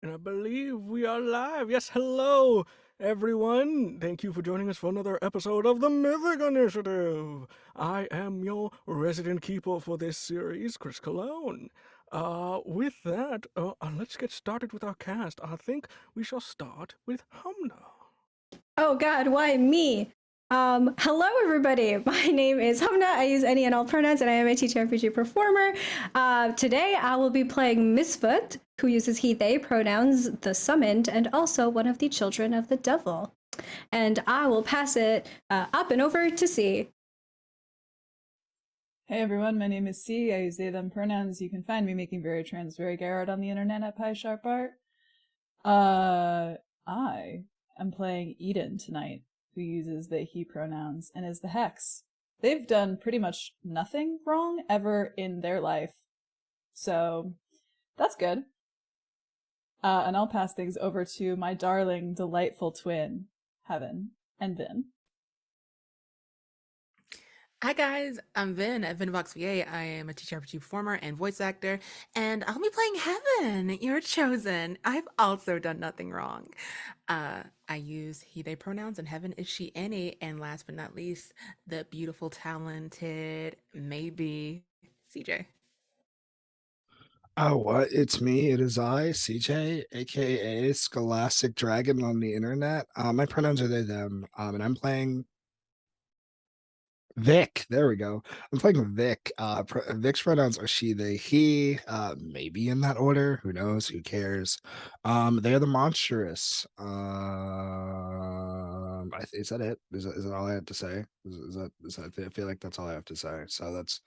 And I believe we are live. Yes, hello, everyone. Thank you for joining us for another episode of the Mythic Initiative. I am your resident keeper for this series, Chris Cologne. With that, let's get started with our cast. I think we shall start with Humna. Oh God, why me? Hello everybody. My name is Humna. I use any and all pronouns, and I am a TTRPG performer. Today I will be playing Misfoot, who uses he/they pronouns, the summoned, and also one of the children of the devil. And I will pass it up and over to C. Hey everyone, my name is C. I use they, them pronouns. You can find me making very trans, very Garrett on the internet at PySharpArt. I am playing Eden tonight, who uses they, he pronouns and is the Hex. They've done pretty much nothing wrong ever in their life, so that's good. And I'll pass things over to my darling, delightful twin, Heaven, and Vin. Hi guys, I'm Vin at VinVoxVA. I am a TTRPG performer and voice actor, and I'll be playing Heaven, your chosen. I've also done nothing wrong. I use he, they pronouns, and Heaven is she, any, and last but not least, the beautiful, talented, maybe, CJ. Oh, what? It's me. It is I, CJ, aka Scholastic Dragon on the internet. My pronouns are they, them, and I'm playing Vic. There we go. I'm playing Vic. Vic's pronouns are she, they, he. Maybe in that order. Who knows? Who cares? They're the monstrous. Is that it? Is that all I have to say? Is that? I feel like that's all I have to say. So that's.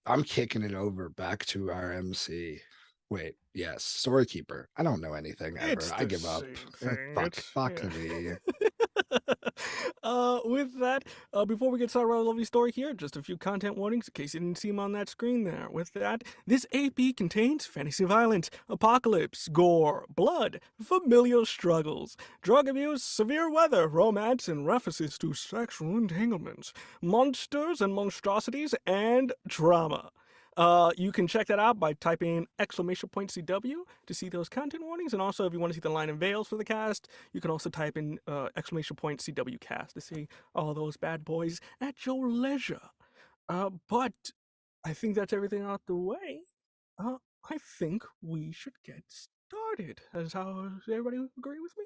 I'm kicking it over back to our MC. Wait, yes, Storykeeper. I don't know anything ever. It's I give up. Fuck me. With that, before we get started with our lovely story here, just a few content warnings in case you didn't see them on that screen there. With that, this AP contains fantasy violence, apocalypse, gore, blood, familial struggles, drug abuse, severe weather, romance, and references to sexual entanglements, monsters and monstrosities, and drama. You can check that out by typing !CW to see those content warnings. And also, if you want to see the line and veils for the cast, you can also type in !CW cast to see all those bad boys at your leisure. But I think that's everything out the way. I think we should get started. Does everybody agree with me?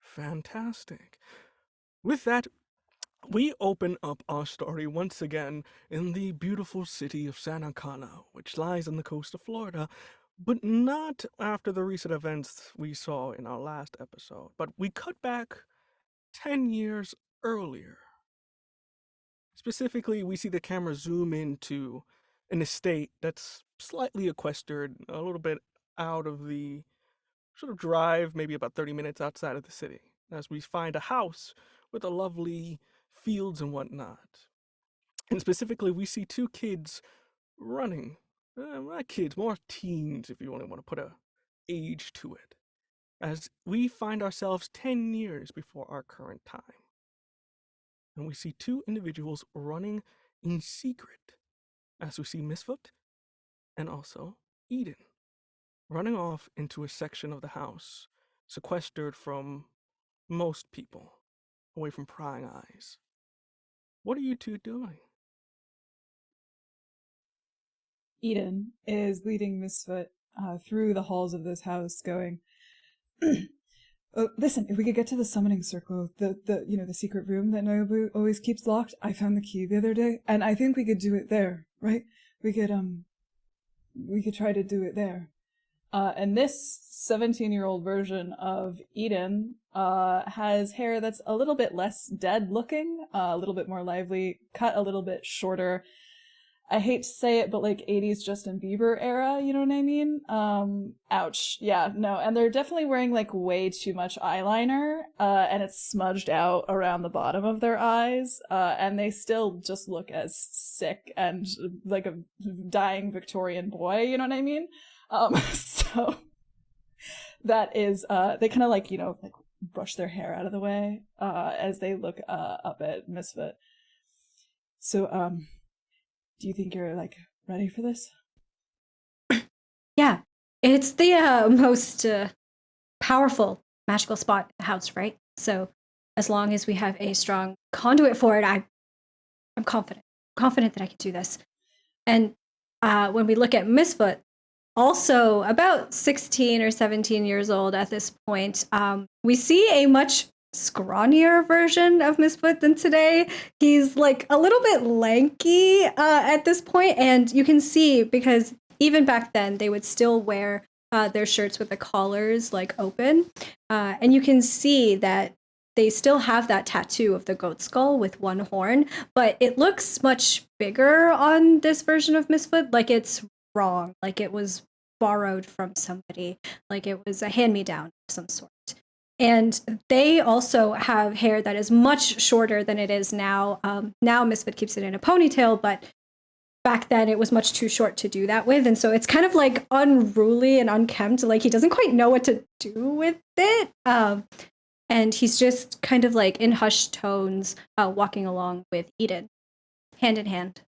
Fantastic. With that, we open up our story once again in the beautiful city of Santa Cana, which lies on the coast of Florida, but not after the recent events we saw in our last episode. But we cut back 10 years earlier. Specifically, we see the camera zoom into an estate that's slightly equestrian, a little bit out of the sort of drive, maybe about 30 minutes outside of the city, as we find a house with a lovely fields and whatnot. And specifically, we see two kids running. Not kids, more teens, if you only want to put a age to it. As we find ourselves 10 years before our current time. And we see two individuals running in secret. As we see Misfoot and also Eden. running off into a section of the house, sequestered from most people, away from prying eyes. What are you two doing? Eden is leading Misfit through the halls of this house, going, "Oh, listen, if we could get to the summoning circle, the secret room that Nobu always keeps locked, I found the key the other day, and I think we could do it there, right? We could try to do it there." And this 17-year-old version of Eden has hair that's a little bit less dead looking, a little bit more lively, cut a little bit shorter. I hate to say it, but like 80s Justin Bieber era, you know what I mean? Ouch. Yeah, no. And they're definitely wearing like way too much eyeliner, and it's smudged out around the bottom of their eyes, and they still just look as sick and like a dying Victorian boy, you know what I mean? So that is, they kind of like, like brush their hair out of the way, as they look, up at Misfit. So, do you think you're like ready for this? Yeah, it's the most powerful magical spot in the house, right? So as long as we have a strong conduit for it, I'm confident that I can do this. And when we look at Misfoot, also about 16 or 17 years old at this point, we see a much scrawnier version of Misfoot than today. He's like a little bit lanky at this point, and you can see because even back then they would still wear their shirts with the collars like open, and you can see that they still have that tattoo of the goat skull with one horn, but it looks much bigger on this version of Misfoot, like it's wrong, like it was borrowed from somebody, like it was a hand-me-down of some sort. And they also have hair that is much shorter than it is now. Now Misfit keeps it in a ponytail, but back then it was much too short to do that with. And so it's kind of like unruly and unkempt, like he doesn't quite know what to do with it. And he's just kind of like in hushed tones, walking along with Eden, hand in hand.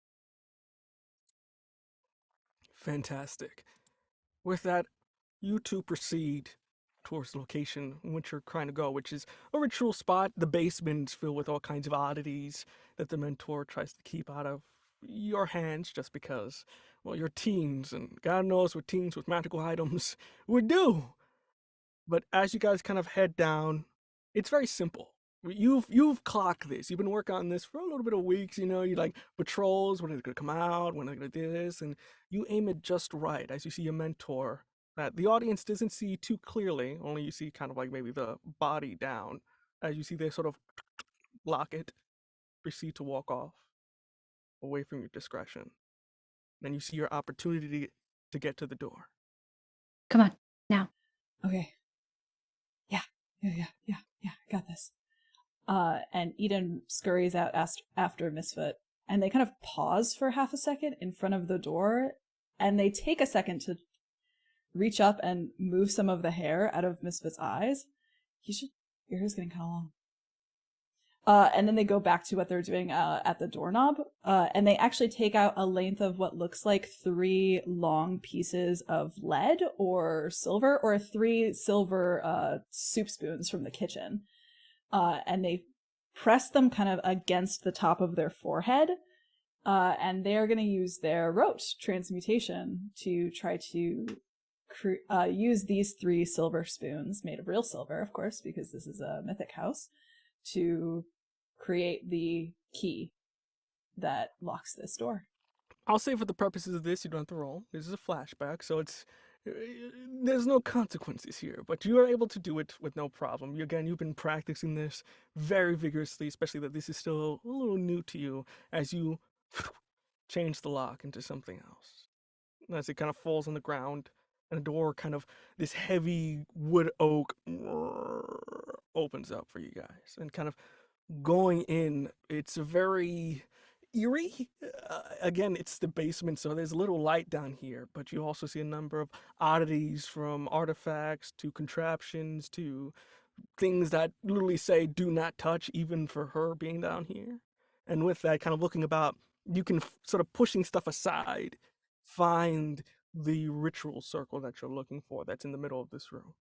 Fantastic. With that, you two proceed towards the location in which you're trying to go, which is a ritual spot. The basement's filled with all kinds of oddities that the mentor tries to keep out of your hands just because, well, you're teens, and God knows what teens with magical items would do. But as you guys kind of head down, it's very simple. You've clocked this. You've been working on this for a little bit of weeks. You like patrols, when it's gonna come out, when they're gonna do this, and you aim it just right as you see your mentor. That the audience doesn't see too clearly. Only you see kind of like maybe the body down as you see they sort of lock it, proceed to walk off away from your discretion. Then you see your opportunity to get to the door. Come on, now. Okay. Yeah, I got this. And Eden scurries out after Misfit, and they kind of pause for half a second in front of the door, and they take a second to reach up and move some of the hair out of Misfit's eyes. Your hair's getting kind of long. And then they go back to what they're doing at the doorknob, and they actually take out a length of what looks like 3 long pieces of lead or silver, or 3 silver soup spoons from the kitchen. And they press them kind of against the top of their forehead, and they are going to use their rote transmutation to try to use these 3 silver spoons, made of real silver, of course, because this is a mythic house, to create the key that locks this door. I'll say for the purposes of this, you don't have to roll. This is a flashback, so there's no consequences here, but you are able to do it with no problem. You've been practicing this very vigorously, especially that this is still a little new to you as you change the lock into something else. As it kind of falls on the ground, and the door kind of, this heavy wood oak opens up for you guys. And kind of going in, it's very eerie. Again, it's the basement, so there's a little light down here, but you also see a number of oddities, from artifacts to contraptions to things that literally say do not touch, even for her being down here. And with that, kind of looking about, you can sort of pushing stuff aside, find the ritual circle that you're looking for that's in the middle of this room.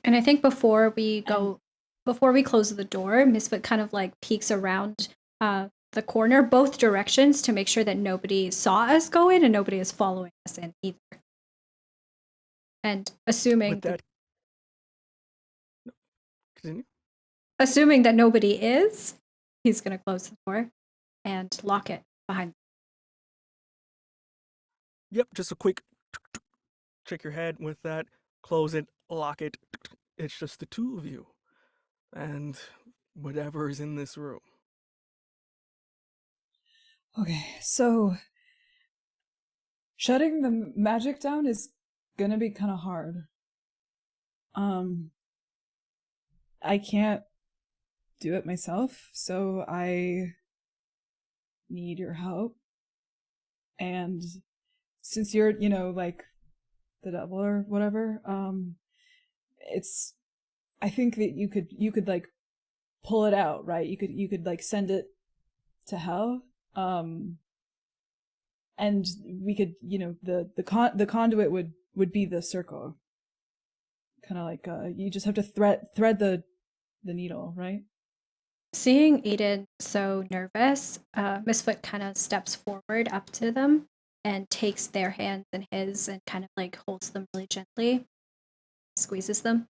And I think before we close the door, Misfit kind of like peeks around the corner, both directions, to make sure that nobody saw us go in and nobody is following us in either. And assuming Continue. assuming that nobody is, he's going to close the door and lock it behind. Yep, just a quick shake your head with that, close it, lock it. It's just the two of you and whatever is in this room. Okay, so shutting the magic down is gonna be kind of hard. I can't do it myself, so I need your help. And since you're, like the devil or whatever, I think that you could like pull it out, right? You could like send it to hell. And we could, the conduit would be the circle. Kind of like you just have to thread the needle, right? Seeing Eden so nervous, Misfoot kind of steps forward up to them and takes their hands in his and kind of like holds them really gently, squeezes them.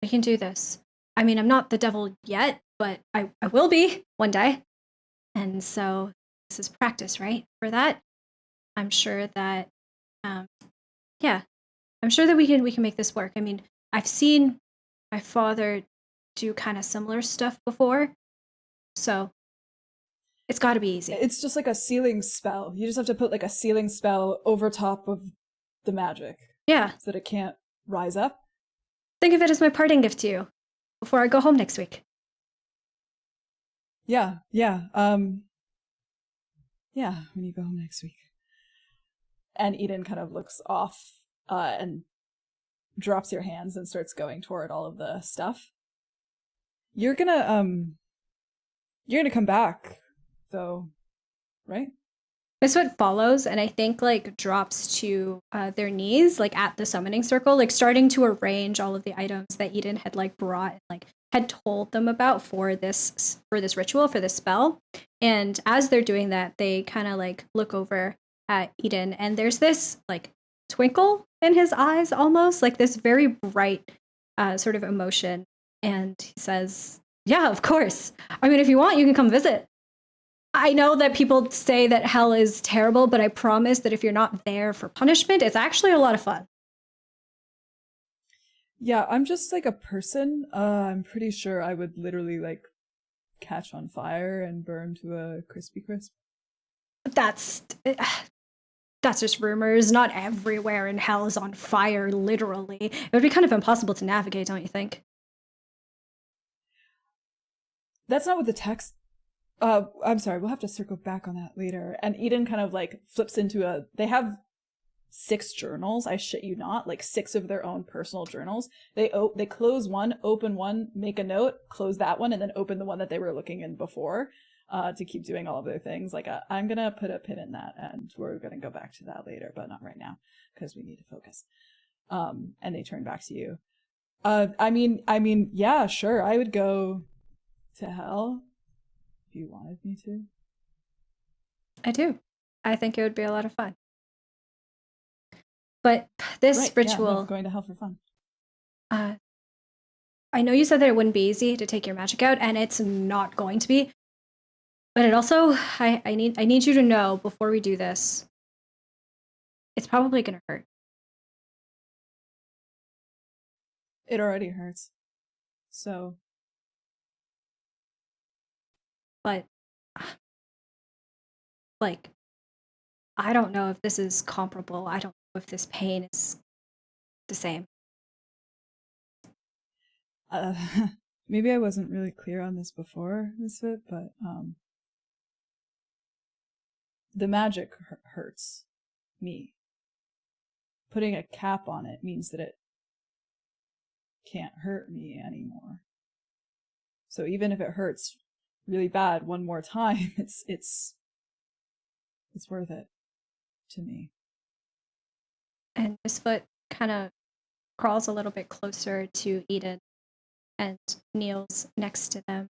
We can do this. I mean, I'm not the devil yet, but I will be one day. And so this is practice, right? For that, I'm sure that, I'm sure that we can make this work. I mean, I've seen my father do kind of similar stuff before, so it's got to be easy. It's just like a sealing spell. You just have to put like a sealing spell over top of the magic. Yeah. So that it can't rise up. Think of it as my parting gift to you before I go home next week. Yeah. When you go home next week. And Eden kind of looks off and drops your hands and starts going toward all of the stuff. You're gonna come back, though, right? Misfit follows and I think like drops to their knees, like at the summoning circle, like starting to arrange all of the items that Eden had like brought, like had told them about for this ritual, for this spell. And as they're doing that, they kind of like look over at Eden and there's this like twinkle in his eyes, almost like this very bright sort of emotion. And he says, "Yeah, of course. I mean, if you want, you can come visit. I know that people say that hell is terrible, but I promise that if you're not there for punishment, it's actually a lot of fun." Yeah, I'm just like a person. I'm pretty sure I would literally like catch on fire and burn to a crispy crisp. That's just rumors. Not everywhere in hell is on fire, literally. It would be kind of impossible to navigate, don't you think? That's not what the text... I'm sorry, we'll have to circle back on that later. And Eden kind of like flips into they have 6 journals, I shit you not, like 6 of their own personal journals. They close one, open one, make a note, close that one, and then open the one that they were looking in before to keep doing all of their things. Like, I'm going to put a pin in that, and we're going to go back to that later, but not right now, because we need to focus. And they turn back to you. I mean, yeah, sure, I would go to hell if you wanted me to. I do. I think it would be a lot of fun. But this ritual... Yeah, no, going to hell for fun. I know you said that it wouldn't be easy to take your magic out, and it's not going to be. But it also... I need you to know, before we do this, it's probably going to hurt. It already hurts. So... But... like... I don't know if this is comparable. I don't know if this pain is the same. Maybe I wasn't really clear on this before, Misfit, but the magic hurts me. Putting a cap on it means that it can't hurt me anymore. So even if it hurts really bad one more time, it's worth it. to me. And Misfoot kind of crawls a little bit closer to Eden and kneels next to them,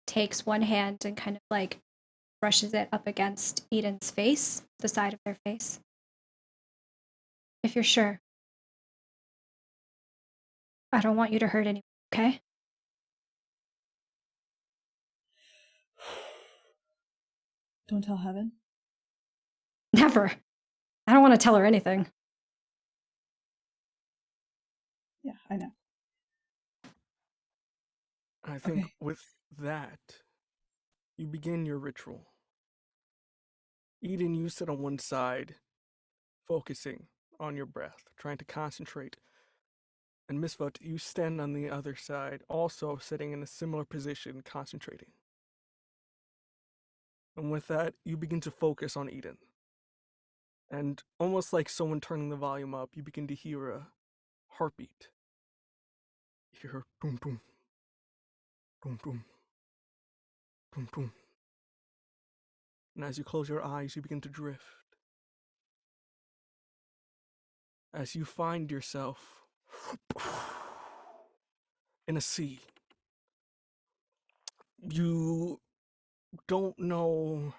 takes one hand and kind of like brushes it up against Eden's face, the side of their face. If you're sure. I don't want you to hurt anyone, okay? Don't tell Heaven. Never. I don't want to tell her anything. Yeah, I know. I think Okay. with that, you begin your ritual. Eden, you sit on one side, focusing on your breath, trying to concentrate. And Misfoot, you stand on the other side, also sitting in a similar position, concentrating. And with that, you begin to focus on Eden. And almost like someone turning the volume up, you begin to hear a heartbeat. You hear boom, boom, boom, boom, boom, boom. And as you close your eyes, you begin to drift. As you find yourself in a sea. You don't know.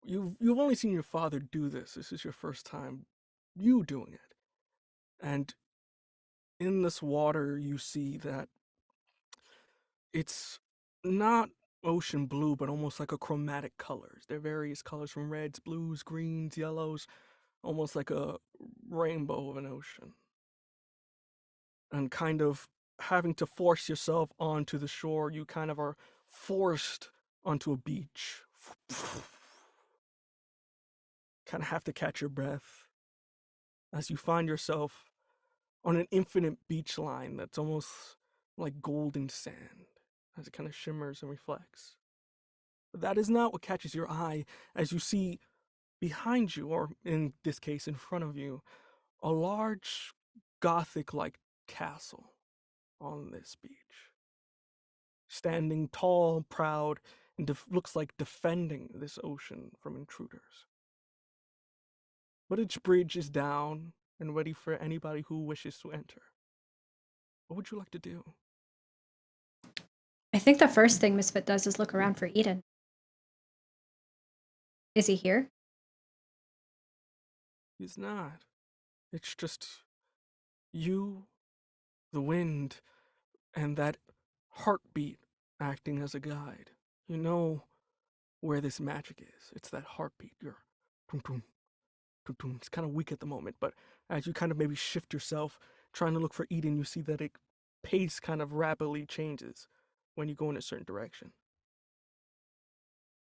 You've only seen your father do this. This is your first time you doing it. And in this water, you see that it's not ocean blue, but almost like a chromatic colors. There are various colors from reds, blues, greens, yellows, almost like a rainbow of an ocean. And kind of having to force yourself onto the shore, you kind of are forced onto a beach. Kind of have to catch your breath as you find yourself on an infinite beach line that's almost like golden sand as it kind of shimmers and reflects. But that is not what catches your eye as you see behind you, or in this case in front of you, a large Gothic-like castle on this beach. Standing tall, proud, and looks like defending this ocean from intruders. But its bridge is down and ready for anybody who wishes to enter. What would you like to do? I think the first thing Misfit does is look around for Eden. Is he here? He's not. It's just you, the wind, and that heartbeat acting as a guide. You know where this magic is. It's that heartbeat. You're boom, boom, boom, boom. It's kind of weak at the moment, but as you kind of maybe shift yourself, trying to look for Eden, you see that it pace kind of rapidly changes when you go in a certain direction.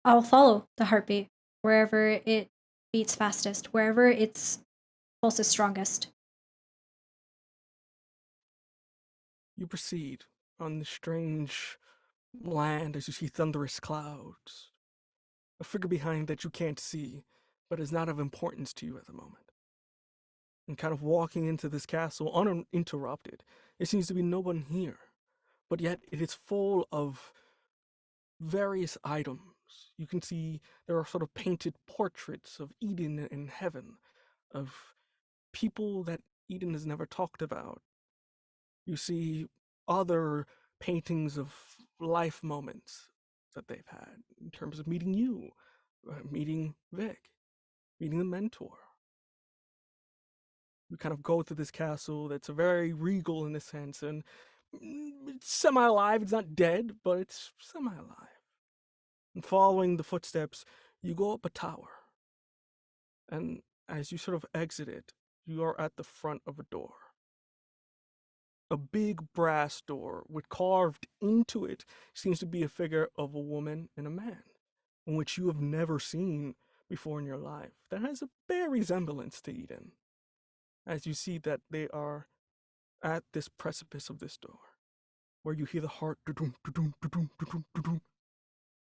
I'll follow the heartbeat wherever it beats fastest, wherever its pulse is strongest. You proceed on this strange land as you see thunderous clouds. A figure behind that you can't see, but is not of importance to you at the moment. And kind of walking into this castle uninterrupted, there seems to be no one here, but yet it is full of various items. You can see there are sort of painted portraits of Eden and heaven, of people that Eden has never talked about. You see other paintings of life moments that they've had in terms of meeting you, meeting Vic, meeting the mentor. You kind of go to this castle that's very regal in a sense, and it's semi-alive. It's not dead, but it's semi-alive. And following the footsteps, you go up a tower. And as you sort of exit it, you are at the front of a door. A big brass door with carved into it seems to be a figure of a woman and a man, in which you have never seen before in your life. That has a bare resemblance to Eden, as you see that they are at this precipice of this door, where you hear the heart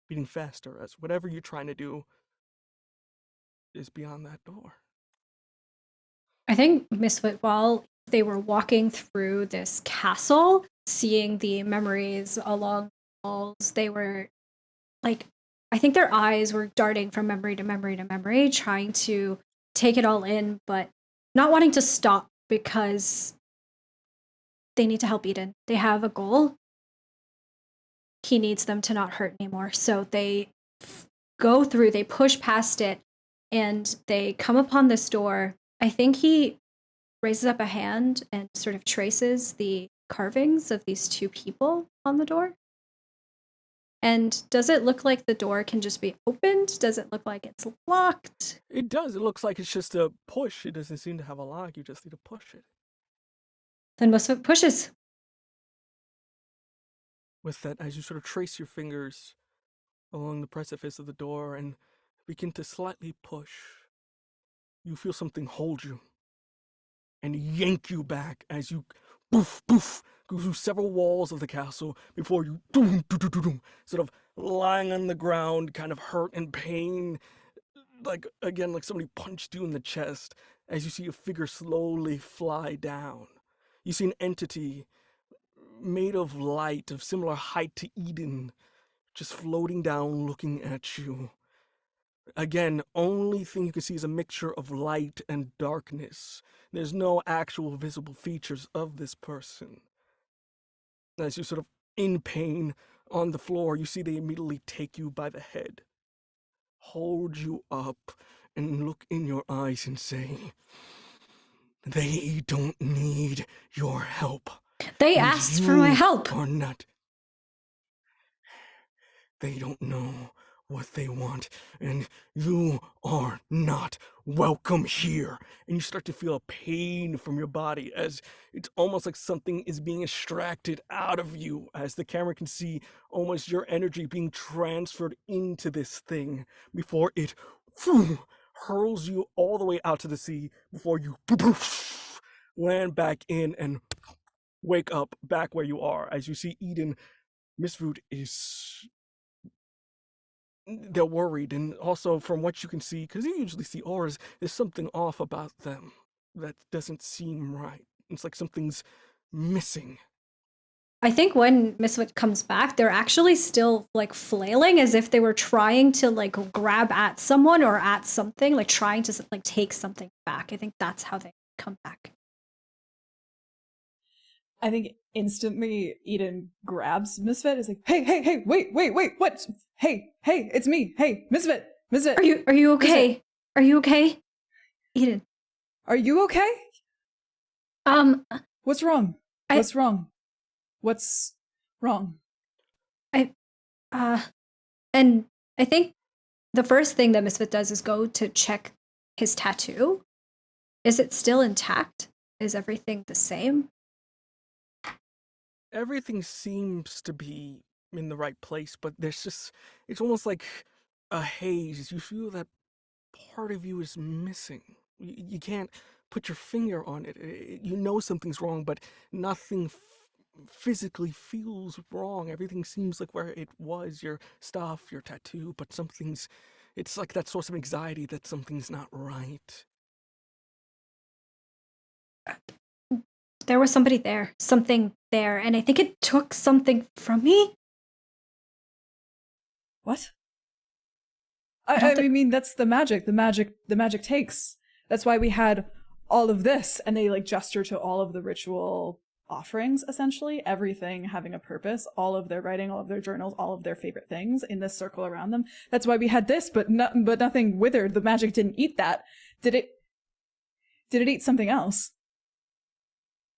beating faster as whatever you're trying to do is beyond that door. I think Misfit, while they were walking through this castle, seeing the memories along the walls, they were like I think their eyes were darting from memory to memory to memory, trying to take it all in, but not wanting to stop because they need to help Eden. They have a goal. He needs them to not hurt anymore. So they go through, they push past it, and they come upon this door. I think he raises up a hand and sort of traces the carvings of these two people on the door. And does it look like the door can just be opened? Does it look like it's locked? It does. It looks like it's just a push. It doesn't seem to have a lock. You just need to push it. Then Misfit pushes. With that, as you sort of trace your fingers along the precipice of the door and begin to slightly push, you feel something hold you and yank you back as you poof, poof, go through several walls of the castle before you doom, doom, doom, doom, doom, sort of lying on the ground, kind of hurt and pain, like again, like somebody punched you in the chest as you see a figure slowly fly down. You see an entity made of light, of similar height to Eden, just floating down, looking at you. Again, only thing you can see is a mixture of light and darkness. There's no actual visible features of this person. As you're sort of in pain on the floor, you see they immediately take you by the head, hold you up, and look in your eyes and say, "They don't need your help. They And asked for my you help. are not. They don't know what they want, and you are not welcome here." And you start to feel a pain from your body as it's almost like something is being extracted out of you, as the camera can see almost your energy being transferred into this thing before it hurls you all the way out to the sea before you land back in and wake up back where you are. As you see Eden, Miss Voot is... they're worried, and also from what you can see, because you usually see auras, there's something off about them that doesn't seem right. It's like something's missing. I think when Misfit comes back, they're actually still like flailing as if they were trying to like grab at someone or at something, like trying to like take something back. I think that's how they come back. I think instantly Eden grabs Misfit. Is like, hey, wait, what? Hey, it's me. Hey, Misfit. Are you okay? Misfit. Are you okay? Eden. Are you okay? What's wrong? What's wrong? What's wrong? And I think the first thing that Misfit does is go to check his tattoo. Is it still intact? Is everything the same? Everything seems to be in the right place, but there's just, it's almost like a haze. You feel that part of you is missing. You can't put your finger on it. You know something's wrong, but nothing physically feels wrong. Everything seems like where it was, your stuff, your tattoo, but something's, it's like that source of anxiety that something's not right. There was something there, and I think it took something from me. What? I mean, that's the magic. The magic takes. That's why we had all of this, and they like gesture to all of the ritual offerings, essentially, everything having a purpose, all of their writing, all of their journals, all of their favorite things in this circle around them. That's why we had this, but nothing withered. The magic didn't eat that. Did it eat something else?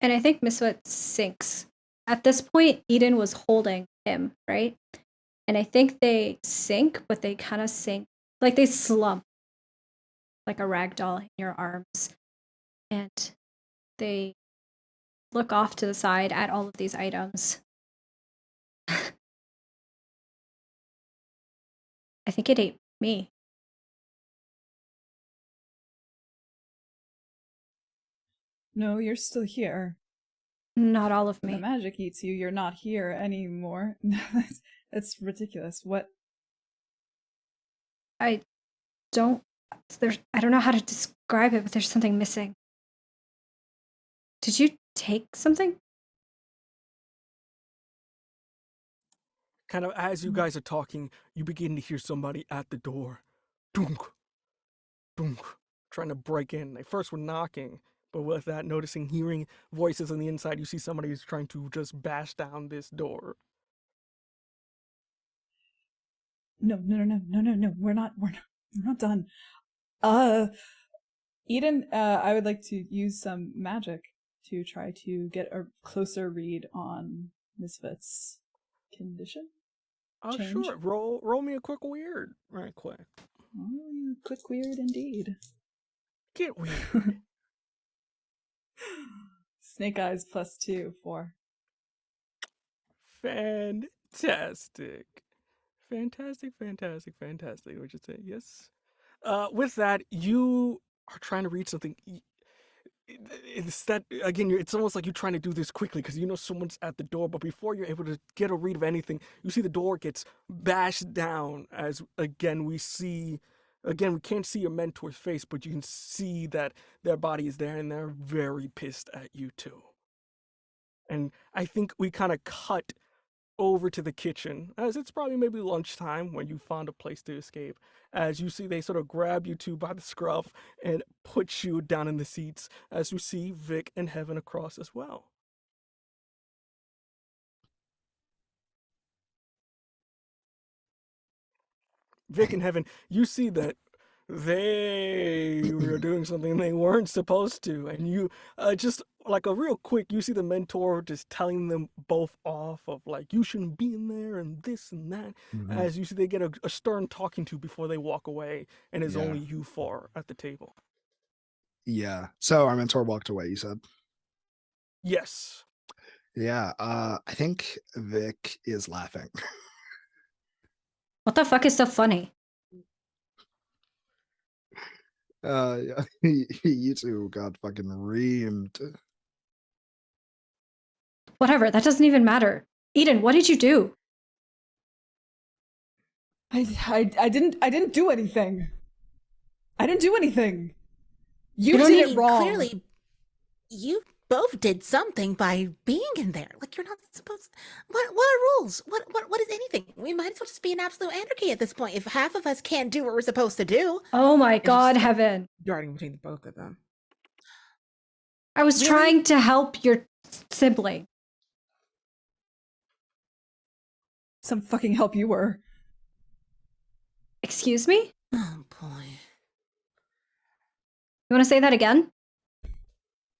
And I think Misfit sinks. At this point, Eden was holding him, right? And I think they sink, but they kind of sink, like they slump, like a rag doll in your arms. And they look off to the side at all of these items. I think it ate me. No, you're still here. Not all of When me. the magic eats you, you're not here anymore. That's ridiculous. What? I don't know how to describe it, but there's something missing. Did you take something? Kind of as you guys are talking, you begin to hear somebody at the door. Dunk, dunk, trying to break in. They first were knocking, but with that, hearing voices on the inside, you see somebody who's trying to just bash down this door. No. We're not done. Eden, I would like to use some magic to try to get a closer read on Misfit's condition. Oh, Change. sure. Roll me a quick weird, right quick. Oh, quick weird indeed. Get weird. Snake eyes +2, 4. Fantastic. Would you say yes? With that, you are trying to read something. It's that again. It's almost like you're trying to do this quickly because you know someone's at the door. But before you're able to get a read of anything, you see the door gets bashed down. As again, we can't see your mentor's face, but you can see that their body is there, and they're very pissed at you too. And I think we kind of cut over to the kitchen, as it's probably maybe lunchtime when you found a place to escape, as you see they sort of grab you two by the scruff and put you down in the seats, as you see Vic and Heaven across as well. Vic and Heaven, you see that they were doing something they weren't supposed to, and you just like a real quick, you see the mentor just telling them both off of like you shouldn't be in there and this and that. As you see they get a stern talking to before they walk away, and it's only you four at the table. Yeah. So our mentor walked away, you said? Yes. Yeah. I think Vic is laughing. What the fuck is so funny? Yeah. You two got fucking reamed. Whatever, that doesn't even matter. Eden, what did you do? I didn't do anything. I didn't do anything. You don't did need- it wrong. Clearly, you both did something by being in there. Like you're not supposed. What are rules? What is anything? We might as well just be in absolute anarchy at this point. If half of us can't do what we're supposed to do. Oh my god, just- Heaven. Darting between the both of them. I was Really? trying to help your sibling. Some fucking help you were. Excuse me? Oh boy. You want to say that again?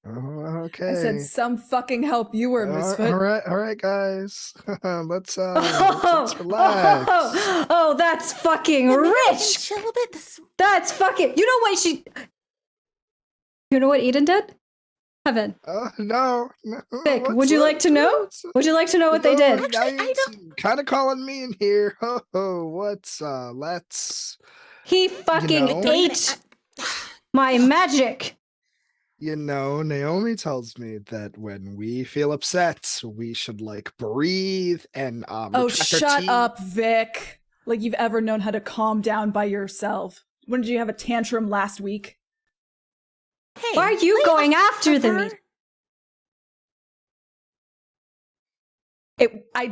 Oh, okay. I said some fucking help you were, Misfit. all right, guys. let's relax. Oh, that's fucking Yeah, maybe we can rich. chill a bit. This That's fucking. You know what she. You know what Eden did? Heaven. No. Vic, would you like to know? Would you like to know what they did? Actually, I don't- Kind of calling me in here. Let's. He fucking know? ate my magic. You know, Naomi tells me that when we feel upset, we should like breathe and Oh, retract our shut teeth. up, Vic. Like you've ever known how to calm down by yourself. When did you have a tantrum last week? Hey, Why are you lay going off after of them? her. I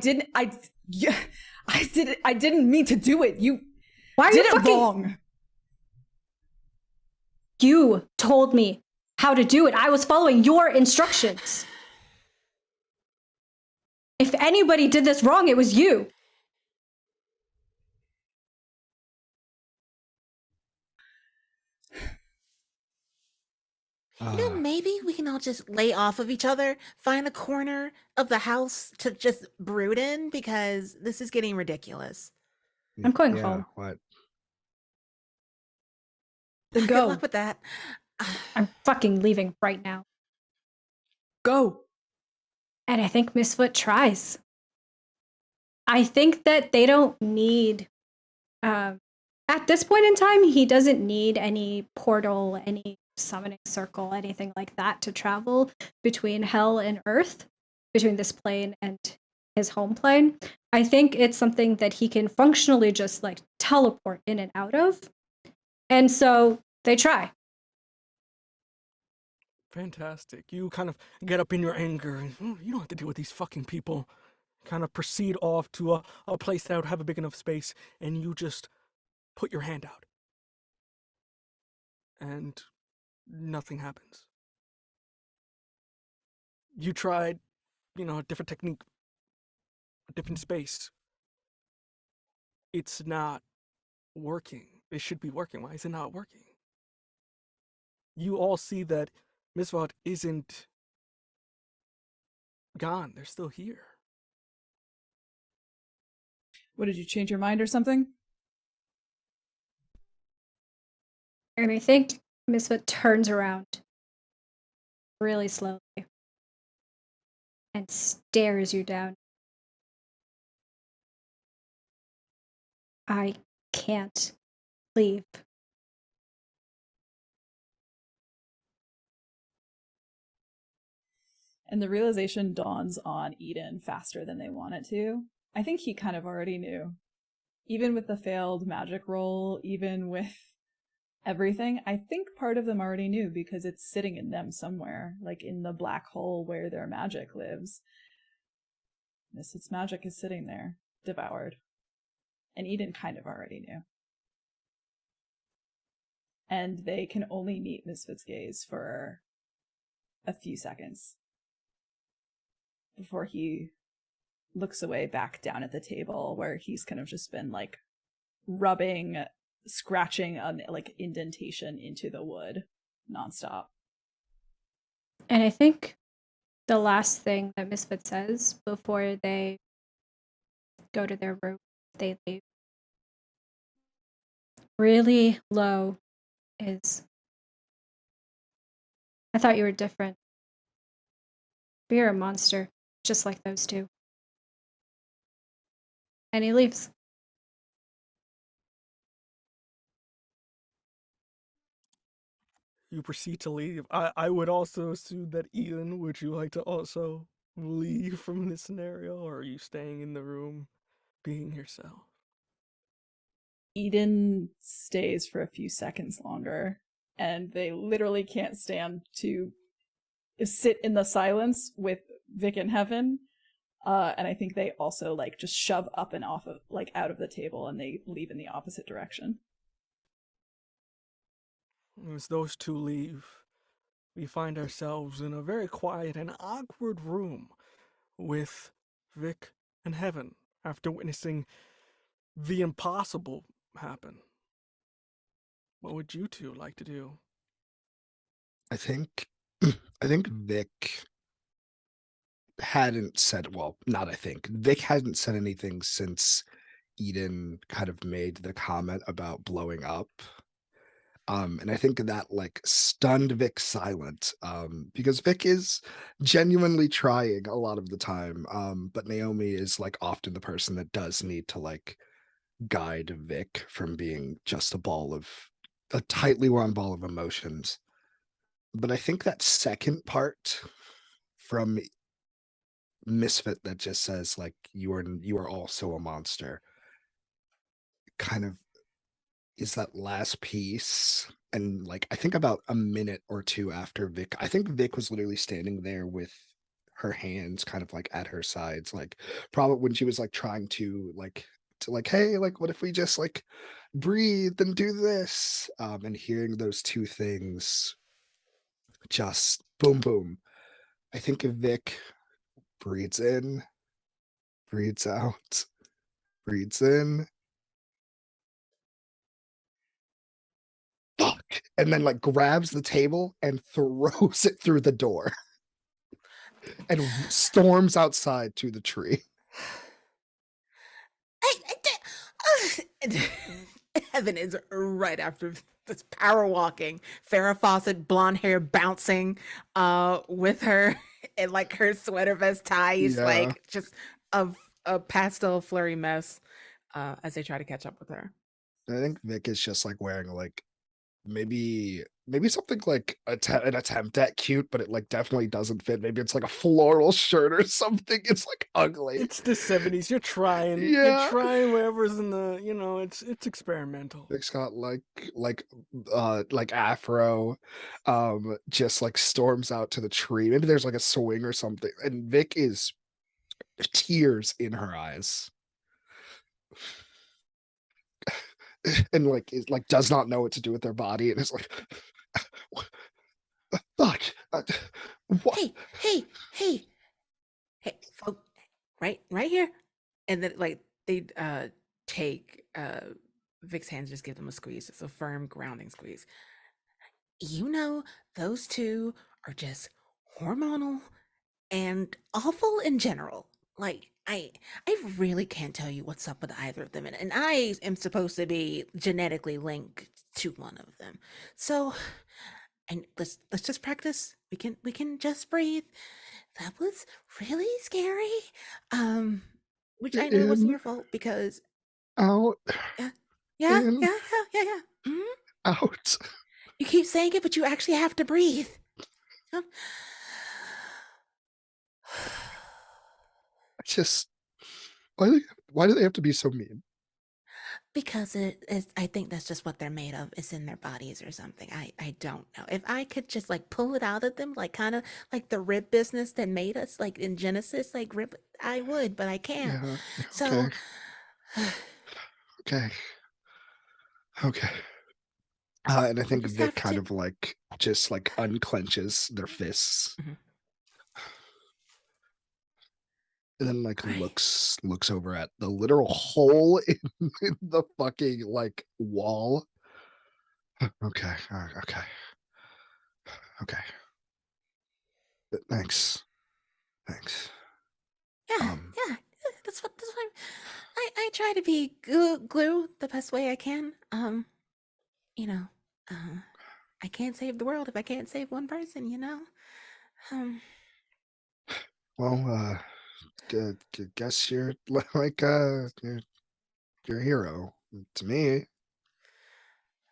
didn't mean to do it. You Why are did you it fucking? wrong. You told me how to do it. I was following your instructions. If anybody did this wrong, it was you. You know, maybe we can all just lay off of each other, find a corner of the house to just brood in, because this is getting ridiculous. I'm going Yeah, home. What? Then Good go. luck with that. I'm fucking leaving right now. Go. And I think Misfoot tries. I think that they don't need, at this point in time, he doesn't need any portal, any summoning circle, anything like that to travel between hell and earth, between this plane and his home plane. I think it's something that he can functionally just like teleport in and out of. And so they try. Fantastic. You kind of get up in your anger and you don't have to deal with these fucking people. kind of proceed off to a place that would have a big enough space, and you just put your hand out. And nothing happens. You tried, a different technique, a different space. It's not working. It should be working. Why is it not working? You all see that Misvot isn't gone. They're still here. What, did you change your mind or something? And I think Misfit turns around really slowly and stares you down. I can't leave. And the realization dawns on Eden faster than they want it to. I think he kind of already knew. Even with the failed magic roll, even with everything, I think part of them already knew because it's sitting in them somewhere, like in the black hole where their magic lives. Misfit's magic is sitting there, devoured. And Eden kind of already knew. And they can only meet Misfit's gaze for a few seconds before he looks away back down at the table where he's kind of just been like rubbing, scratching an like indentation into the wood nonstop. And I think the last thing that Misfit says before they go to their room, they leave, really low, is, I thought you were different. But you're a monster, just like those two. And he leaves. You proceed to leave. I would also assume that Eden, would you like to also leave from this scenario, or are you staying in the room being yourself? Eden stays for a few seconds longer, and they literally can't stand to sit in the silence with Vic in heaven. And I think they also like just shove up and off of like out of the table, and they leave in the opposite direction. As those two leave, we find ourselves in a very quiet and awkward room with Vic and Heaven after witnessing the impossible happen. What would you two like to do? I think Vic hadn't said, well, not I think. Vic hadn't said anything since Eden kind of made the comment about blowing up. And I think that like stunned Vic silent, because Vic is genuinely trying a lot of the time. But Naomi is like often the person that does need to like guide Vic from being just a tightly wound ball of emotions. But I think that second part from Misfit that just says like you are also a monster kind of is that last piece. And like I think about a minute or two after Vic, I think Vic was literally standing there with her hands kind of like at her sides, like probably when she was like trying to like, hey, like what if we just like breathe and do this, and hearing those two things just boom boom. I think if Vic breathes in, breathes out, breathes in, fuck, and then like grabs the table and throws it through the door and storms outside to the tree. Heaven is right after this power walking. Farrah Fawcett, blonde hair bouncing with her and like her sweater vest ties, Yeah. like just a pastel flurry mess as they try to catch up with her. I think Vic is just like wearing like maybe something like an attempt at cute, but it like definitely doesn't fit. Maybe it's like a floral shirt or something. It's like ugly. It's the 70s. You're trying. Yeah. You're trying whatever's in the, it's experimental. Vic's got like afro, just like storms out to the tree. Maybe there's like a swing or something. And Vic is tears in her eyes. And like is like does not know what to do with their body, and it's like, fuck, what? Hey, hey, hey, hey, folk, right here. And then like they take Vic's hands, just give them a squeeze. It's a firm grounding squeeze. You know, those two are just hormonal and awful in general. Like I really can't tell you what's up with either of them, and I am supposed to be genetically linked to one of them. So, and let's just practice. We can just breathe. That was really scary. Which I know wasn't In, your fault because out, yeah, yeah, in, yeah, yeah, yeah, yeah. out. You keep saying it, but you actually have to breathe. Um, I just why do they have to be so mean? Because it is, I think that's just what they're made of. It's in their bodies or something. I don't know. If I could just like pull it out of them, like kind of like the rib business that made us, like in Genesis, like rib, I would, but I can't. Yeah, So, okay, okay. And I we think just Vic have kind to. of like just like unclenches their fists, Mhm. and then like All right. looks over at the literal hole in the fucking like wall. Okay, okay, okay. Thanks. Yeah, Um, yeah. That's what I try to be glue the best way I can. You know, uh, I can't save the world if I can't save one person. You know. Um. well, guess you're like you're a hero to me.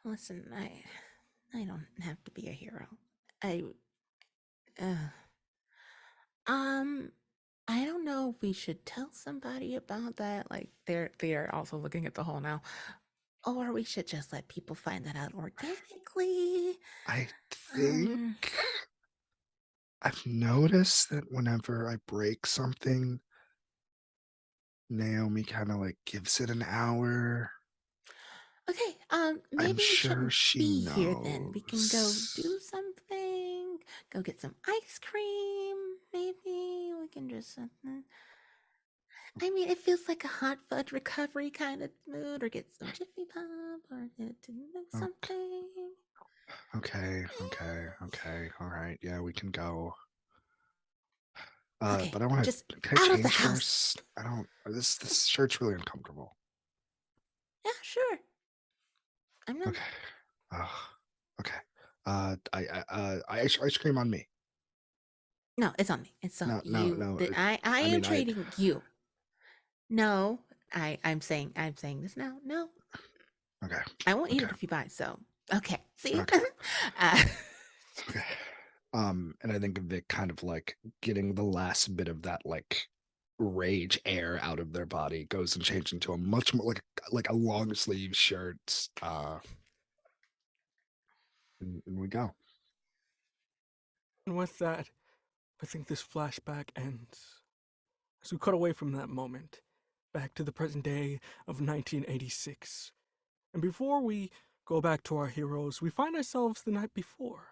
Listen, I don't have to be a hero. I uh um I don't know if we should tell somebody about that. Like they're also looking at the hole now. Or we should just let people find that out organically. I think Um I've noticed that whenever I break something, Naomi kind of like gives it an hour. okay, I'm maybe we sure shouldn't she be here then. We can go do knows. something. Go get some ice cream. Maybe we can just I mean, it feels like a hot fudge recovery kind of mood, or get some Jiffy Pop, or get to do Okay, something. okay. All right, yeah, we can go. Okay, But I want just to. Can I out of the change house. first? I don't. This shirt's really uncomfortable. Yeah, sure. I'm not. Okay. Oh, okay. Ice cream on me. No, it's on me. It's on No, no, you. no. I I am mean, treating you. No, I'm saying this now. No, okay, I won't eat okay, it if you buy. So okay, see. okay, uh, okay. And I think of it kind of like getting the last bit of that like rage air out of their body goes and changes into a much more like a long sleeve shirt. And we go. And with that, I think this flashback ends. As we cut away from that moment, back to the present day of 1986. And before we go back to our heroes, we find ourselves the night before.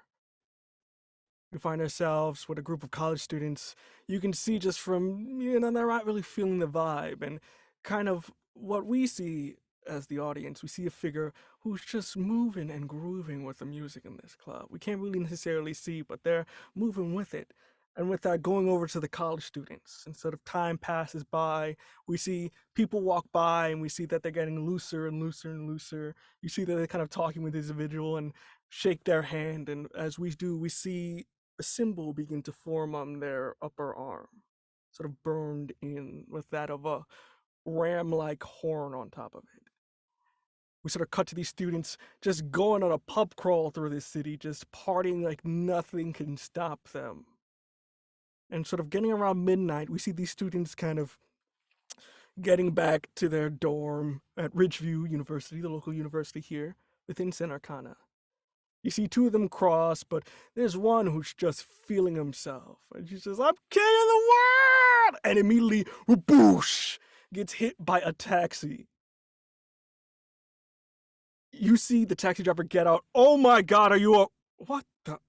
We find ourselves with a group of college students. You can see just from, they're not really feeling the vibe. And kind of what we see as the audience, we see a figure who's just moving and grooving with the music in this club. We can't really necessarily see, but they're moving with it. And with that, going over to the college students, and sort of time passes by, we see people walk by and we see that they're getting looser and looser and looser. You see that they're kind of talking with this individual and shake their hand. And as we do, we see a symbol begin to form on their upper arm, sort of burned in with that of a ram-like horn on top of it. We sort of cut to these students just going on a pub crawl through this city, just partying like nothing can stop them. And sort of getting around midnight, we see these students kind of getting back to their dorm at Ridgeview University, the local university here within Center Arcana. You see two of them cross, but there's one who's just feeling himself. And she says, I'm king of the and immediately, boosh, gets hit by a taxi. You see the taxi driver get out. Oh my God, are you a... What the...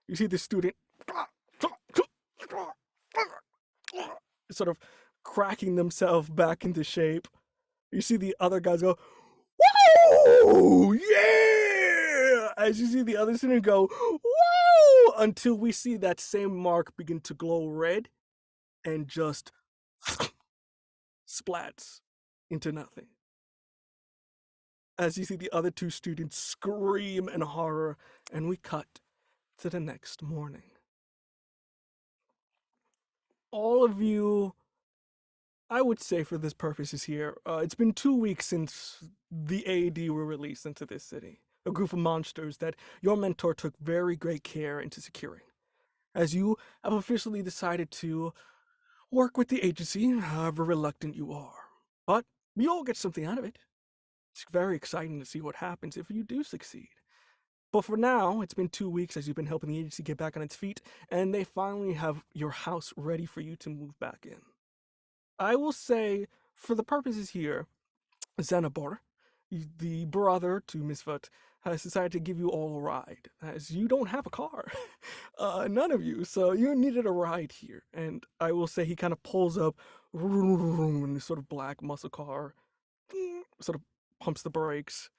You see the student sort of cracking themselves back into shape. You see the other guys go, whoa, yeah! As you see the other student go, whoa! Until we see that same mark begin to glow red and just splats into nothing. As you see the other two students scream in horror, and we cut to the next morning. All of you, I would say for this purposes here, it's been 2 weeks since the AD were released into this city. A group of monsters that your mentor took very great care into securing. As you have officially decided to work with the agency, however reluctant you are. But you all get something out of it. It's very exciting to see what happens if you do succeed. But for now, it's been 2 weeks as you've been helping the agency get back on its feet, and they finally have your house ready for you to move back in. I will say, for the purposes here, Xenobor, the brother to Misfit, has decided to give you all a ride, as you don't have a car. None of you, so you needed a ride here. And I will say he kind of pulls up in this sort of black muscle car, sort of pumps the brakes.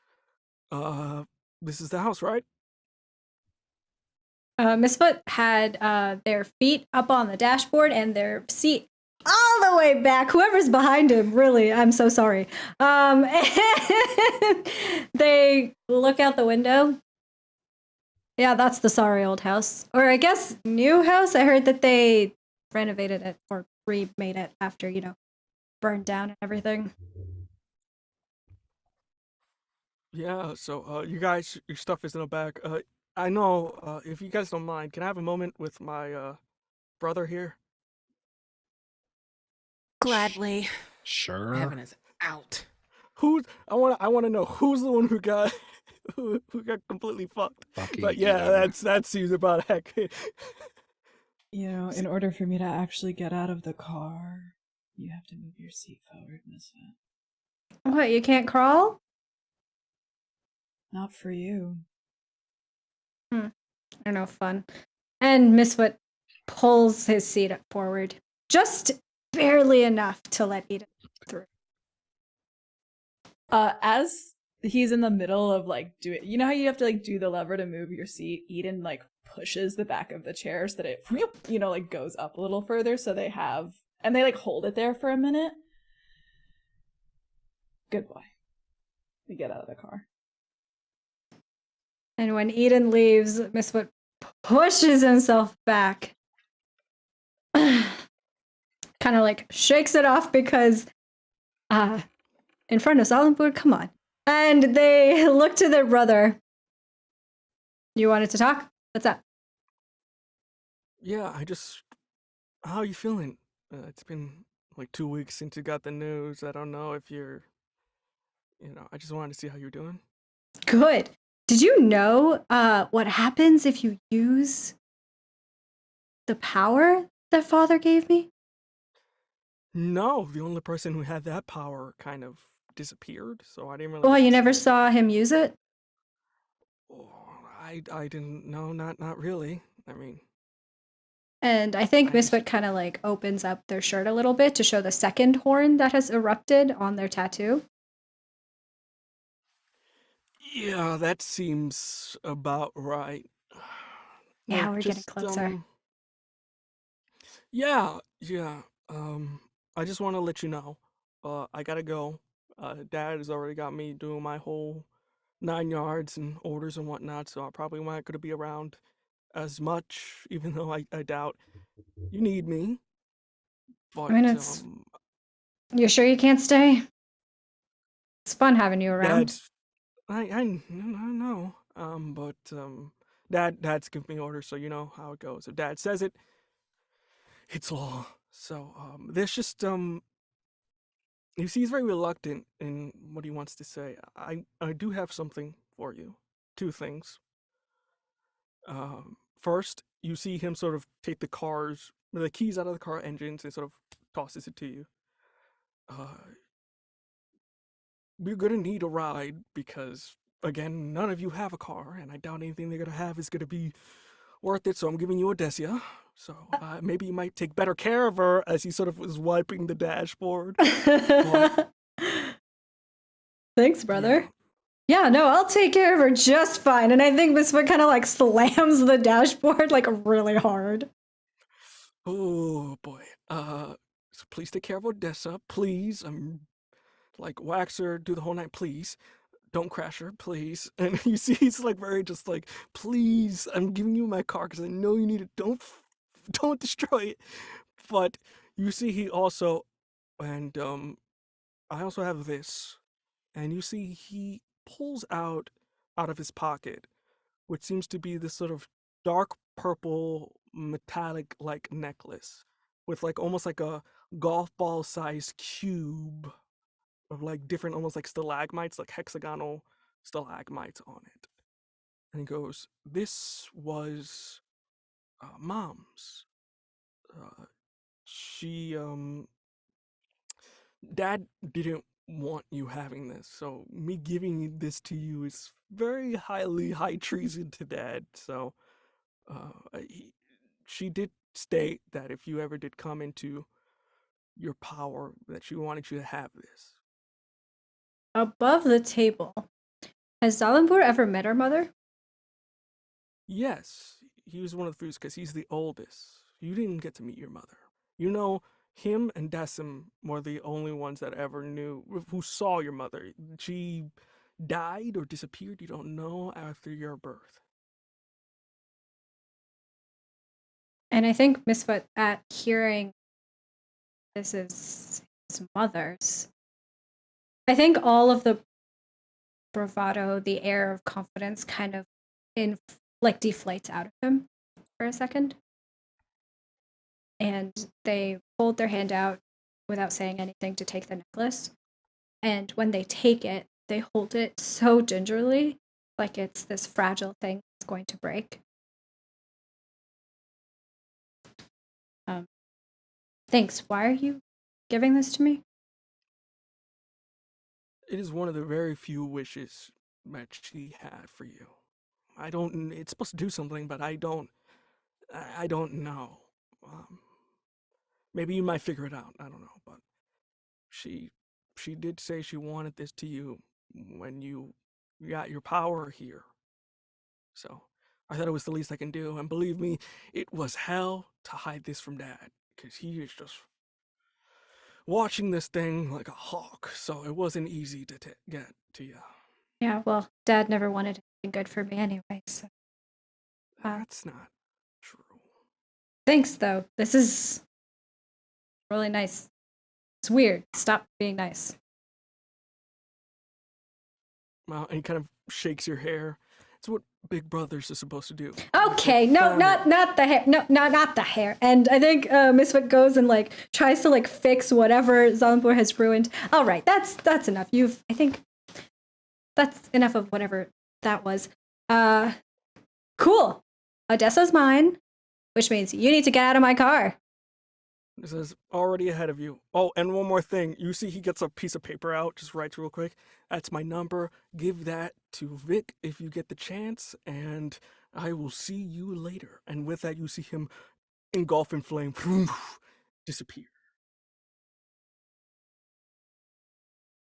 This is the house, right? Misfoot had their feet up on the dashboard and their seat all the way back. Whoever's behind him, really, I'm so sorry. And they look out the window. Yeah, that's the sorry old house. Or I guess new house. I heard that they renovated it or remade it after, burned down and everything. Yeah, so you guys, your stuff is in the back. I know, if you guys don't mind, can I have a moment with my brother here? Gladly. Sure. Heaven is out. I wanna know who's the one who got who got completely fucked. Fucking But yeah, Eden. that seems about accurate. In order for me to actually get out of the car, you have to move your seat forward, Misfit. What, you can't crawl? Not for you. I don't know, fun. And Misfoot pulls his seat up forward, just barely enough to let Eden through. As he's in the middle of doing, you know how you have to do the lever to move your seat? Eden pushes the back of the chair so that it goes up a little further, so they hold it there for a minute. Good boy. We get out of the car. And when Eden leaves, Misfoot pushes himself back. Kind of shakes it off because in front of Salenburg, come on. And they look to their brother. You wanted to talk? What's up? Yeah, how are you feeling? It's been 2 weeks since you got the news. I don't know if you're, I just wanted to see how you're doing. Good. Did you know what happens if you use the power that Father gave me? No, the only person who had that power kind of disappeared, so I didn't really. Well, get you to never see it. saw him use it? Oh, I didn't know, not really. I mean, And I think I just- Misfit kind of opens up their shirt a little bit to show the second horn that has erupted on their tattoo. yeah, that seems about right. Yeah, Look, we're getting closer. Yeah. I just want to let you know, I gotta go. Dad has already got me doing my whole 9 yards and orders and whatnot, so I probably not gonna be around as much, even though I doubt you need me. But I mean, you sure you can't stay? It's fun having you around. Dad's, I know, but Dad's giving me orders, so you know how it goes. If Dad says it, it's law. So there's just you see, he's very reluctant in what he wants to say. I do have something for you. 2 things. First, you see him sort of take the keys out of the car engines and sort of tosses it to you. We're gonna need a ride because, again, none of you have a car, and I doubt anything they're gonna have is gonna be worth it. So I'm giving you Odessia. So maybe you might take better care of her, as he sort of was wiping the dashboard. Thanks, brother. Yeah, no, I'll take care of her just fine. And I think Misfit kind of like slams the dashboard like really hard. Oh boy. So please take care of Odessa, please. Like wax her, do the whole night, please. Don't crash her, please. And you see, he's like very just like, please. I'm giving you my car because I know you need it. Don't destroy it. But you see, he also, and I also have this, and you see, he pulls out of his pocket, which seems to be this sort of dark purple metallic like necklace with like almost like a golf ball sized cube of like different almost like stalagmites, like hexagonal stalagmites on it. And he goes, this was mom's. She Dad didn't want you having this, so me giving this to you is very high treason to Dad. So she did state that if you ever did come into your power, that she wanted you to have this. Above the table, has Zalenbur ever met our mother? Yes, he was one of the foods because he's the oldest. You didn't get to meet your mother. You know, him and Decim were the only ones that ever knew, who saw your mother. She died or disappeared, you don't know, after your birth. And I think Misfit, at hearing this is his mother's, I think all of the bravado, the air of confidence kind of deflates out of him for a second. And they hold their hand out without saying anything to take the necklace. And when they take it, they hold it so gingerly, like it's this fragile thing that's going to break. Thanks. Why are you giving this to me? It is one of the very few wishes that she had for you. It's supposed to do something, but I don't know. Maybe you might figure it out. I don't know, but she did say she wanted this to you when you got your power here. So I thought it was the least I can do, and believe me, it was hell to hide this from Dad, because he is just watching this thing like a hawk, so it wasn't easy to get to you. Yeah, well, Dad never wanted anything good for me anyway, so. That's not true. Thanks, though. This is really nice. It's weird. Stop being nice. Well, and he kind of shakes your hair. It's what big brothers are supposed to do. Okay, no, not the hair. No, not the hair. And I think Misfit goes and like tries to like fix whatever Zalenbur has ruined. All right, that's enough. I think that's enough of whatever that was. Cool. Odessa's mine, which means you need to get out of my car. This is already ahead of you. Oh, and one more thing. You see he gets a piece of paper out, just writes real quick. That's my number. Give that to Vic if you get the chance, and I will see you later. And with that, you see him engulf in flame, disappear.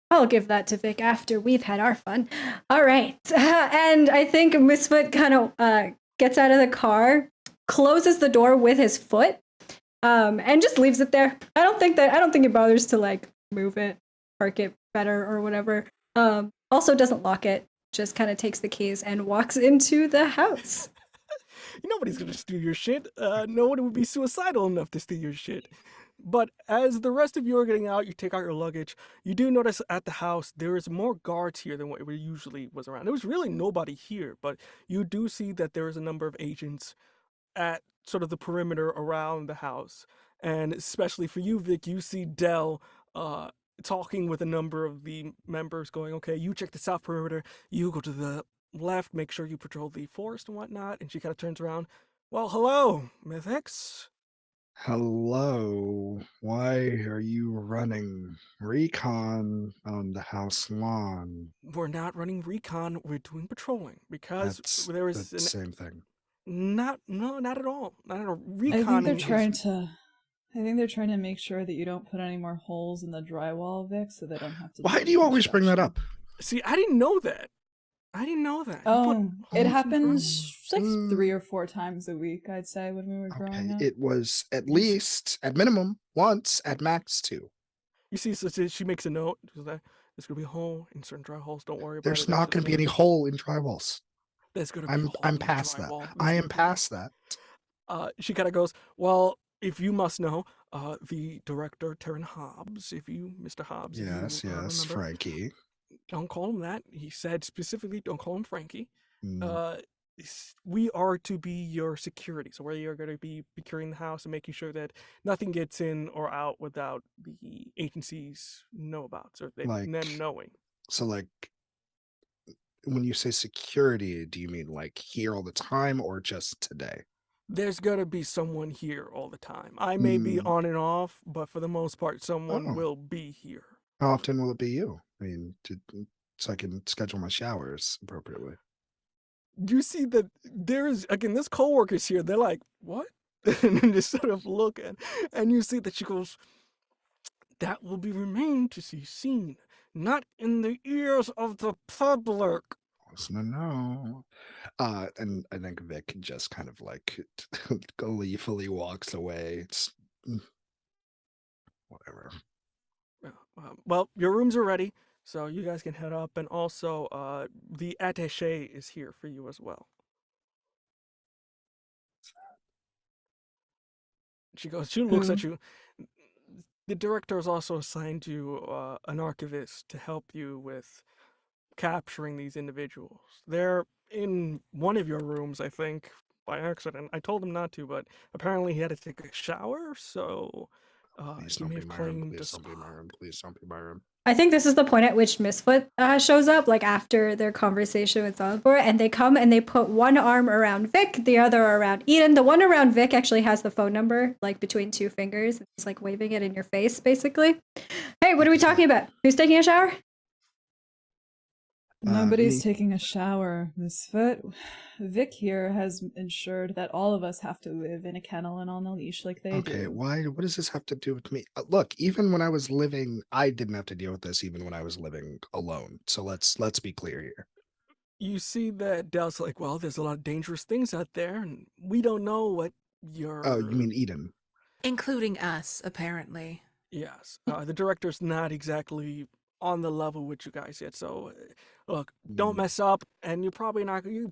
I'll give that to Vic after we've had our fun. All right. And I think Misfit kind of gets out of the car, closes the door with his foot, and just leaves it there. I don't think he bothers to like move it, park it better or whatever. Also doesn't lock it, just kind of takes the keys and walks into the house. Nobody's gonna steal your shit. No one would be suicidal enough to steal your shit. But as the rest of you are getting out, you take out your luggage. You do notice at the house there is more guards here than what usually was around. There was really nobody here, but you do see that there is a number of agents at sort of the perimeter around the house. And especially for you, Vic, you see Dell talking with a number of the members, going, okay, you check the south perimeter, you go to the left, make sure you patrol the forest and whatnot. And she kind of turns around. Well, hello, Mythics. Hello. Why are you running recon on the house lawn? We're not running recon, we're doing patrolling because That's there the is an same thing. not at all. Not at all. I think they're Reconning trying is to. I think they're trying to make sure that you don't put any more holes in the drywall, Vic, so they don't have to. Why do do you always bring that construction. up? see, I didn't know that. I didn't know that. You put Oh, it holes in drywall. happens like Mm, 3 or 4 times a week, I'd say, when we were growing okay, up. it was at You see, least, at minimum, once, at max 2. so she makes a note. She's like, "There's gonna be a hole in certain dry holes. Don't worry about There's it. That's not just going to be a any hole in drywalls. there's gonna be a I'm hole in the past that. drywall." I There's am gonna be. past that. She kind of goes, "Well, if you must know, the director, Terran Hobbs, Mr. Hobbs, if you Yes, yes, remember, Frankie. don't call him that. He said specifically, don't call him Frankie. Mm, Uh, we are to be your security. So we are going to be securing the house and making sure that nothing gets in or out without the agencies know about, so them like, knowing. so like, when you say security, do you mean like here all the time or just today? There's going to be someone here all the time. I may be Mm, on and off, but for the most part, someone oh, will be here. how often will it be you? I mean, so I can schedule my showers appropriately. You see that there's again this coworker's here. They're like, what? And then just sort of look and you see that she goes, that will be remain to be seen, not in the ears of the public. Listen to know. And I think Vic just kind of like gleefully walks away. It's whatever. Well, your rooms are ready, so you guys can head up, and also the attaché is here for you as well. She looks at Who? you. The director has also assigned you an archivist to help you with capturing these individuals. They're in one of your rooms, I think, by accident. I told him not to, but apparently he had to take a shower, so Please he don't may be have my room. claimed a Please don't be my spot. room. Please don't be my room. I think this is the point at which Misfoot shows up, like after their conversation with Zalbor, and they come and they put one arm around Vic, the other around Eden. The one around Vic actually has the phone number, like between 2 fingers. It's like waving it in your face, basically. Hey, what are we talking about? Who's taking a shower? Nobody's Me. taking a shower, Misfit. Vic here has ensured that all of us have to live in a kennel and on a leash like they Okay, do. why? What does this have to do with me? Look, even when I was living, I didn't have to deal with this. Even when I was living alone. So let's be clear here. You see that Dell's like, well, there's a lot of dangerous things out there, and we don't know what Oh, you your. mean Eden? Including us, apparently. Yes, the director's not exactly on the level with you guys yet, so look, don't Mm, mess up, and you're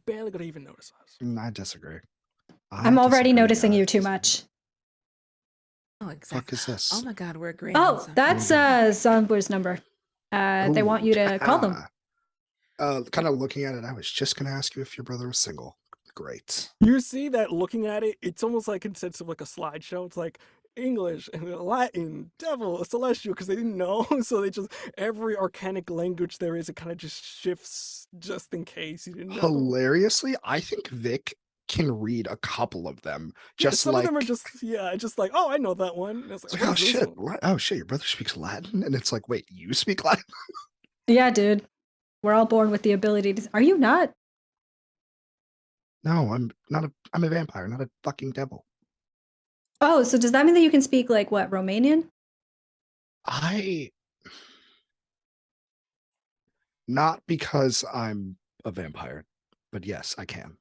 barely gonna even notice us. I disagree. I I'm already disagree, noticing you guys. too much. Oh, Fuck exactly. is this? Oh my god, we're agreeing on Oh, something. that's Zalbor's number. They want Ooh, you to call them. kind of looking at it, I was just gonna ask you if your brother was single. Great. You see that looking at it, it's almost like consists of like a slideshow. It's like English and Latin, devil, celestial, because they didn't know. So they just, every arcanic language there is, it kind of just shifts just in case you didn't know. Hilariously, I think Vic can read a couple of them. Yeah, Just some like, of them are just like, oh, I know that one. And it's it's like, like, what oh is this shit, one? what? Oh shit, your brother speaks Latin, and it's like, wait, you speak Latin? Yeah, dude. We're all born with the ability to. Are you not? No, I'm not a. I'm a vampire, not a fucking devil. Oh, so does that mean that you can speak like what, Romanian? I not because I'm a vampire, but yes, I can.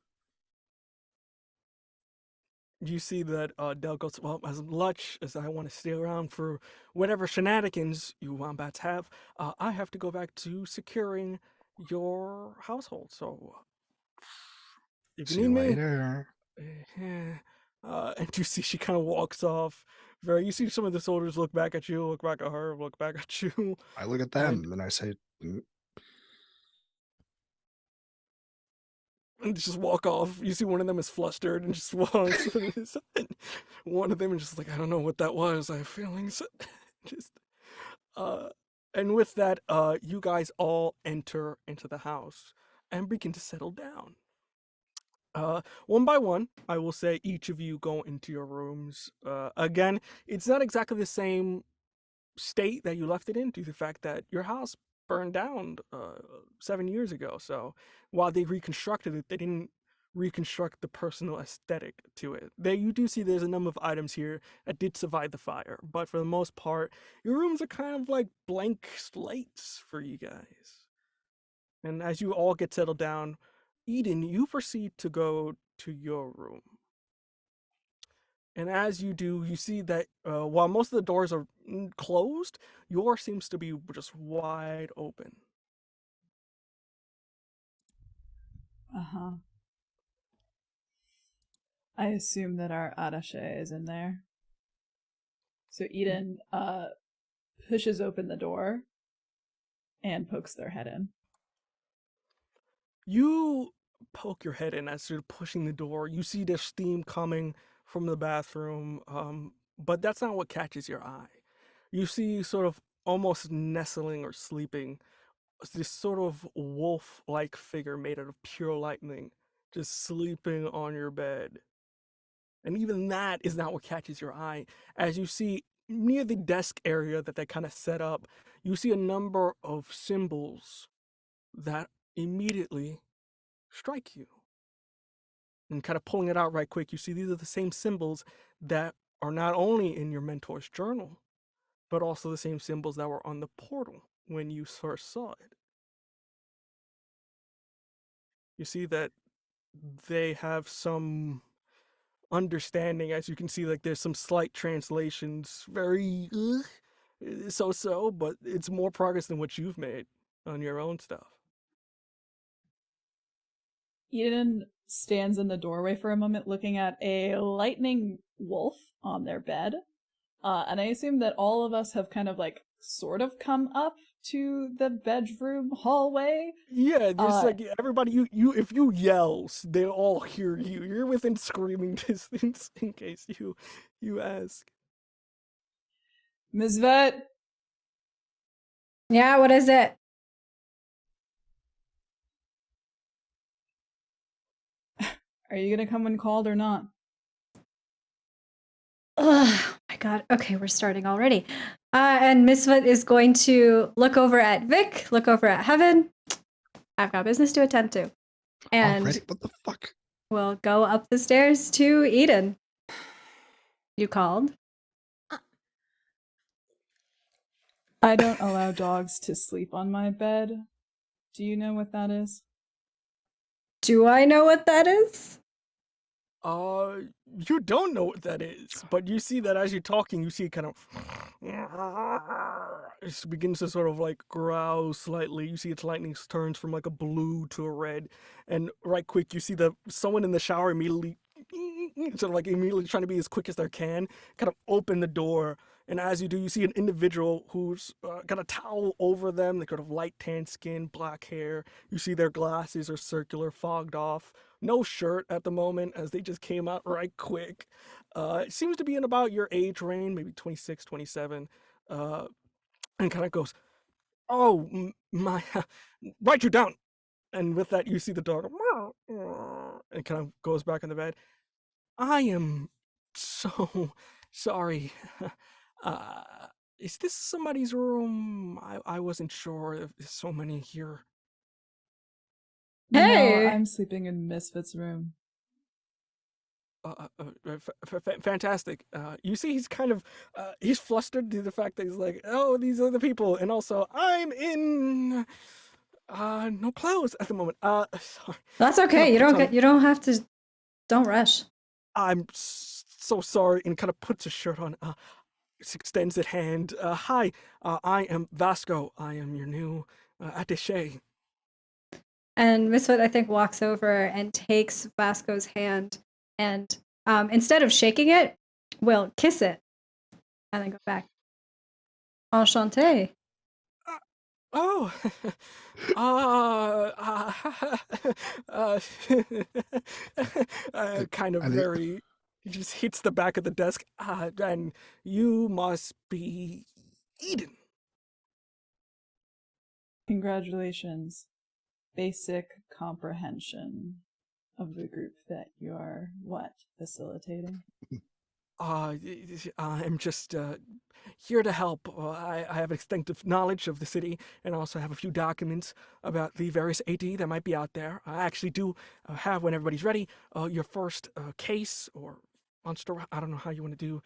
You see that Del goes, well, as much as I want to stay around for whatever shenanigans you wombats have, I have to go back to securing your household. So if you See need you me, later. and you see she kind of walks off. You see some of the soldiers look back at you, look back at her, look back at you, I look at and, them and I say, "Mm, and just walk off. You see one of them is flustered and just walks. One of them is just like, I don't know what that was. I have feelings. just uh, and with that, you guys all enter into the house and begin to settle down. One by one, I will say each of you go into your rooms. Again, it's not exactly the same state that you left it in due to the fact that your house burned down 7 years ago. So while they reconstructed it, they didn't reconstruct the personal aesthetic to it. You do see there's a number of items here that did survive the fire, but for the most part, your rooms are kind of like blank slates for you guys. And as you all get settled down, Eden, you proceed to go to your room. And as you do, you see that while most of the doors are closed, yours seems to be just wide open. Uh-huh. I assume that our attaché is in there. So Eden pushes open the door and pokes their head in. You poke your head in as you're pushing the door. You see there's steam coming from the bathroom, but that's not what catches your eye. You see sort of almost nestling or sleeping this sort of wolf-like figure made out of pure lightning, just sleeping on your bed. And even that is not what catches your eye. As you see near the desk area that they kind of set up, you see a number of symbols that immediately strike you. And kind of pulling it out right quick, you see these are the same symbols that are not only in your mentor's journal, but also the same symbols that were on the portal when you first saw it. You see that they have some understanding, as you can see, like there's some slight translations, very so-so, but it's more progress than what you've made on your own stuff. Eden stands in the doorway for a moment looking at a lightning wolf on their bed. And I assume that all of us have kind of like sort of come up to the bedroom hallway. Yeah, just like everybody, you if you yell, they'll all hear you. You're within screaming distance in case you ask. Ms. Vet, Yeah, what is it? are you gonna come when called or not? Oh my god. Okay, we're starting already. And Misfit is going to look over at Vic, look over at Heaven. I've got business to attend to. And Already? What the fuck? we'll go up the stairs to Eden. You called? I don't allow dogs to sleep on my bed. Do you know what that is? Do I know what that is? You don't know what that is, but you see that as you're talking, you see it kind of it begins to sort of like growl slightly. You see its lightning turns from like a blue to a red, and right quick you see someone in the shower immediately sort of like immediately trying to be as quick as they can, kind of open the door. And as you do, you see an individual who's got a towel over them. They kind of light tan skin, black hair. You see their glasses are circular, fogged off. No shirt at the moment, as they just came out right quick. It seems to be in about your age range, maybe 26, 27. And kind of goes, "Oh, my, write you down." And with that, you see the dog, and kind of goes back in the bed. I am so sorry. Uh, is this somebody's room? I wasn't sure if there's so many here. No, Hey! I'm sleeping in Misfit's room. Fantastic. You see he's kind of, he's flustered due to the fact that he's like, oh, these are the people. And also, I'm in, no clothes at the moment. Sorry. That's okay. You don't have to, don't rush. I'm so sorry. And kind of puts a shirt on, extends his hand. Hi, I am Vasco. I am your new attaché. And Misfit, I think, walks over and takes Vasco's hand and instead of shaking it, will kiss it and then go back. Enchanté. Oh, kind of very, he just hits the back of the desk. And you must be Eden. Congratulations. Basic comprehension. of the group that you are what facilitating? I'm just here to help. I have extensive knowledge of the city and also have a few documents about the various AD that might be out there. I actually do have, when everybody's ready, your first case or monster. I don't know how you want to do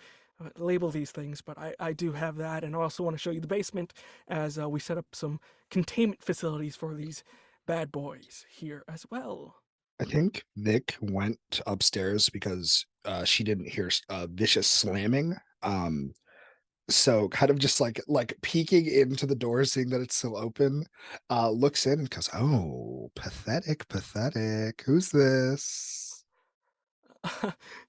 label these things, but I do have that, and I also want to show you the basement as we set up some containment facilities for these bad boys here as well. I think Vic went upstairs because she didn't hear vicious slamming. So kind of just like peeking into the door, seeing that it's still open, looks in and goes, "Oh, pathetic, pathetic. Who's this?"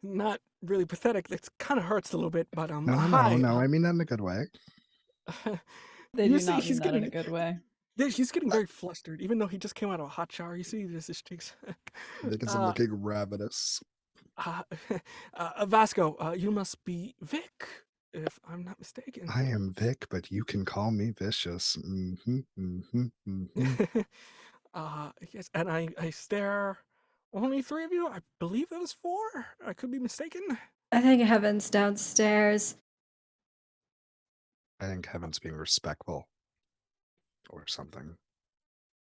Not really pathetic. It kind of hurts a little bit, but No, no, no, hi. no. I mean that in a good way. They You do see, not he's mean that in getting a good way. he's getting very flustered, even though he just came out of a hot shower. You see, this his cheeks. Vic is uh, looking ravenous. uh, Vasco, you must be Vic, if I'm not mistaken. I am Vic, but you can call me vicious. Yes, and I stare. Only three of you? I believe that was four. I could be mistaken. I think Heaven's downstairs. I think Heaven's being respectful or something.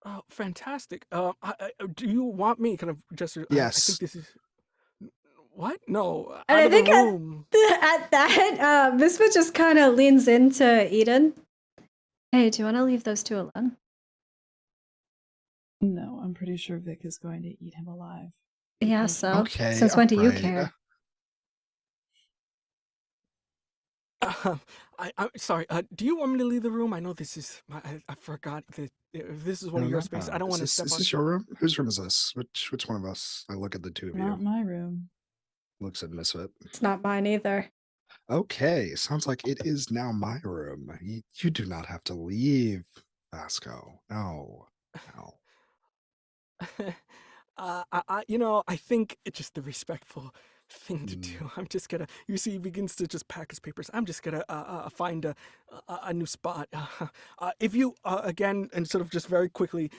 Oh, fantastic. Do you want me kind of just? I Yes. think this is. What? No. And Out I of the think room. at that, Misfit just kind of leans into Eden. Hey, do you want to leave those two alone? No, I'm pretty sure Vic is going to eat him alive. Yeah, so Okay, since when do you alright. care? I'm sorry. Do you want me to leave the room? I know this is. I forgot that if this is one of your spaces. I don't want to step Is on. this your room? Whose room is this? Which one of us? I look at the two of Not you. my room. Looks at Misfit. It's not mine either. Okay, sounds like it is now my room. You do not have to leave, Vasco. No, no. I think it's just the respectful thing to do. Mm. I'm just gonna. You see, he begins to just pack his papers. I'm just gonna find a new spot. If you again, and sort of just very quickly,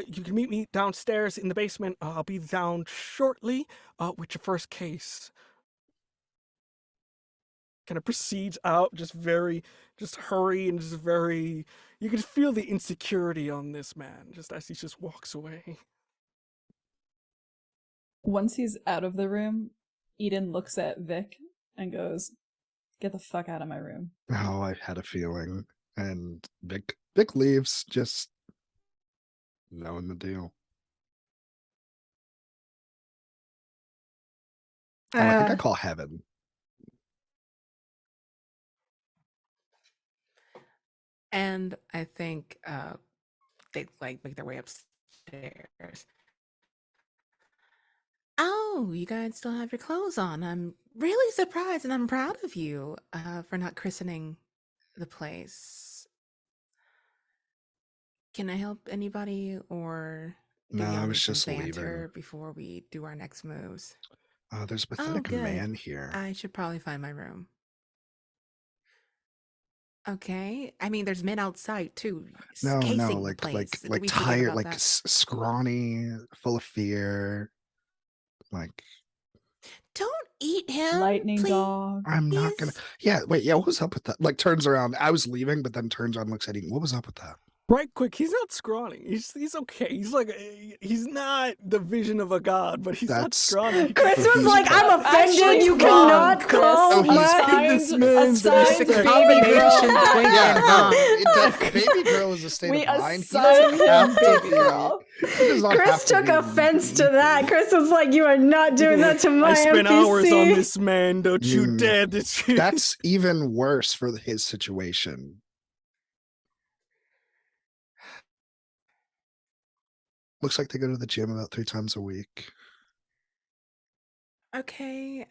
you can meet me downstairs in the basement. I'll be down shortly with your first case. Kind of proceeds out, just hurry and just very. You can feel the insecurity on this man, just as he just walks away. Once he's out of the room, Eden looks at Vic and goes, "Get the fuck out of my room." Oh, I had a feeling. And Vic leaves, just knowing the deal. Oh, I think I call Heaven. And I think they like make their way upstairs. Oh, you guys still have your clothes on. I'm really surprised and I'm proud of you for not christening the place. Can I help anybody, or do No, we all I need was some just banter leaving. before we do our next moves? There's a Oh, pathetic good. man here. I should probably find my room. Okay. I mean, there's men outside too, No, casing the like place. Did like we forget tired, about like that? scrawny, full of fear. Like Don't eat him, Lightning please. dog. I'm not gonna. Yeah, wait. Yeah, what was up with that? Like turns around. I was leaving, but then turns around, looks at Eden. What was up with that? Right quick, he's not scrawny. He's okay. He's like he's not the vision of a god, but he's not That's- scrawny. Chris So was he's like, got- "I'm offended. Actually, You wrong, cannot Chris. call Oh, he's- my." this man's assigned the baby combination girl. twink Yeah, and no, mom. baby girl is a state We of mind. He assigned doesn't have him to baby be- girl. He does not have Chris to took be offense to that. beefy. Chris was like, "You are not doing that to my I spent NPC." hours on this man. Don't you Mm, dare! That's even worse for his situation. Looks like they go to the gym about 3 times a week. Okay,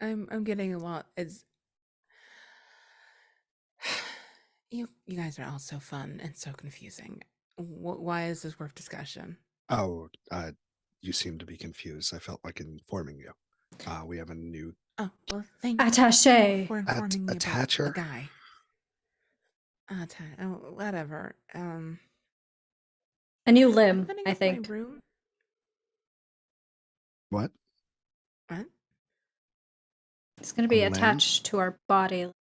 I'm getting a lot. It's you guys are all so fun and so confusing. Why is this worth discussion? Oh, you seem to be confused. I felt like informing you. We have a new Oh, well, thank Attaché. you for informing me about the attacher. guy. Whatever. A new limb, Opening I up think. my room. What? What? It's gonna be A lamp? attached to our body.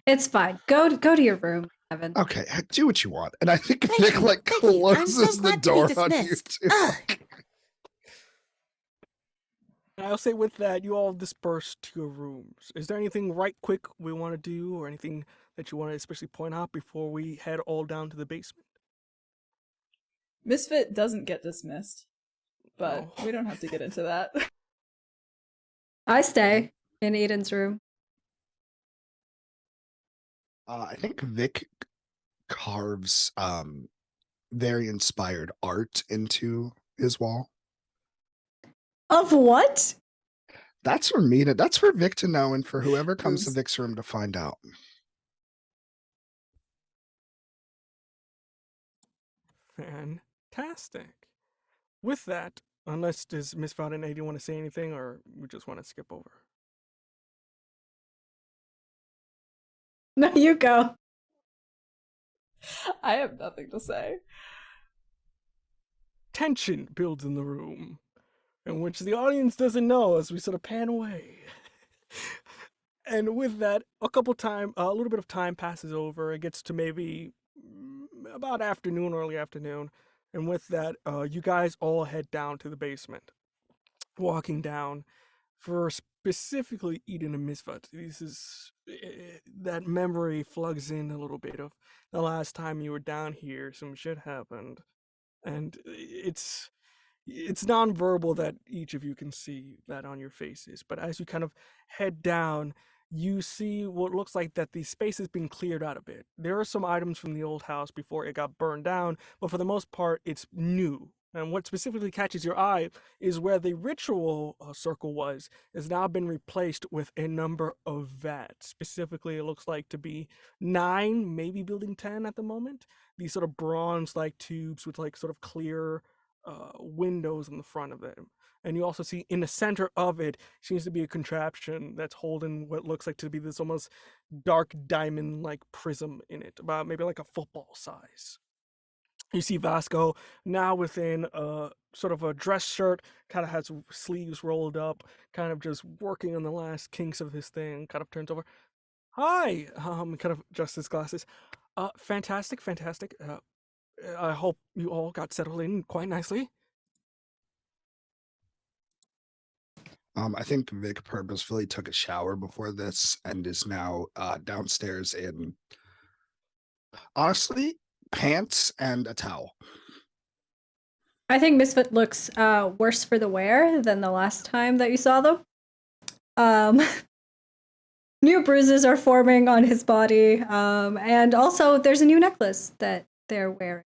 It's fine. Go to your room, Evan. Okay, do what you want. And I think Thank Vic you, like thank you. I'm so closes the glad to be door on you dismissed. too. Ugh. And I'll say with that, you all disperse to your rooms. Is there anything right quick we want to do, or anything that you want to especially point out before we head all down to the basement? Misfit doesn't get dismissed, but Oh. we don't have to get into that. I stay in Eden's room. I think Vic carves very inspired art into his wall. Of what? That's for me to, that's for Vic to know, and for whoever comes to Boobs. Vic's room to find out. Fantastic. With that, unless does Miss Vaughn and AD want to say anything, or we just want to skip over? No, you go. I have nothing to say. Tension builds in the room, in which the audience doesn't know as we sort of pan away. And with that, a little bit of time passes over. It gets to maybe about afternoon, early afternoon. And with that, you guys all head down to the basement. Walking down, for specifically Eden and Misfit, this is that memory flugs in a little bit of the last time you were down here. Some shit happened, and it's nonverbal that each of you can see that on your faces. But as you kind of head down, you see what looks like that the space has been cleared out a bit. There are some items from the old house before it got burned down, but for the most part, it's new. And what specifically catches your eye is where the ritual circle was has now been replaced with a number of vats. Specifically, it looks like to be 9, maybe building 10 at the moment. These sort of bronze-like tubes with like sort of clear windows in the front of them. And you also see in the center of it seems to be a contraption that's holding what looks like to be this almost dark diamond like prism in it, about maybe like a football size. You see Vasco now within a sort of a dress shirt, kind of has sleeves rolled up, kind of just working on the last kinks of his thing, kind of turns over. Hi, kind of adjusts his glasses. Fantastic, fantastic. I hope you all got settled in quite nicely. I think Vic purposefully took a shower before this and is now downstairs in, honestly, pants and a towel. I think Misfit looks worse for the wear than the last time that you saw them. New bruises are forming on his body, and also there's a new necklace that they're wearing.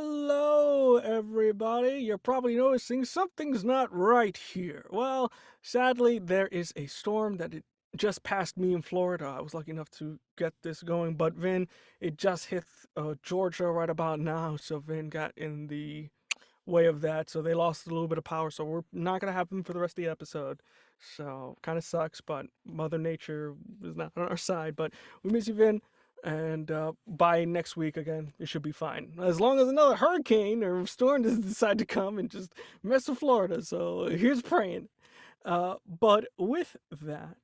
Hello, everybody. You're probably noticing something's not right here. Well, sadly, there is a storm that it just passed me in Florida. I was lucky enough to get this going, but Vin, it just hit Georgia right about now, so Vin got in the way of that, so they lost a little bit of power, so we're not gonna have them for the rest of the episode. So kind of sucks, but Mother Nature is not on our side. But we miss you, Vin, and by next week again, it should be fine. As long as another hurricane or storm doesn't decide to come and just mess with Florida. So here's praying. But with that,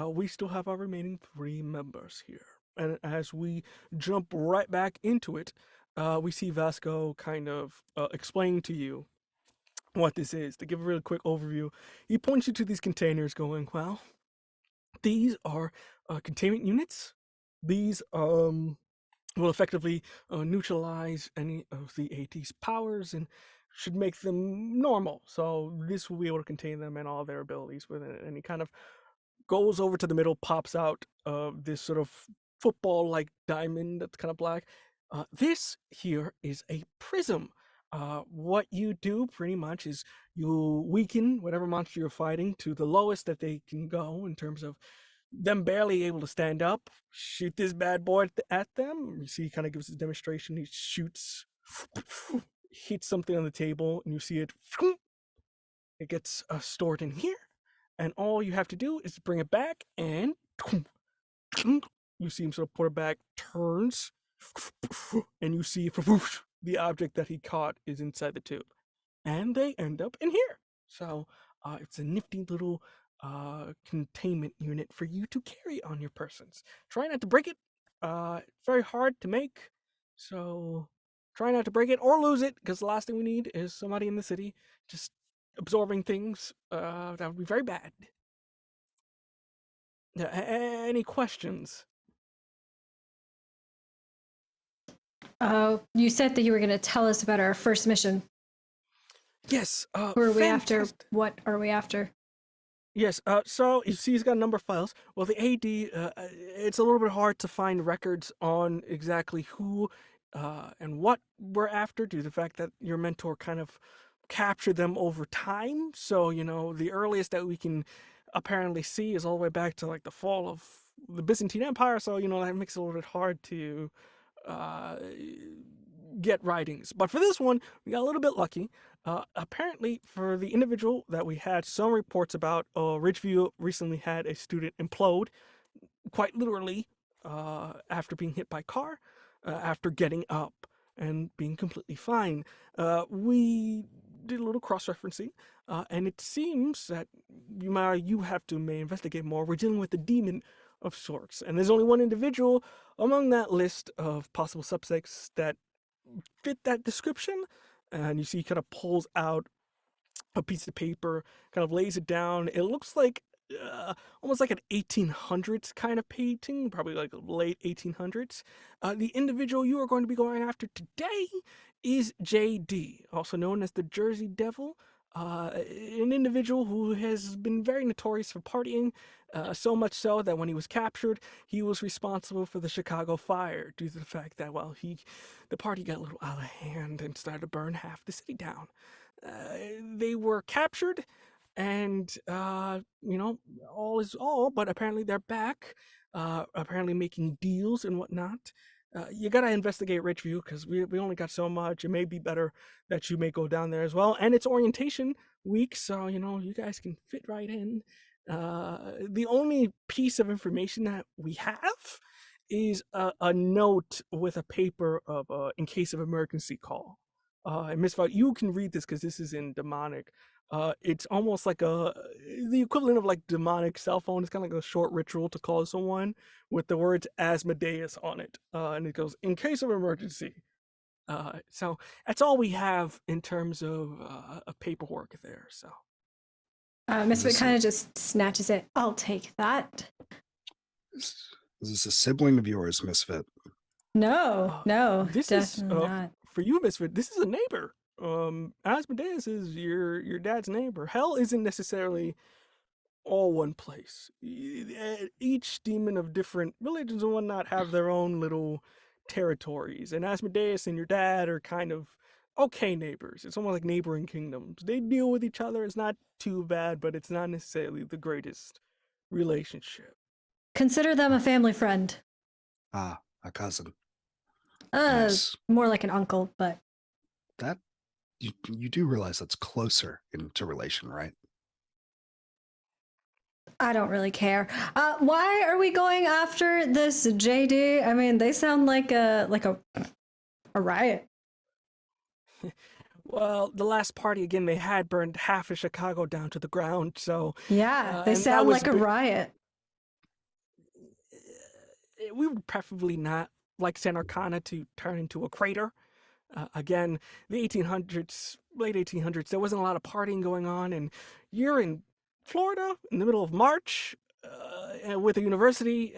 we still have our remaining 3 members here. And as we jump right back into it, we see Vasco kind of explaining to you what this is. To give a really quick overview, he points you to these containers going, well, these are containment units. These will effectively neutralize any of the AT's powers and should make them normal. So this will be able to contain them and all their abilities within it. And he kind of goes over to the middle, pops out this sort of football-like diamond that's kind of black. This here is a prism. What you do pretty much is you weaken whatever monster you're fighting to the lowest that they can go in terms of them barely able to stand up. Shoot this bad boy at them. You see, he kind of gives a demonstration. He shoots, hits something on the table, and you see it. It gets stored in here. And all you have to do is bring it back, and you see him sort of put it back, turns, and you see the object that he caught is inside the tube. And they end up in here. So it's a nifty little containment unit for you to carry on your persons. Try not to break it. It's very hard to make. So try not to break it or lose it, because the last thing we need is somebody in the city just absorbing things. That would be very bad. Any questions? You said that you were going to tell us about our first mission. Yes. Who are we after? Fantastic. What are we after? Yes, so you see he's got a number of files. Well, the AD, it's a little bit hard to find records on exactly who and what we're after due to the fact that your mentor kind of captured them over time. So, the earliest that we can apparently see is all the way back to like the fall of the Byzantine Empire. So, that makes it a little bit hard to get writings. But for this one, we got a little bit lucky. Apparently, for the individual that we had some reports about, Ridgeview recently had a student implode, quite literally, after being hit by a car, after getting up and being completely fine. We did a little cross-referencing, and it seems that you have to may investigate more. We're dealing with a demon of sorts, and there's only one individual among that list of possible suspects that fit that description. And you see he kind of pulls out a piece of paper, kind of lays it down. It looks like almost like an 1800s kind of painting, probably like late 1800s. The individual you are going to be going after today is JD, also known as the Jersey Devil. An individual who has been very notorious for partying, so much so that when he was captured, he was responsible for the Chicago fire due to the fact that, well, the party got a little out of hand and started to burn half the city down. They were captured, and, all is all, but apparently they're back, apparently making deals and whatnot. You gotta investigate Ridgeview, because we only got so much. It may be better that you may go down there as well. And it's orientation week, so, you guys can fit right in. The only piece of information that we have is a note with a paper of in case of emergency call. And Miss Vought, you can read this because this is in demonic. It's almost like the equivalent of like demonic cell phone. It's kind of like a short ritual to call someone with the words Asmodeus on it. And it goes, in case of emergency. So that's all we have in terms of paperwork there. So Misfit kind of just snatches it. I'll take that. Is this a sibling of yours, Misfit? No, this definitely is not. for you, Misfit. This is a neighbor. Asmodeus is your dad's neighbor. Hell isn't necessarily all one place. Each demon of different religions and whatnot have their own little territories, and Asmodeus and your dad are kind of okay neighbors. It's almost like neighboring kingdoms. They deal with each other. It's not too bad, but it's not necessarily the greatest relationship. Consider them a family friend. Ah, a cousin. Nice. More like an uncle, but That you do realize that's closer into relation, right? I don't really care. Why are we going after this JD? I mean, they sound like a riot. Well, the last party again they had burned half of Chicago down to the ground. So Yeah, they and that sound was like a riot. we would preferably not like San Arcana to turn into a crater. Again, the 1800s, late 1800s, there wasn't a lot of partying going on, and you're in Florida in the middle of March with a university.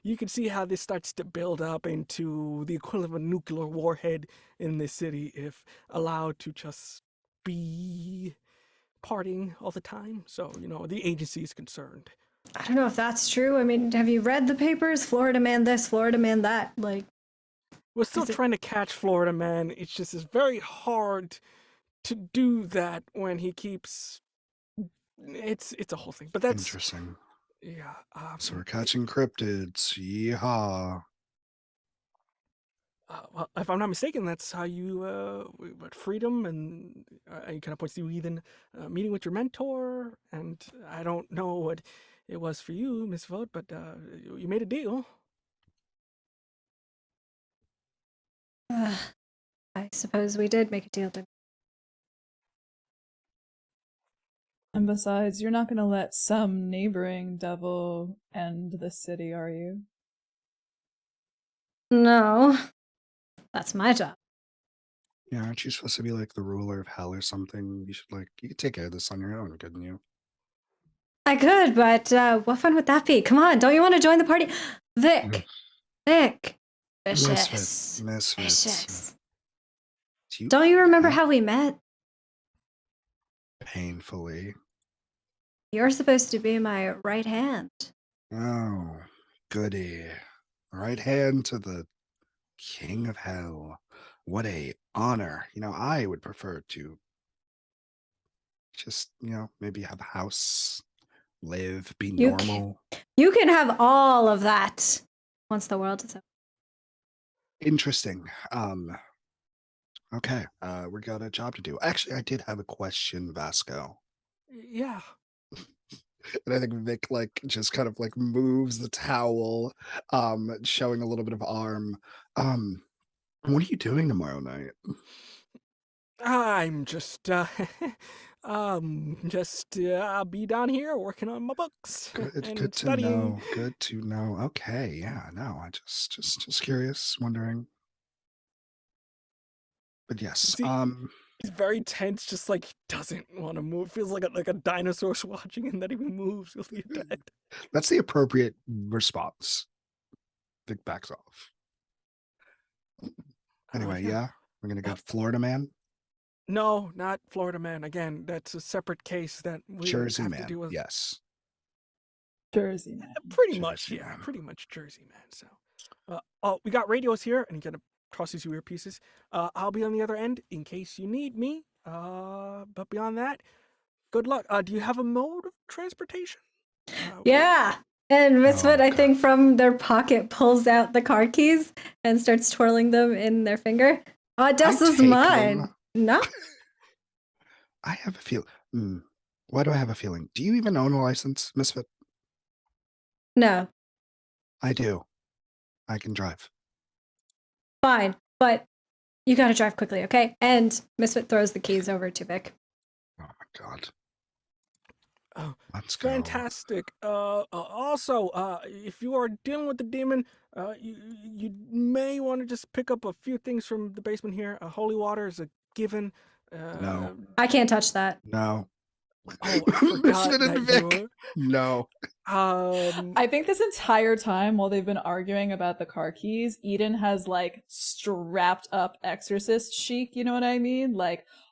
You can see how this starts to build up into the equivalent of a nuclear warhead in this city if allowed to just be partying all the time. So, the agency is concerned. I don't know if that's true. I mean, have you read the papers? Florida man this, Florida man that. Like, we're still trying to catch Florida man. It's very hard to do that when he keeps. It's a whole thing, but that's interesting. Yeah. So we're catching cryptids. Yeehaw. Well, if I'm not mistaken, that's how you freedom and you kind of points to Ethan meeting with your mentor, and I don't know what it was for you, Miss Vogt, but you made a deal. I suppose we did make a deal. And besides, you're not going to let some neighboring devil end the city, are you? No, that's my job. Yeah, aren't you supposed to be like the ruler of hell or something? You could take care of this on your own, couldn't you? I could, but what fun would that be? Come on, don't you want to join the party? Vic. Vicious. Misfits. Don't you remember how we met? Painfully. You're supposed to be my right hand. Oh, goody. Right hand to the king of hell. What a honor. I would prefer to just, maybe have a house, live, be normal. You can have all of that once the world is over. Interesting. Okay. We got a job to do. Actually, I did have a question, Vasco. Yeah. And I think Vic just kind of moves the towel, showing a little bit of arm. What are you doing tomorrow night? I'm just I'll be down here working on my books and Good to studying. know. Good to know. Okay, yeah, no, I just curious, wondering. But yes, See, he's very tense, just doesn't want to move. Feels like a dinosaur's watching, and that even moves, he'll be dead. That's the appropriate response. Vic backs off. Anyway, yeah, we're gonna go Florida man. No, not Florida man. Again, that's a separate case that we Jersey have man. to deal with. Yes. Jersey man. Pretty much, yeah. Pretty much Jersey man. So, we got radios here, and he kind of crosses your earpieces. I'll be on the other end in case you need me. But beyond that, good luck. Do you have a mode of transportation? Yeah. And Misfit, I think, from their pocket pulls out the car keys and starts twirling them in their finger. Das is mine. No? I have a feel. Why do I have a feeling? Do you even own a license, Misfit? No. I do. I can drive. Fine, but you gotta drive quickly, okay? And Misfit throws the keys over to Vic. Oh my god. Oh, let's go. Fantastic. Also, if you are dealing with the demon, you may want to just pick up a few things from the basement here. Holy water is a given. No. I can't touch that. No. Oh, I forgot that Vic. No. I think this entire time while they've been arguing about the car keys, Eden has strapped up exorcist chic, you know what I mean?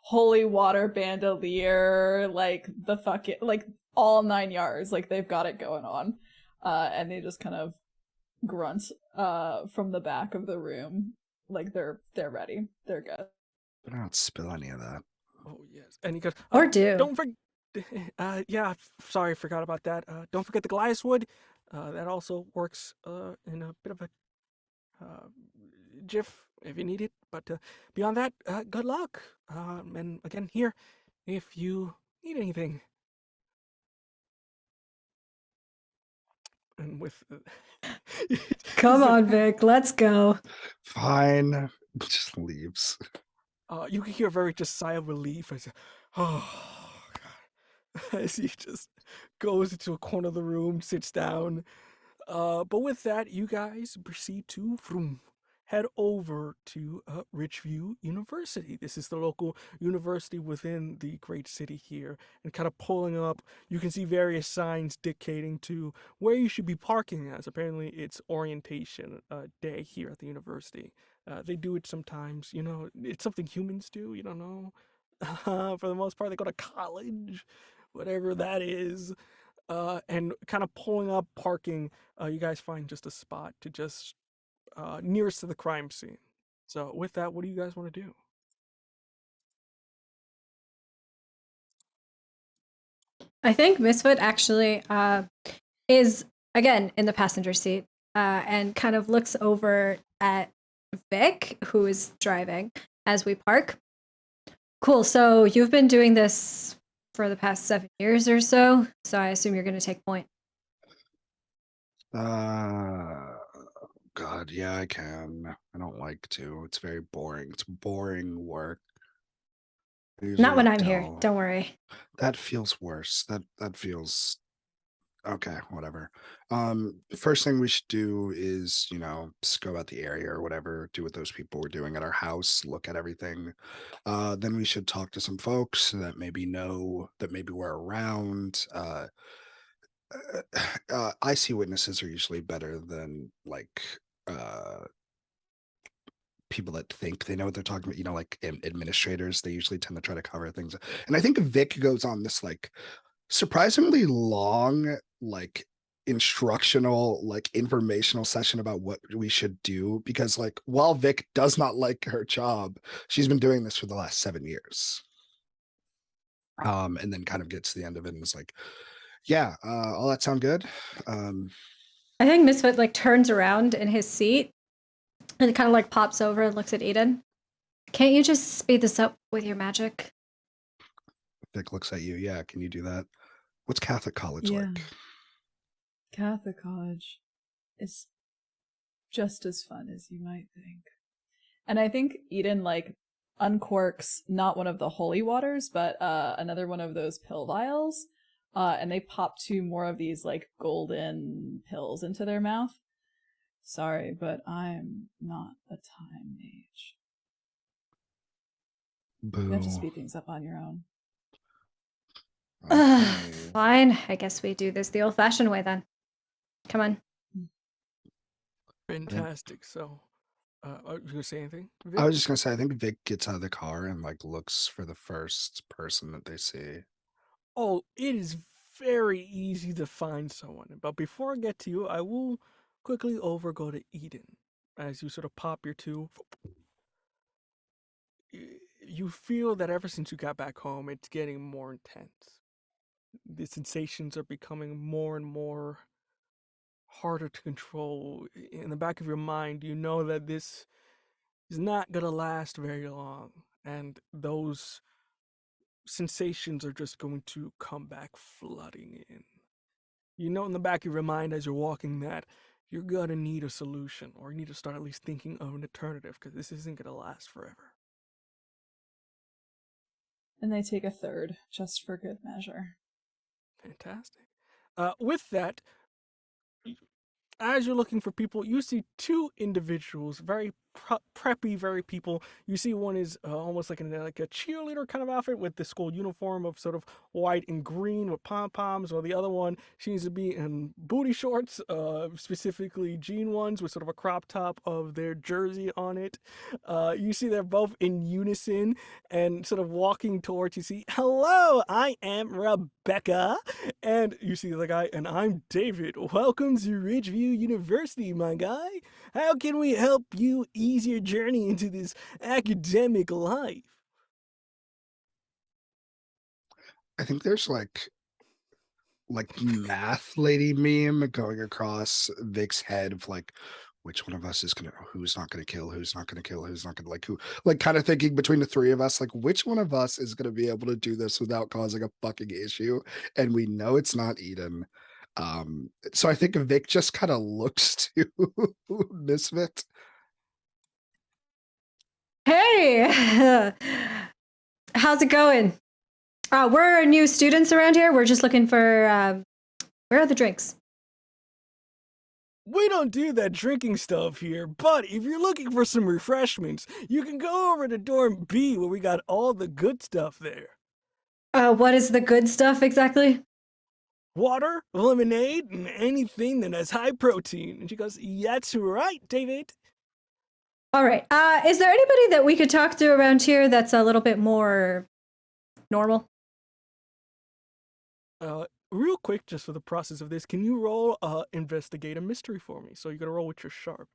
Holy water bandolier, the fucking all 9 yards, they've got it going on. And they just kind of grunt from the back of the room, like they're ready, they're good. I don't spill any of that. Oh yes, and he goes, Or do. don't forget. Yeah, sorry, forgot about that. Don't forget the Glyas wood. That also works in a bit of a GIF if you need it. But beyond that, good luck. And again, here, if you need anything. And with Come on, Vic, let's go. Fine. Just leaves. You can hear a very just sigh of relief as, oh God, as he just goes into a corner of the room, sits down. But with that, you guys proceed to head over to Richview University. This is the local university within the great city here. And kind of pulling up, you can see various signs dictating to where you should be parking, as apparently it's orientation day here at the university. They do it sometimes, you know, it's something humans do, you don't know. For the most part, they go to college, whatever that is. And kind of pulling up parking, you guys find just a spot to just nearest to the crime scene. So with that, what do you guys want to do? I think Misfit actually is, again, in the passenger seat and kind of looks over at Vic, who is driving, as we park. Cool, so you've been doing this for the past 7 years or so, so I assume you're going to take point. God, yeah, I can. I don't like to. It's very boring. It's boring work. Not when I'm here, don't worry. That feels worse. That feels okay, whatever. First thing we should do is, you know, scope out the area or whatever, do what those people were doing at our house, look at everything. Then we should talk to some folks that maybe know that maybe we're around. I see witnesses are usually better than like people that think they know what they're talking about, you know, like administrators. They usually tend to try to cover things. And I think Vic goes on this like surprisingly long, like instructional, like informational session about what we should do, because like while Vic does not like her job, she's been doing this for the last 7 years. And then kind of gets to the end of it and is like, yeah, all that sound good. I think Misfit like turns around in his seat and kind of like pops over and looks at Eden. Can't you just speed this up with your magic? Vic looks at you. Yeah, can you do that? What's Catholic college like? Catholic college is just as fun as you might think. And I think Eden like uncorks not one of the holy waters, but another one of those pill vials. And they pop 2 more of these like golden pills into their mouth. Sorry, but I'm not a time mage. Boo. You have to speed things up on your own. Fine. I guess we do this the old-fashioned way then. Come on. Fantastic. So, are you gonna say anything, Vic? I was just gonna say, I think Vic gets out of the car and like looks for the first person that they see. Oh, it is very easy to find someone. But before I get to you, I will quickly go to Eden. As you sort of pop your 2, you feel that ever since you got back home, it's getting more intense. The sensations are becoming more and more harder to control. In the back of your mind, you know that this is not going to last very long, and those sensations are just going to come back flooding in. You know in the back of your mind as you're walking that you're going to need a solution, or you need to start at least thinking of an alternative, because this isn't going to last forever. And they take a third, just for good measure. Fantastic. With that, as you're looking for people, you see 2 individuals very preppy, very people. You see one is almost like like a cheerleader kind of outfit with the school uniform of sort of white and green with pom poms, while the other one seems to be in booty shorts, specifically jean ones with sort of a crop top of their jersey on it. You see they're both in unison and sort of walking towards. You see, hello, I am Rebecca, and you see the guy, and I'm David. Welcome to Ridgeview University, my guy. How can we help you ease your journey into this academic life? I think there's like math lady meme going across Vic's head of like, which one of us is gonna, who's not gonna kill, who's not gonna kill, who's not gonna, like, who, like, kind of thinking between the three of us, like, which one of us is gonna be able to do this without causing a fucking issue? And we know it's not Eden. So I think Vic just kind of looks to Misfit. Hey, how's it going? We're new students around here. We're just looking for, where are the drinks? We don't do that drinking stuff here, but if you're looking for some refreshments, you can go over to dorm B where we got all the good stuff there. What is the good stuff exactly? Water, lemonade, and anything that has high protein. And she goes, that's right, David. All right. Is there anybody that we could talk to around here that's a little bit more normal? Real quick, just for the process of this, can you roll investigate a mystery for me? So you gotta roll with your sharp.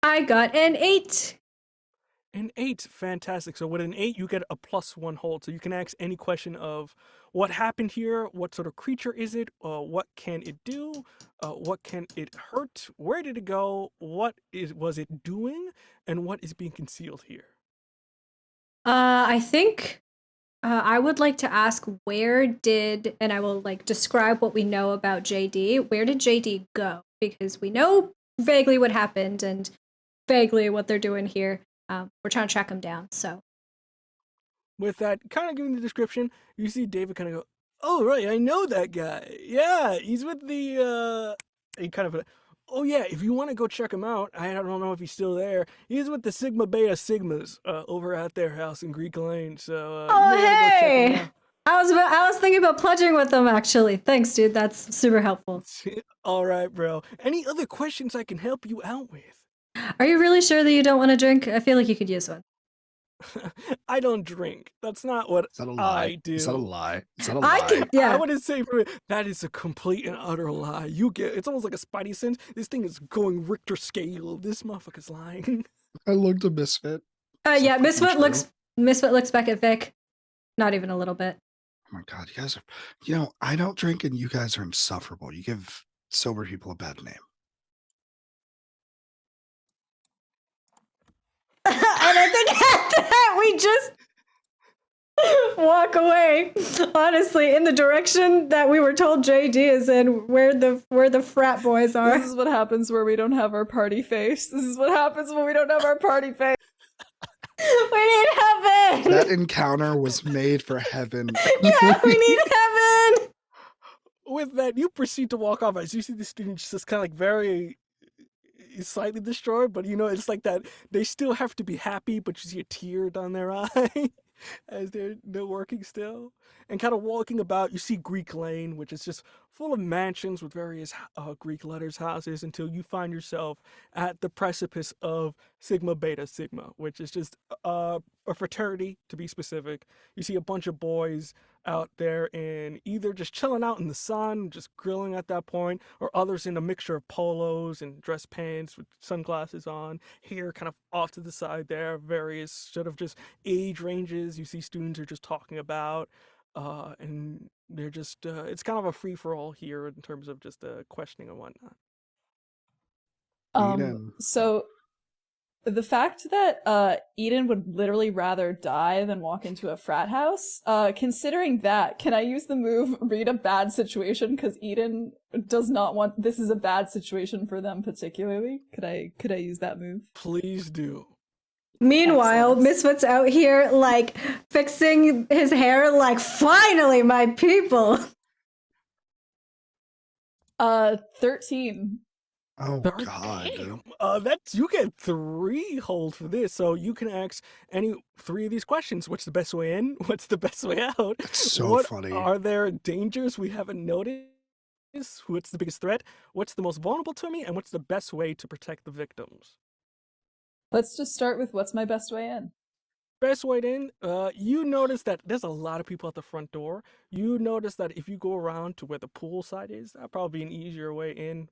I got an 8. An 8, fantastic. So with an 8, you get a +1 hold. So you can ask any question of what happened here, what sort of creature is it, what can it do, what can it hurt, where did it go, was it doing, and what is being concealed here. I think I would like to ask and I will like describe what we know about JD. Where did JD go? Because we know vaguely what happened and vaguely what they're doing here. We're trying to track him down, so. With that, kind of giving the description, you see David kind of go, oh, right, I know that guy. Yeah, he's with the, he kind of, oh yeah, if you want to go check him out, I don't know if he's still there. He's with the Sigma Beta Sigmas over at their house in Greek Lane. So, Oh, you may wanna go check him hey! out. I was thinking about pledging with them, actually. Thanks, dude. That's super helpful. All right, bro. Any other questions I can help you out with? Are you really sure that you don't want to drink? I feel like you could use one. I don't drink. That's not what Is that a lie? I do. Is that a lie? Is that a I lie? can, yeah. I wouldn't say for that is a complete and utter lie. It's almost like a spidey sense. This thing is going Richter scale. This motherfucker's lying. I looked at Misfit. Yeah, Is that fucking Misfit looks back at Vic. Not even a little bit. Oh my god, you guys are, I don't drink and you guys are insufferable. You give sober people a bad name. And I think after that we just walk away, honestly, in the direction that we were told JD is in, where the frat boys are. This is what happens where we don't have our party face. This is what happens when we don't have our party face. We need heaven. That encounter was made for heaven. Yeah, we need heaven. With that, you proceed to walk off as you see the students just kind of like very slightly destroyed, but it's like that they still have to be happy, but you see a tear down their eye as they're working still. And kind of walking about, you see Greek Lane, which is just full of mansions with various Greek letters, houses, until you find yourself at the precipice of Sigma Beta Sigma, which is just a fraternity, to be specific. You see a bunch of boys out there and either just chilling out in the sun, just grilling at that point, or others in a mixture of polos and dress pants with sunglasses on, hair kind of off to the side there, various sort of just age ranges you see students are just talking about. And they're just, it's kind of a free-for-all here in terms of just questioning and whatnot. Eden. So the fact that Eden would literally rather die than walk into a frat house, considering that, can I use the move read a bad situation? Because Eden does not want, this is a bad situation for them particularly. Could I use that move? Please do. Meanwhile, Excellent. Misfit's out here, like, fixing his hair, like, finally, my people. 13. Oh Damn. God. That's you get 3 hold for this, so you can ask any 3 of these questions. What's the best way in? What's the best way out? That's so What funny. are there dangers we haven't noticed? What's the biggest threat? What's the most vulnerable to me? And what's the best way to protect the victims? Let's just start with what's my best way in. Best way in, you notice that there's a lot of people at the front door. You notice that if you go around to where the pool side is, that'd probably be an easier way in,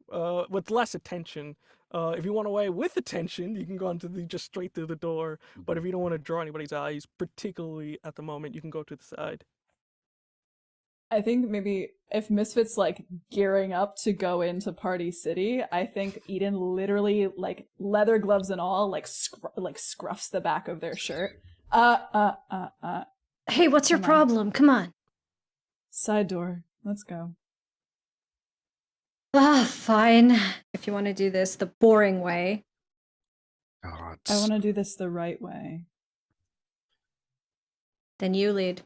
with less attention. If you want a way with attention, you can go into just straight through the door. But if you don't want to draw anybody's eyes, particularly at the moment, you can go to the side. I think maybe if Misfit's like gearing up to go into Party City, I think Eden literally, like leather gloves and all, like scruffs the back of their shirt. Hey, what's your Come on. problem? Come on. Side door. Let's go. Fine. If you want to do this the boring way. God. I want to do this the right way. Then you lead.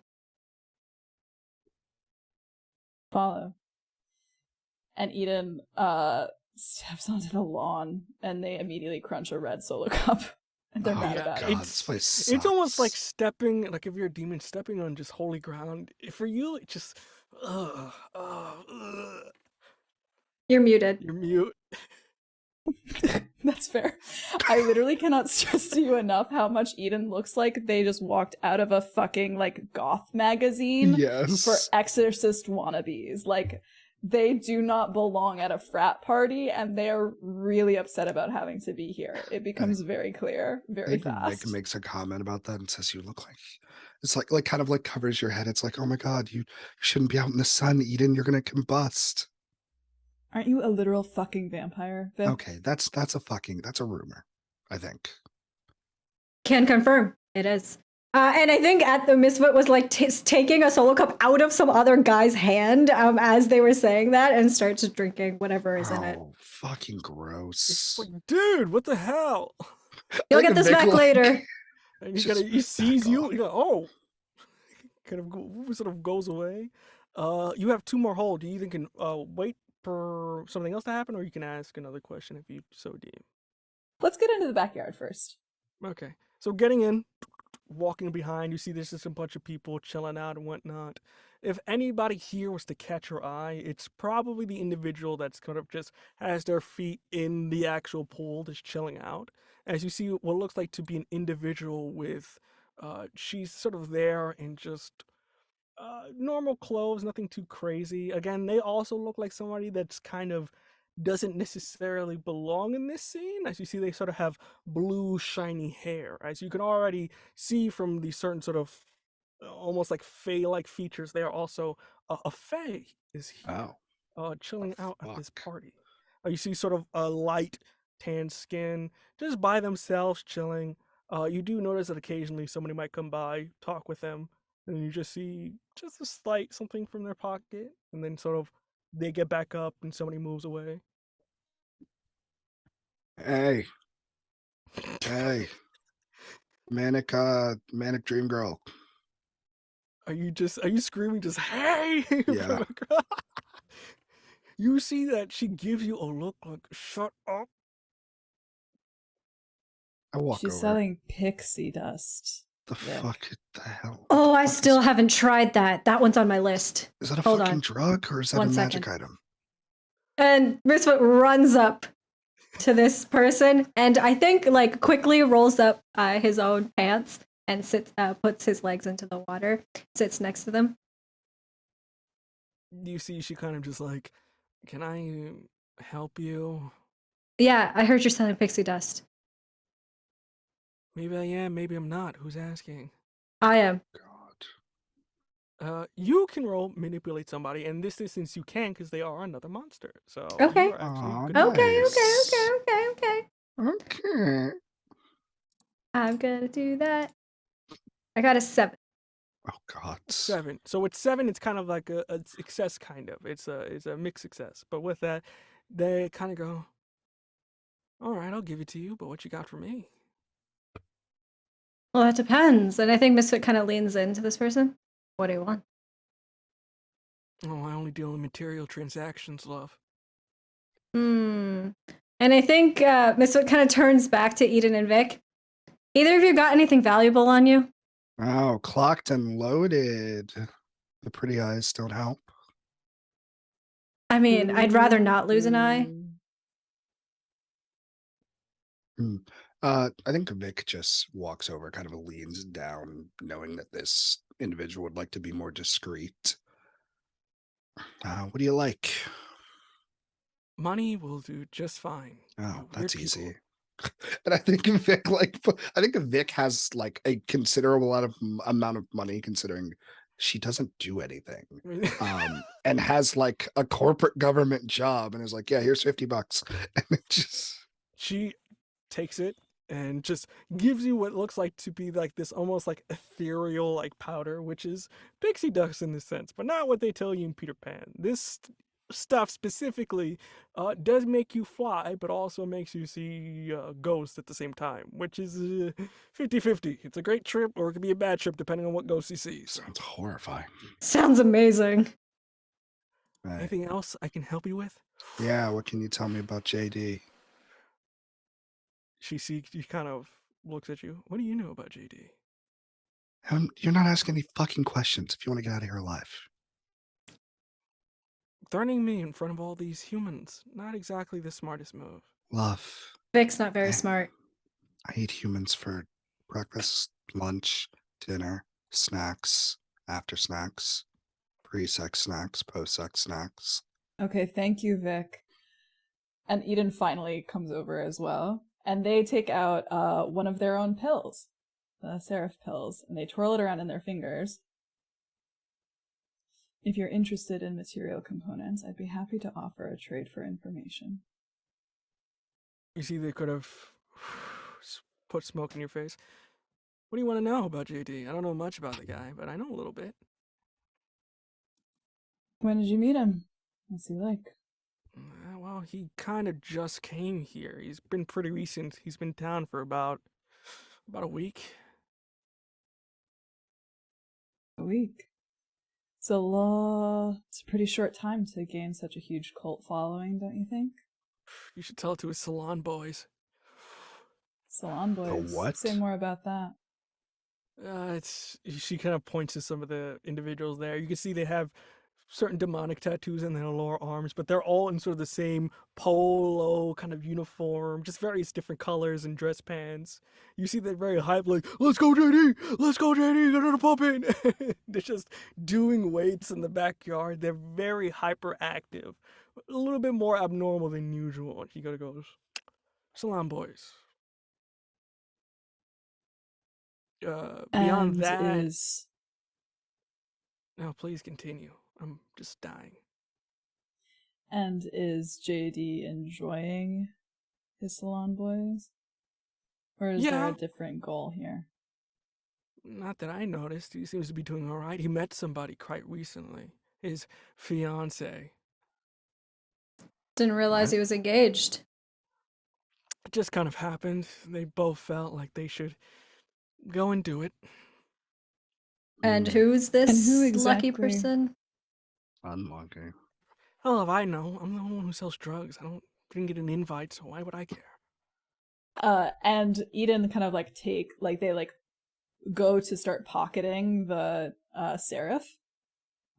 Follow. And Eden steps onto the lawn, and they immediately crunch a red solo cup. And they're Oh, mad yeah, about God, it. this place It's almost like sucks. stepping, like if you're a demon, stepping on just holy ground. For you, it just, You're muted. you're mute. That's fair. I literally cannot stress to you enough how much Eden looks like they just walked out of a fucking like goth magazine Yes. for exorcist wannabes. Like, they do not belong at a frat party, and they are really upset about having to be here. It becomes very clear I very think fast. Nick makes a comment about that and says you look like it's like kind of like covers your head. It's like, oh my God, you shouldn't be out in the sun, Eden. You're gonna combust. Aren't you a literal fucking vampire, Vic? Okay, that's a rumor, I think. Can confirm. It is. And I think at the Misfit was like taking a solo cup out of some other guy's hand as they were saying that and starts drinking whatever is in it. Oh, fucking It's gross. like, dude, what the hell? You'll Like get a this Vic back like- later. And he Just he sees back you. off. You go, oh, kind of sort of goes away. You have 2 more hold. You either can wait for something else to happen, or you can ask another question if you so deem. Let's get into the backyard first. Okay, so getting in, walking behind, you see there's just a bunch of people chilling out and whatnot. If anybody here was to catch your eye, it's probably the individual that's kind of just has their feet in the actual pool, just chilling out. As you see what looks like to be an individual with, she's sort of there in just normal clothes, nothing too crazy. Again, they also look like somebody that's kind of doesn't necessarily belong in this scene. As you see, they sort of have blue, shiny hair. As you can already see from the certain sort of almost like fae-like features, they are also a fae is here, chilling out at this fuck. party. You see sort of a light tan skin, just by themselves chilling. You do notice that occasionally somebody might come by, talk with them, and you just see just a slight something from their pocket, and then sort of they get back up and somebody moves away. Hey, manic dream girl. Are you screaming just hey? Yeah. You see that she gives you a look like shut up. I walk She's over. selling pixie dust. The Vic. fuck the hell? Oh, I What still is- haven't tried that. That one's on my list. Is that a Hold fucking on. drug or is that One a magic second. item? And Misfit runs up to this person and I think like quickly rolls up his own pants and puts his legs into the water, sits next to them. You see she kind of just like, can I help you? Yeah, I heard you're selling pixie dust. Maybe I am, maybe I'm not. Who's asking? I am. God. You can roll manipulate somebody, and this instance you can because they are another monster. So Okay. you are actually Aw, gonna Okay, Nice. okay. Okay. I'm gonna do that. I got a 7. Oh God. 7. So with 7, it's kind of like a success, kind of. It's a mixed success. But with that, they kind of go, all right, I'll give it to you, but what you got for me? Well, that depends. And I think Misfit kind of leans into this person. What do you want? Oh, I only deal in material transactions, love. And I think Misfit kind of turns back to Eden and Vic. Either of you got anything valuable on you? Oh, clocked and loaded. The pretty eyes don't help. I mean, I'd rather not lose an eye. I think Vic just walks over, kind of leans down, knowing that this individual would like to be more discreet. What do you like? Money will do just fine. Oh, You that's weird people. easy. And I think Vic has like a considerable amount of money, considering she doesn't do anything. And has like a corporate government job, and is like, yeah, here's $50. And it just She takes it and just gives you what looks like to be like this almost like ethereal like powder, which is pixie dust in this sense, but not what they tell you in Peter Pan. This stuff specifically does make you fly, but also makes you see ghosts at the same time, which is 50-50. It's a great trip, or it could be a bad trip depending on what ghost he sees. sounds horrifying. Sounds amazing. Right. Anything else I can help you with? Yeah, what can you tell me about JD? She kind of looks at you. What do you know about JD? You're not asking any fucking questions if you want to get out of here alive. Threatening me in front of all these humans, not exactly the smartest move. Love. Vic's not very Yeah. smart. I eat humans for breakfast, lunch, dinner, snacks, after snacks, pre-sex snacks, post-sex snacks. Okay, thank you, Vic. And Eden finally comes over as well. And they take out one of their own pills, the Seraph pills, and they twirl it around in their fingers. If you're interested in material components, I'd be happy to offer a trade for information. You see, they could have put smoke in your face. What do you want to know about JD? I don't know much about the guy, but I know a little bit. When did you meet him? What's he like? Well, he kind of just came here. He's been pretty recent. He's been down for about a week. A week. It's a pretty short time to gain such a huge cult following, don't you think? You should tell it to his salon boys. Salon boys. what? Say more about that. She kind of points to some of the individuals there. You can see they have certain demonic tattoos in their lower arms, but they're all in sort of the same polo kind of uniform, just various different colors and dress pants. You see they're very hyped, like, let's go JD, get her to pump in. They're just doing weights in the backyard. They're very hyperactive, a little bit more abnormal than usual. He goes, salon boys. Beyond that, no, please continue. I'm just dying. And is JD enjoying his salon boys? Or is there a different goal here? Not that I noticed. He seems to be doing all right. He met somebody quite recently. His fiance. Didn't realize he was engaged. It just kind of happened. They both felt like they should go and do it. And who's this And who lucky exactly? person? Unlucky. Hell if I know. I'm the one who sells drugs. Didn't get an invite, so why would I care? And Eden kind of they go to start pocketing the Seraph.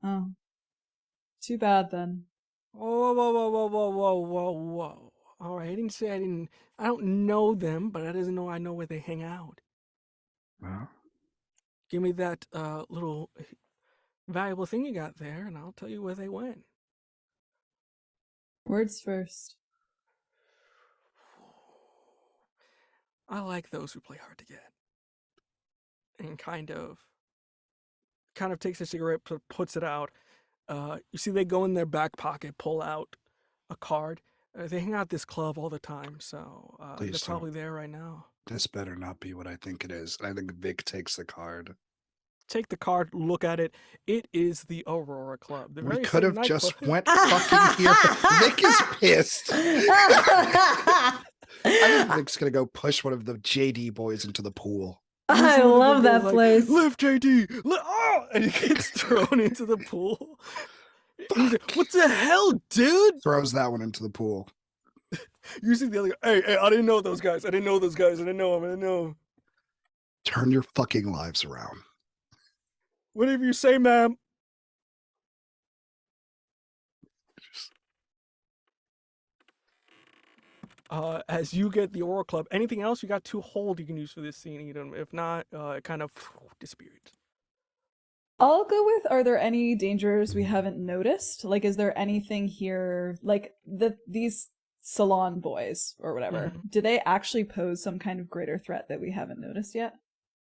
Oh. Too bad then. Whoa. All right, I didn't say I don't know them, but that doesn't know I know where they hang out. Well, Give me that little valuable thing you got there, and I'll tell you where they went. Words first. I like those who play hard to get. And kind of takes a cigarette, puts it out. You see they go in their back pocket, pull out a card. They hang out at this club all the time, so they're probably there right now. This better not be what I think it is. I think Vic takes the card. Take the card, look at it. It is the Aurora Club. We could have just went fucking here. Vic is pissed. I think Vic's gonna go push one of the JD boys into the pool. I love that place. Lift JD! And he gets thrown into the pool. He's like, what the hell, dude? Throws that one into the pool. You see the other guy, hey, I didn't know those guys. I didn't know those guys. I didn't know them. I didn't know. Turn your fucking lives around. Whatever you say, ma'am. Just- As you get the Aura Club, anything else? You got 2 hold you can use for this scene, Eden. If not, it kind of disappears. I'll go with, are there any dangers we haven't noticed? Like, is there anything here, like these salon boys or whatever, do they actually pose some kind of greater threat that we haven't noticed yet?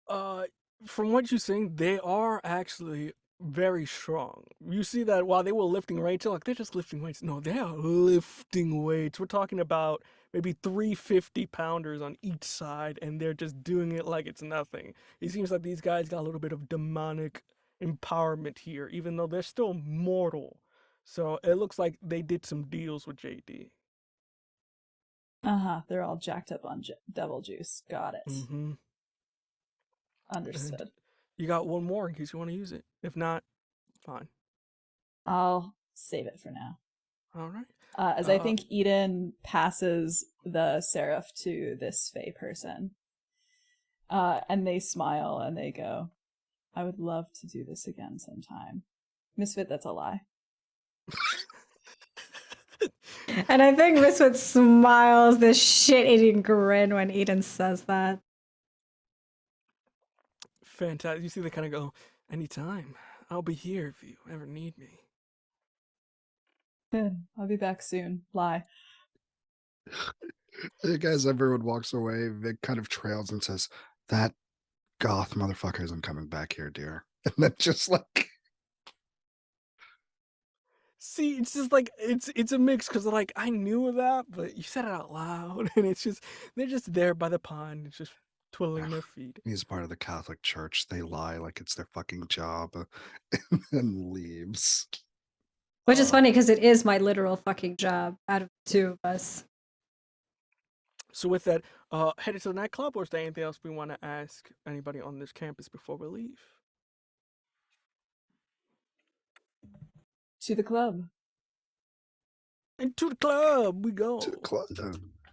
From what you're saying, they are actually very strong. You see that while they were lifting weights, you're like, they're just lifting weights. No, they are lifting weights. We're talking about maybe 350-pounders on each side, and they're just doing it like it's nothing. It seems like these guys got a little bit of demonic empowerment here, even though they're still mortal. So it looks like they did some deals with JD. Uh-huh, they're all jacked up on devil juice. Got it. Mm-hmm. Understood. And you got one more in case you want to use it. If not, fine. I'll save it for now. All right. As I think Eden passes the seraph to this Fae person. And they smile and they go, I would love to do this again sometime. Misfit, that's a lie. And I think Misfit smiles this shit-eating grin when Eden says that. Fantastic. You see they kind of go, anytime. I'll be here if you ever need me. Good. I'll be back soon. Lie. I think as everyone walks away, Vic kind of trails and says, that goth motherfucker isn't coming back here, dear. And then just like, See, it's just like it's a mix because like I knew that, but you said it out loud, and it's just they're just there by the pond, it's just twiddling their feet. he's part of the Catholic Church. They lie like it's their fucking job and then leaves. Which is funny because it is my literal fucking job out of the 2 of us. So with that, headed to the nightclub, or is there anything else we want to ask anybody on this campus before we leave? To the club. And to the club we go. To the club.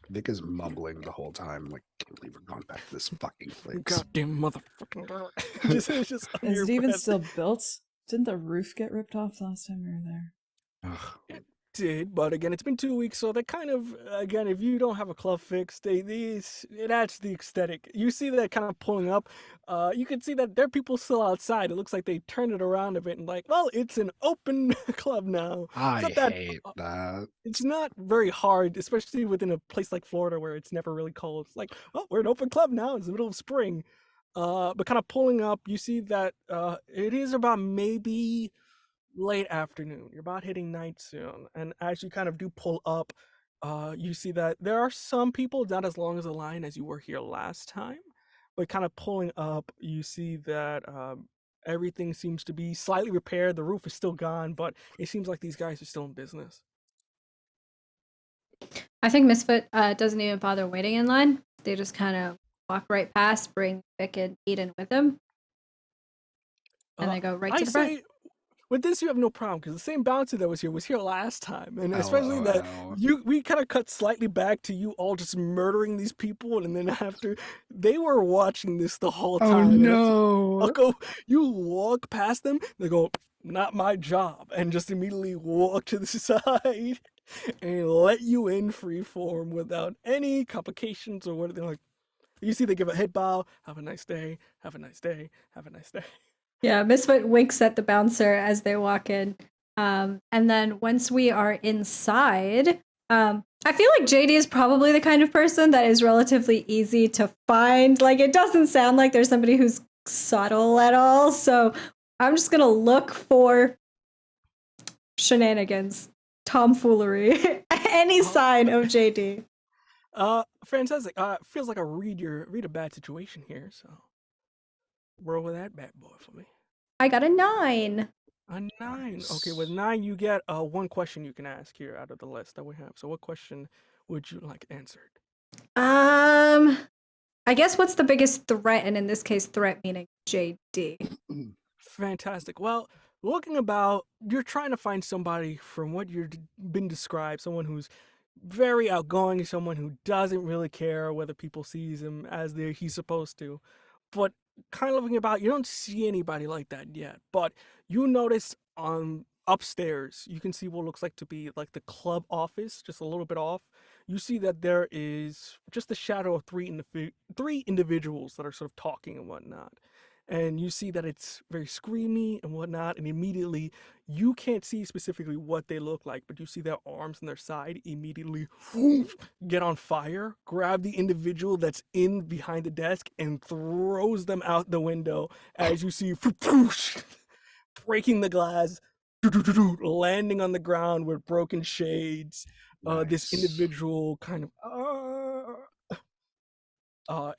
Vic is mumbling the whole time, like, can't believe we're going back to this fucking place. Goddamn motherfucking girl. It's just under Is your it even breath. still built? Didn't the roof get ripped off last time we were there? Ugh. Did, but again, it's been 2 weeks, so they kind of, again, if you don't have a club fix, it adds to the aesthetic. You see that kind of pulling up. You can see that there are people still outside. It looks like they turned it around a bit and like, well, it's an open club now. I It's not hate that. It's not very hard, especially within a place like Florida where it's never really cold. It's like, well, we're an open club now. It's the middle of spring. But kind of pulling up, you see that it is about maybe late afternoon. You're about hitting night soon. And as you kind of do pull up, you see that there are some people not as long as the line as you were here last time. But kind of pulling up, you see that everything seems to be slightly repaired. The roof is still gone, but it seems like these guys are still in business. I think Misfit doesn't even bother waiting in line. They just kind of walk right past, bring Vic and Eden with them. And they go right to the front. With this, you have no problem because the same bouncer that was here last time, and especially that we kind of cut slightly back to you all just murdering these people, and then after they were watching this the whole time. Oh no! You walk past them, they go, "Not my job," and just immediately walk to the side and let you in free form without any complications or what. They're like, you see, they give a head bow, "Have a nice day, have a nice day, have a nice day." Yeah, Misfit winks at the bouncer as they walk in. And then once we are inside, I feel like JD is probably the kind of person that is relatively easy to find. Like, it doesn't sound like there's somebody who's subtle at all. So I'm just going to look for shenanigans, tomfoolery, any sign of JD. Fantastic. Feels like I read a bad situation here, so roll with that bad boy for me. I got a 9. A 9. Okay, with 9 you get one question you can ask here out of the list that we have. So what question would you like answered? I guess what's the biggest threat, and in this case, threat meaning JD. Fantastic. Well, looking about, you're trying to find somebody from what you've been described, someone who's very outgoing, someone who doesn't really care whether people sees him as he's supposed to. But kind of looking about, you don't see anybody like that yet. But you notice on upstairs, you can see what looks like to be like the club office, just a little bit off. You see that there is just the shadow of three individuals that are sort of talking and whatnot. And you see that it's very screamy and whatnot, and immediately you can't see specifically what they look like, but you see their arms and their side immediately get on fire, grab the individual that's in behind the desk, and throws them out the window as you see breaking the glass, landing on the ground with broken shades. This Nice. individual kind of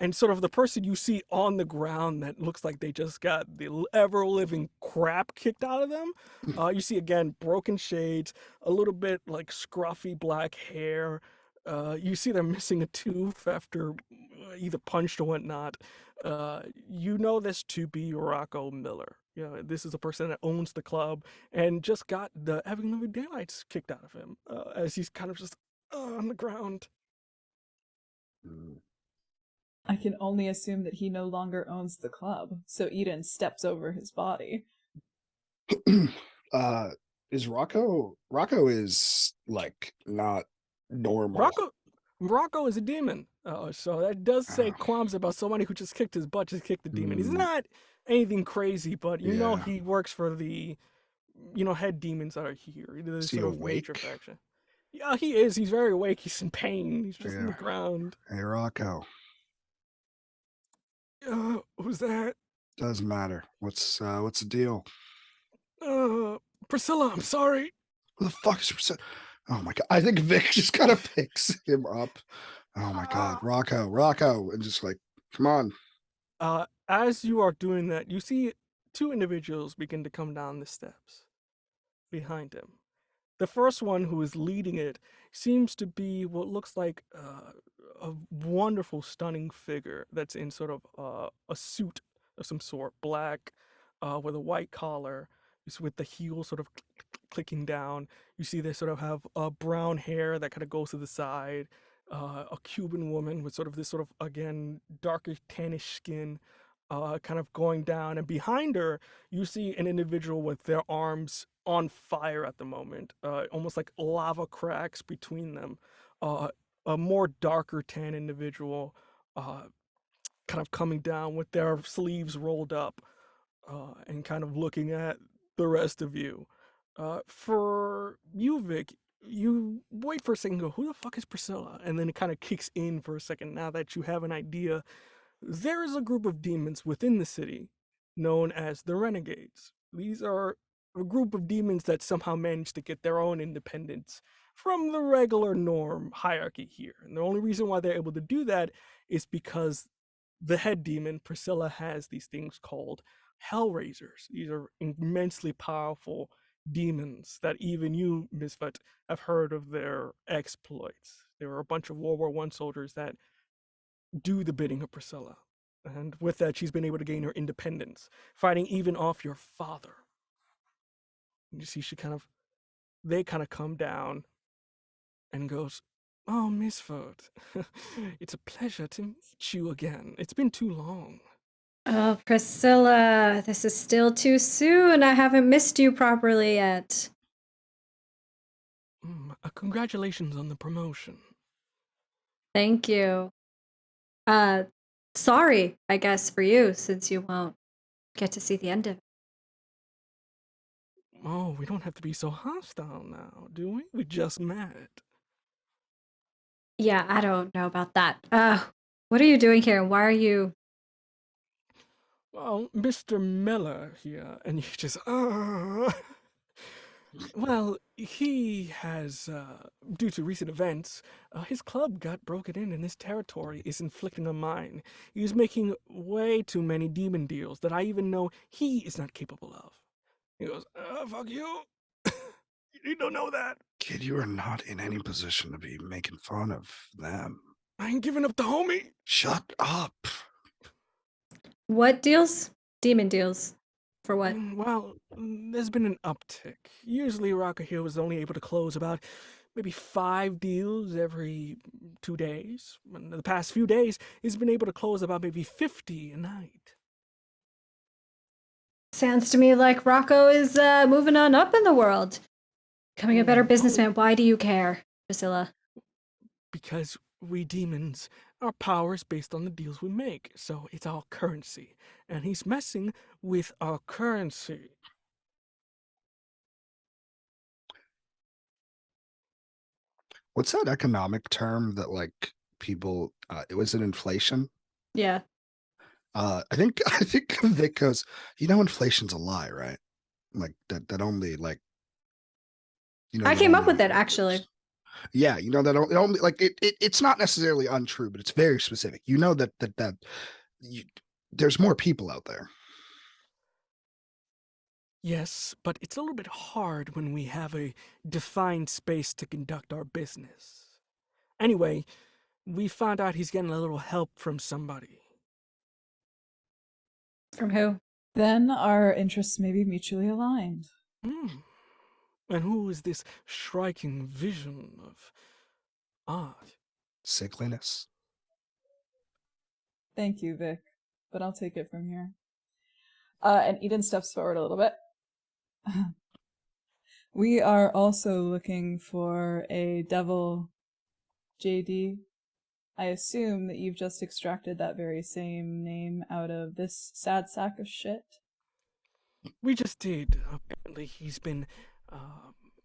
and sort of the person you see on the ground that looks like they just got the ever living crap kicked out of them. You see again broken shades, a little bit like scruffy black hair. You see they're missing a tooth after either punched or whatnot. You know this to be Rocco Miller. You know, this is the person that owns the club and just got the Ever Living Daylights kicked out of him as he's kind of just on the ground. Mm. I can only assume that he no longer owns the club, so Eden steps over his body. Is Rocco is like not normal. Rocco is a demon. So that does say Oh. qualms about somebody who just kicked his butt, just kicked the demon. He's Mm. not anything crazy, but you know Yeah. he works for the, head demons that are here. The Is he sort of major awake? faction. Yeah, he is. He's very awake. He's in pain. He's just on the Yeah. ground. Hey, Rocco. Who's that? Doesn't matter. What's the deal? Priscilla, I'm sorry. Who the fuck is? Oh my god! I think Vic just kind of picks him up. Oh my god, Rocco, and just like, come on. As you are doing that, you see two individuals begin to come down the steps behind him. The first one, who is leading it, seems to be what looks like a wonderful, stunning figure that's in sort of a suit of some sort, black, with a white collar, just with the heel sort of clicking down. You see they sort of have brown hair that kind of goes to the side, a Cuban woman with sort of this sort of, again, darker tannish skin, kind of going down. And behind her, you see an individual with their arms on fire at the moment, almost like lava cracks between them. A more darker tan individual, kind of coming down with their sleeves rolled up, and kind of looking at the rest of you. For you, Vic, you wait for a second, go, who the fuck is Priscilla? And then it kind of kicks in for a second now that you have an idea. There is a group of demons within the city known as the Renegades. These are a group of demons that somehow managed to get their own independence from the regular norm hierarchy here. And the only reason why they're able to do that is because the head demon, Priscilla, has these things called Hellraisers. These are immensely powerful demons that even you, Misfit, have heard of their exploits. There are a bunch of World War I soldiers that do the bidding of Priscilla. And with that, she's been able to gain her independence, fighting even off your father. And you see, they kind of come down and goes, "Oh, Misfit, it's a pleasure to meet you again. It's been too long." Oh, Priscilla, this is still too soon. I haven't missed you properly yet. Congratulations on the promotion. Thank you. Sorry, I guess, for you, since you won't get to see the end of it. Oh, we don't have to be so hostile now, do we? We just met. Yeah, I don't know about that. What are you doing here? Why are you... Well, Mr. Miller here, and you just, well, he has, due to recent events, his club got broken in and his territory is inflicting on mine. He's making way too many demon deals that I even know he is not capable of. He goes, fuck you. You don't know that. Kid, you are not in any position to be making fun of them. I ain't giving up the homie. Shut up. What deals? Demon deals. For what? Well, there's been an uptick. Usually Rocker here was only able to close about maybe 5 deals every 2 days. In the past few days, he's been able to close about maybe 50 a night. Sounds to me like Rocco is moving on up in the world. Becoming a better businessman. Why do you care, Priscilla? Because we demons, our power is based on the deals we make, so it's all currency. And he's messing with our currency. What's that economic term that like people? It was an inflation. Yeah. I think Vic goes. Inflation's a lie, right? Like that only like. I that came up only with it, equals- actually. Yeah, that only like it's not necessarily untrue, but it's very specific. There's more people out there. Yes, but it's a little bit hard when we have a defined space to conduct our business. Anyway, we found out he's getting a little help from somebody. From who? Then our interests may be mutually aligned. And who is this striking vision of art? Sickliness. Thank you, Vic, but I'll take it from here. And Eden steps forward a little bit. We are also looking for a devil JD. I assume that you've just extracted that very same name out of this sad sack of shit. We just did. Apparently he's been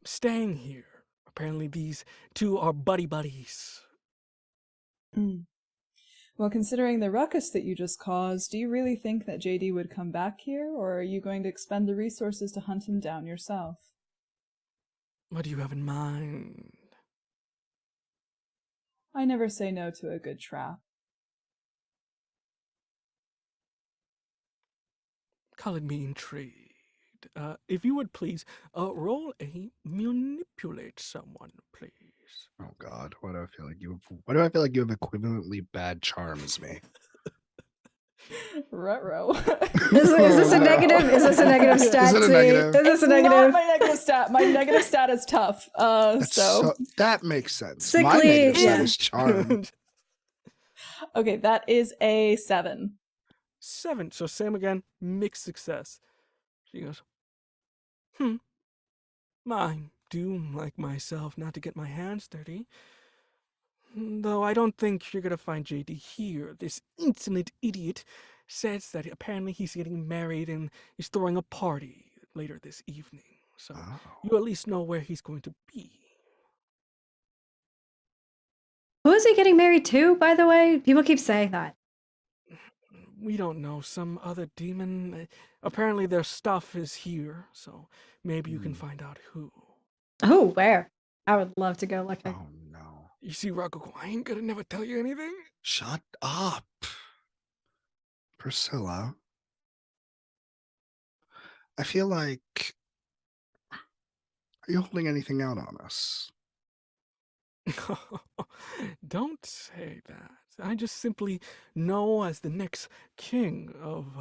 staying here. Apparently these two are buddies. Well, considering the ruckus that you just caused, do you really think that JD would come back here, or are you going to expend the resources to hunt him down yourself? What do you have in mind? I never say no to a good trap. Call me intrigued. If you would please, roll a manipulate someone, please. Oh God, why do I feel like you have equivalently bad charm as me? Ruh-roh. Is this a negative? Is this a negative stat? Is it a negative? Is this a negative? Not my negative stat. My negative stat is tough. That makes sense. Sickly, My negative stat yeah. is charm. Okay, that is a 7. 7. So Sam again, mixed success. She goes, I do like myself not to get my hands dirty. Though I don't think you're gonna find JD here. This insolent idiot says that apparently he's getting married and is throwing a party later this evening. So you at least know where he's going to be. Who is he getting married to, by the way? People keep saying that. We don't know. Some other demon. Apparently their stuff is here, so maybe you can find out who. Oh, where? I would love to go look. Oh no. You see, Rocco, I ain't gonna never tell you anything. Shut up. Priscilla. I feel like... Are you holding anything out on us? Don't say that. I just simply know as the next king of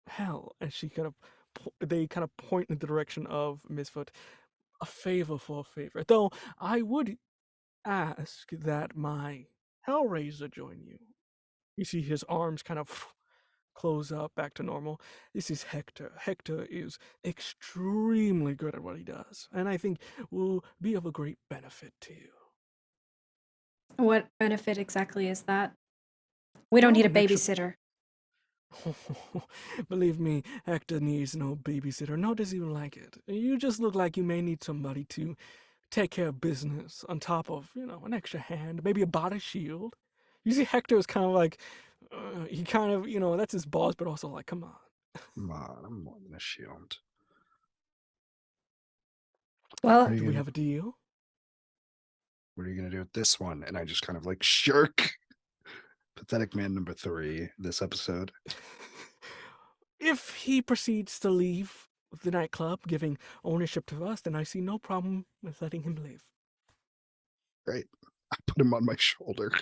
hell. And they kind of point in the direction of Misfoot. A favor for a favor. Though I would ask that my Hellraiser join you. You see his arms kind of close up back to normal. This is Hector. Hector is extremely good at what he does, and I think will be of a great benefit to you. What benefit exactly is that? We don't need a an extra- babysitter. Believe me, Hector needs no babysitter, nor does he like it. You just look like you may need somebody to take care of business on top of, an extra hand, maybe a body shield. You see, Hector is kind of like, he kind of, that's his boss, but also like, come on. Come on, I'm more than a shield. Well, Do we have a deal? What are you going to do with this one? And I just kind of like shirk. Pathetic man number 3 this episode. If he proceeds to leave the nightclub, giving ownership to us, then I see no problem with letting him leave. Great. I put him on my shoulder.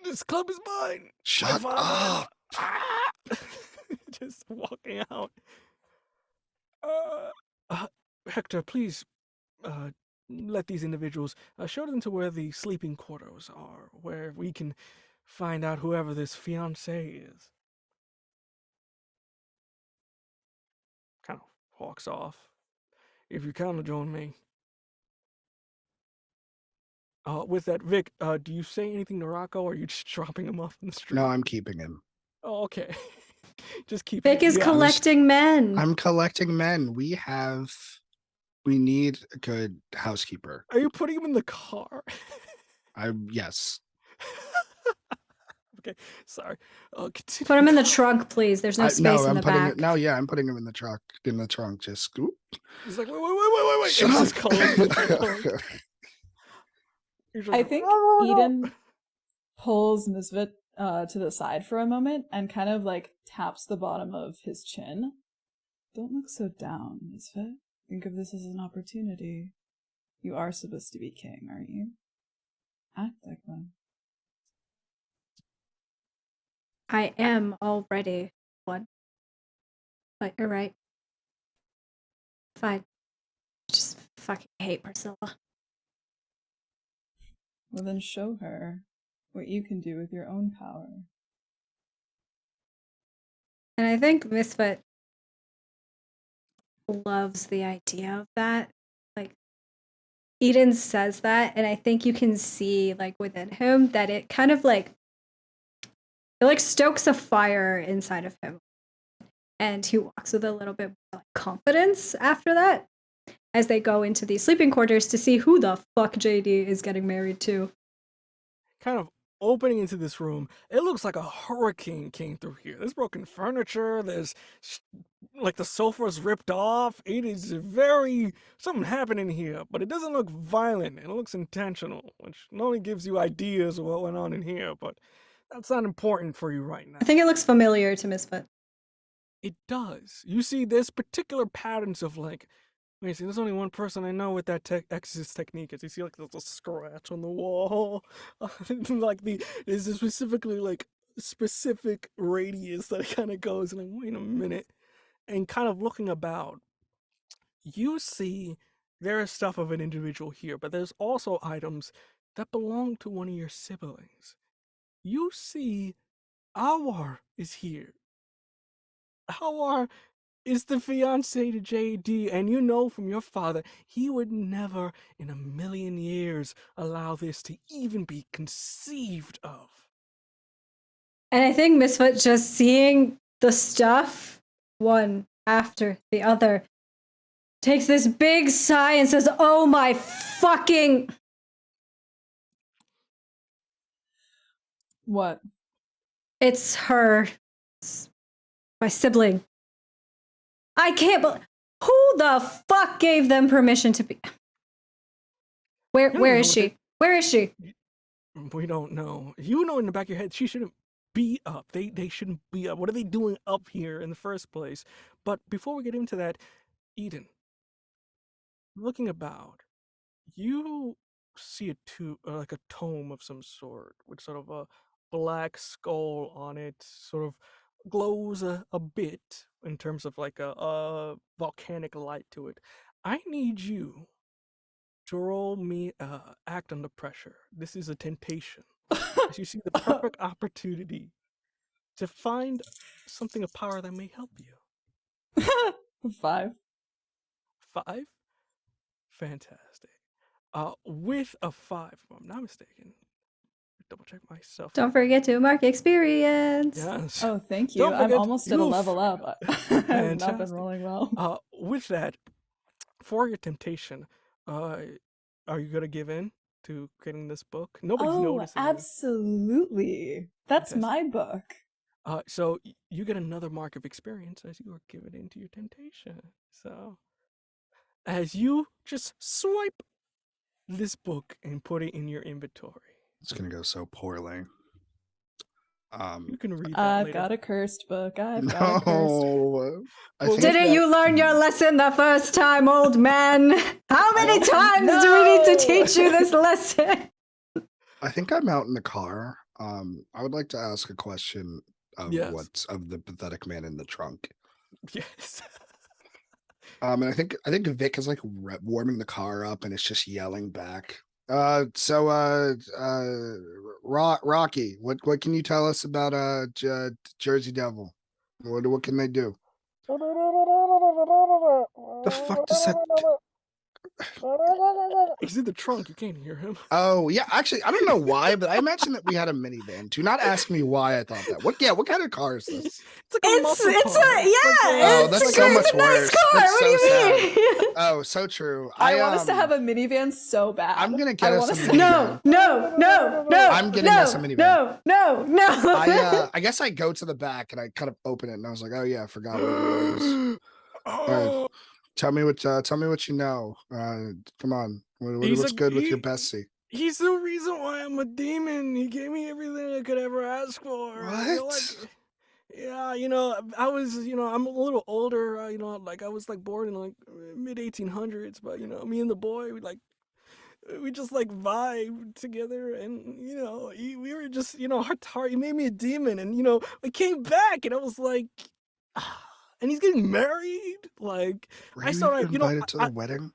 This club is mine. Shut up. Just walking out. Hector, please let these individuals show them to where the sleeping quarters are, where we can find out whoever this fiancé is. Kind of walks off. If you kind of join me. With that, Vic, do you say anything to Rocco, or are you just dropping him off in the street? No, I'm keeping him. Oh, okay. Just keep. Vic is collecting men. I'm collecting men. We need a good housekeeper. Are you putting him in the car? Yes. Okay, sorry. Continue. Put him in the trunk, please. There's no space in the back. I'm putting him in the truck. In the trunk, just scoop. He's like, wait. Shut It's up. just cold. I think Eden pulls Misfit to the side for a moment and kind of like taps the bottom of his chin. Don't look so down, Misfit. Think of this as an opportunity. You are supposed to be king, aren't you? Act like one. I am already one. But you're right. Fine. Just fucking hate Priscilla. Well, then show her what you can do with your own power. And I think Misfit loves the idea of that. Like, Eden says that, and I think you can see, like, within him that it kind of like, it like stokes a fire inside of him. And he walks with a little bit more confidence after that, as they go into the sleeping quarters to see who the fuck JD is getting married to. Kind of opening into this room, it looks like a hurricane came through here. There's broken furniture. There's like the sofa's ripped off. It is something happening here, but it doesn't look violent. It looks intentional, which not only gives you ideas of what went on in here, but that's not important for you right now. I think it looks familiar to Misfit. It does. You see, there's particular patterns of like, wait, see, there's only one person I know with that exorcist technique. Is you see like there's a scratch on the wall, like is this specifically like specific radius that it kind of goes, and like, wait a minute, and kind of looking about, you see there is stuff of an individual here, but there's also items that belong to one of your siblings. You see, Awar is here. Awar is the fiancé to JD, and you know from your father, he would never in a million years allow this to even be conceived of. And I think Misfit just seeing the stuff, one after the other, takes this big sigh and says, oh my fucking... What? It's her. It's my sibling. I can't believe... Who the fuck gave them permission to be... Where is she? Where is she? We don't know. You know in the back of your head, she shouldn't be up. They shouldn't be up. What are they doing up here in the first place? But before we get into that, Eden, looking about, you see like a tome of some sort with sort of a black skull on it, sort of glows a bit in terms of like a volcanic light to it. I need you to roll me act under pressure. This is a temptation. As you see the perfect opportunity to find something of power that may help you. 5. 5? Fantastic. With a 5, if I'm not mistaken. Double check myself. Don't forget to mark experience. Yes. Oh, thank you. I'm almost at a level up. I've not been rolling well. With that, for your temptation, are you gonna give in to getting this book? Nobody's noticing. Absolutely. That's my book. So you get another mark of experience as you are given into your temptation. So as you just swipe this book and put it in your inventory. It's gonna go so poorly. You can read that I've later. got a cursed book. I've got a cursed. Didn't you learn your lesson the first time, old man? How many times do we need to teach you this lesson? I think I'm out in the car. I would like to ask a question of Yes. what's of the pathetic man in the trunk. Yes. And I think Vic is like warming the car up, and it's just yelling back. Rocky, what can you tell us about Jersey Devil? What can they do? The fuck does that? He's in the trunk. You can't hear him. Oh yeah, actually, I don't know why, but I imagine that we had a minivan. Do not ask me why I thought that. What kind of car is this? It's like a muscle car. Oh, that's so much worse. Car. That's What so do you sad. mean? Oh, so true. I want us to have a minivan so bad. I'm gonna get I us want a us minivan. to- No. I'm getting us a minivan. No. I guess I go to the back and I kind of open it, and I was like, oh yeah, I forgot what it was. Oh, Tell me what you know. Come on. What's good with your bestie? he's the reason why I'm a demon. He gave me everything I could ever ask for. You know, What? yeah, I was, I'm a little older. I was like born in like mid 1800s, but me and the boy, we just like vibe together, and we were just heart to heart. He made me a demon, and I came back, and I was like, and he's getting married. Like, Were I you saw, invited to the wedding?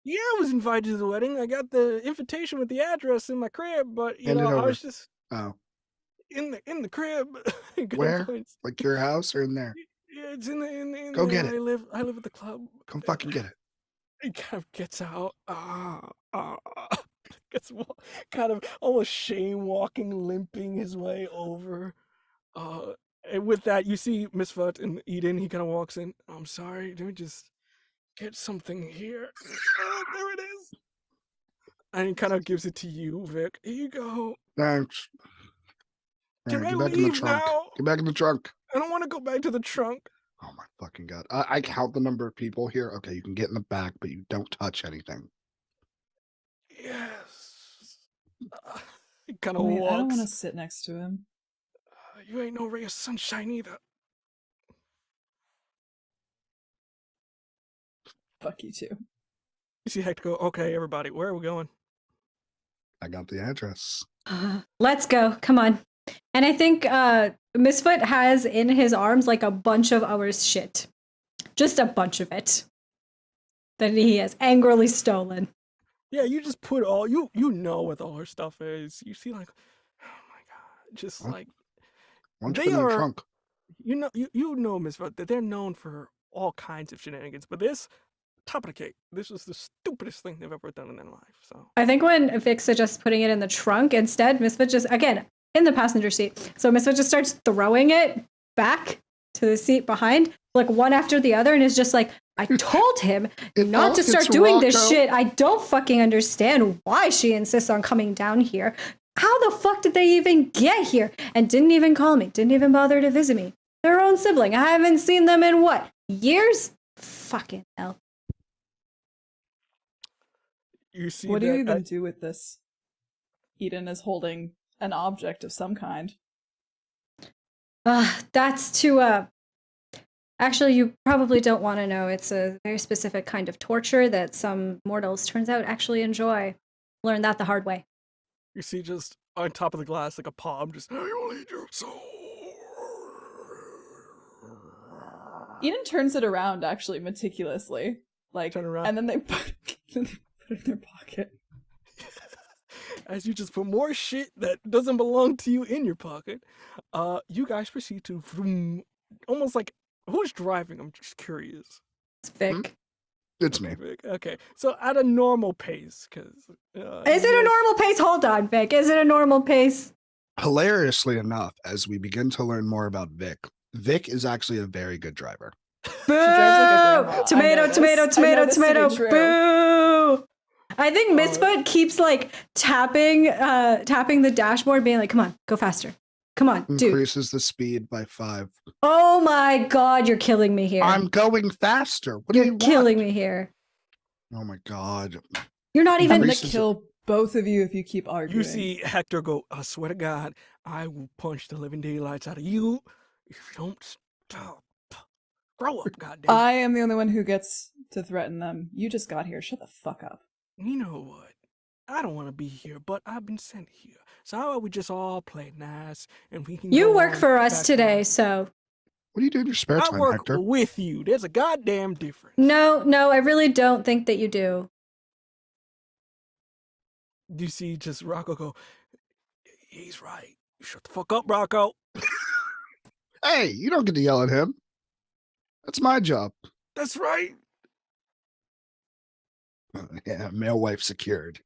yeah, I was invited to the wedding. I got the invitation with the address in my crib, but Hand it I over. was just Oh, in the crib. Good where? points. Like your house or in there? Yeah, it's in Go there. get it. I live at the club. Come fucking get it. He kind of gets out. Gets kind of almost shame walking, limping his way over. And with that, you see Misfit and Eden. He kind of walks in. I'm sorry, let me just get something here. There it is. And he kind of gives it to you, Vic. Here you go. Thanks. Can I Get back in the leave trunk. now? Get back in the trunk. I don't want to go back to the trunk. Oh my fucking god. I count the number of people here. Okay, you can get in the back, but you don't touch anything. Yes. He kind of Wait, walks. I don't want to sit next to him. You ain't no ray of sunshine either. Fuck you too. You see Hector go, okay, everybody, where are we going? I got the address. Let's go. Come on. And I think Misfit has in his arms like a bunch of our shit. Just a bunch of it. That he has angrily stolen. Yeah, you just put all, you know what all her stuff is. You see like, oh my god, just What? like, Why don't you they put it in the are, trunk? you know, Misfit, that they're known for all kinds of shenanigans, but this, top of the cake, this was the stupidest thing they've ever done in their life, so. I think when Vic suggests putting it in the trunk, instead, Misfit just, again, in the passenger seat. So Misfit just starts throwing it back to the seat behind, like one after the other, and is just like, I told him not to start doing this shit. I don't fucking understand why she insists on coming down here. How the fuck did they even get here? And didn't even call me, didn't even bother to visit me. Their own sibling. I haven't seen them in what? Years? Fucking hell. You see What do you that, even do with this? Eden is holding an object of some kind. That's to, actually, you probably don't want to know. It's a very specific kind of torture that some mortals, turns out, actually enjoy. Learned that the hard way. you see just on top of the glass, like a palm, just, I will eat your soul. Eden turns it around actually meticulously. Like, Turn around. and then they put it in their pocket. As you just put more shit that doesn't belong to you in your pocket, you guys proceed to vroom, almost like, who's driving? I'm just curious. It's Vic. Hmm? It's me. Vic. Okay, so at a normal pace, because Is it a normal pace? Hold on, Vic. Is it a normal pace? Hilariously enough, as we begin to learn more about Vic, Vic is actually a very good driver. Boo! drives like a grandma. I Tomato, know tomato, this. I tomato, know this to be tomato. true. Boo! I think Misfit keeps like tapping the dashboard, being like, "Come on, go faster. Come on, dude." Increases the speed by 5. Oh my god, you're killing me here. I'm going faster. What do you You're want? killing me here. Oh my god. You're not I'm even. gonna Increases- kill both of you if you keep arguing. You see Hector go, I swear to God, I will punch the living daylights out of you if you don't stop. Grow up, goddamn. I am the only one who gets to threaten them. You just got here. Shut the fuck up. You know what? I don't want to be here, but I've been sent here. So how about we just all play nice and we can You go work on for us back today, home. so What do you do in your spare I time, work Hector? with you. There's a goddamn difference. No, I really don't think that you do. You see just Rocco go, he's right. Shut the fuck up, Rocco. Hey, you don't get to yell at him. That's my job. That's right. Yeah, male wife secured.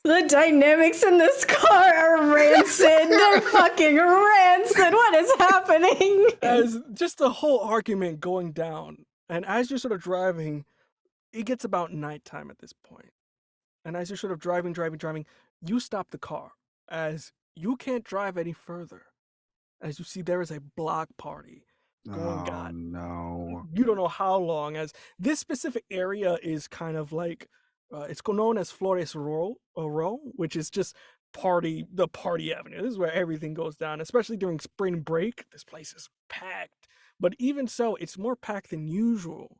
The dynamics in this car are rancid. They're fucking rancid. What is happening? As just the whole argument going down, and as you're sort of driving, it gets about nighttime at this point. And as you're sort of driving, you stop the car as you can't drive any further. As you see, there is a block party going on. No. You don't know how long, as this specific area is kind of like, it's known as Flores Row, which is just the party avenue. This is where everything goes down, especially during spring break. This place is packed. But even so, it's more packed than usual.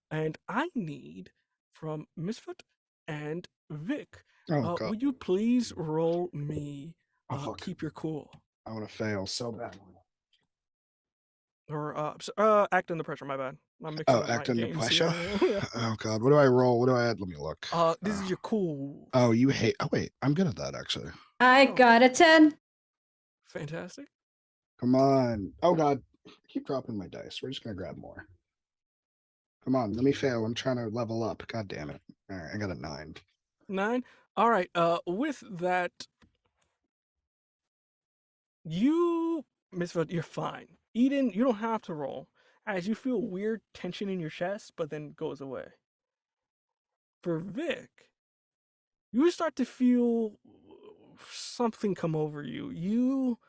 And I need from Misfit and Vic, Oh, God. would you please roll me fuck. Keep Your Cool? I want to fail so bad. Or act under pressure, my bad. I'm mixing up act my under games pressure? here. Yeah. Oh, God. What do I roll? What do I add? Let me look. This is your cool. Oh, you hate... Oh, wait. I'm good at that, actually. I got a 10. Fantastic. Come on. Oh, God. I keep dropping my dice. We're just going to grab more. Come on. Let me fail. I'm trying to level up. God damn it. All right. I got a 9. 9. All right. With that, Misfit, you're fine. Eden, you don't have to roll, as you feel weird tension in your chest, but then goes away. For Vic, you start to feel something come over you. You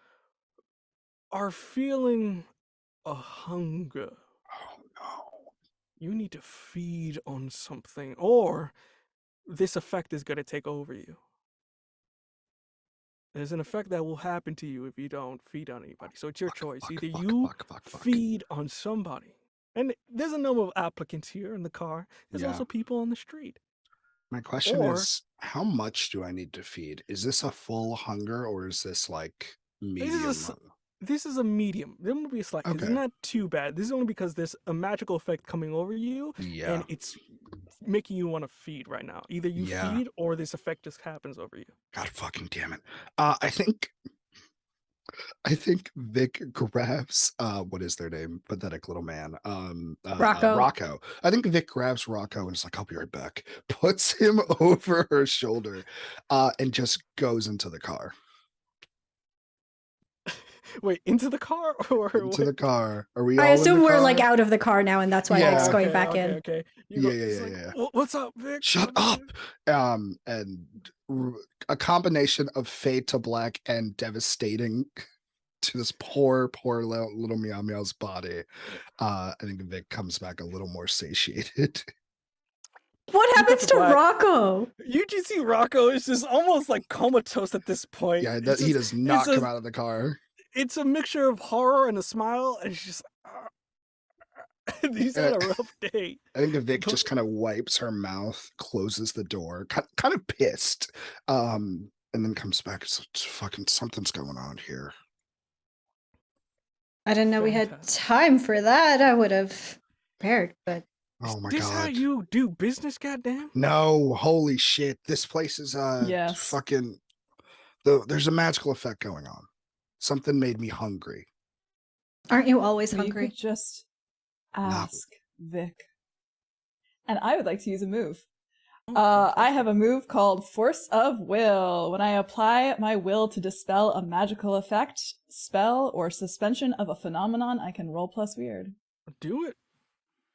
are feeling a hunger. Oh, no. You need to feed on something, or this effect is going to take over you. There's an effect that will happen to you if you don't feed on anybody. So it's your choice. Either you feed on somebody. And there's a number of applicants here in the car. There's also people on the street. My question is, how much do I need to feed? Is this a full hunger, or is this like medium? This is a medium. There will be a slight, because it's not too bad. This is only because there's a magical effect coming over you, and it's making you want to feed right now. Either you feed, or this effect just happens over you. God fucking damn it. I think Vic grabs what is their name? Pathetic little man. Rocco. I think Vic grabs Rocco and is like, I'll be right back. Puts him over her shoulder, and just goes into the car. Wait, into the car or into the car? Are we? I all assume in the we're car? like out of the car now, and that's why Vic's going back in. Okay. Yeah. What's up, Vic? Shut up. And a combination of fade to black and devastating to this poor little Meow Meow's body. I think Vic comes back a little more satiated. What happens to Rocco? You can see Rocco is just almost like comatose at this point. Yeah, he does not come out of the car. It's a mixture of horror and a smile, and she's just he's had a rough day. I think Vic just kind of wipes her mouth, closes the door, kind of pissed, and then comes back. It's fucking something's going on here. I didn't know we had time for that. I would have prepared, but oh my god, this how you do business? Goddamn! No, holy shit! This place is fucking. There's a magical effect going on. Something made me hungry. Aren't you always hungry? You could just ask Vic. And I would like to use a move. I have a move called Force of Will. When I apply my will to dispel a magical effect, spell, or suspension of a phenomenon, I can roll plus weird. Do it.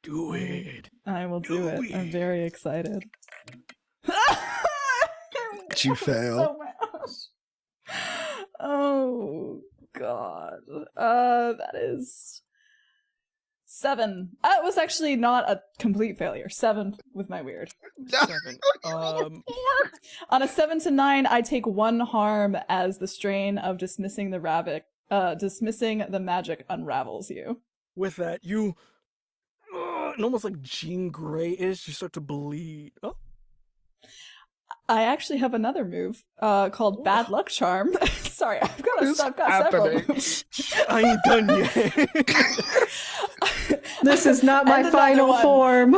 Do it. I will do it. I'm very excited. Did you fail? So much. Oh god. That is 7. That was actually not a complete failure. 7 with my weird. 7. On a 7 to 9, I take 1 harm as the strain of dismissing the magic unravels you. With that, you almost like Jean Grey-ish, you start to bleed. Oh. I actually have another move called Bad Luck Charm. Sorry, I've got several happening? moves. I ain't done yet. This is not my And another final one. form.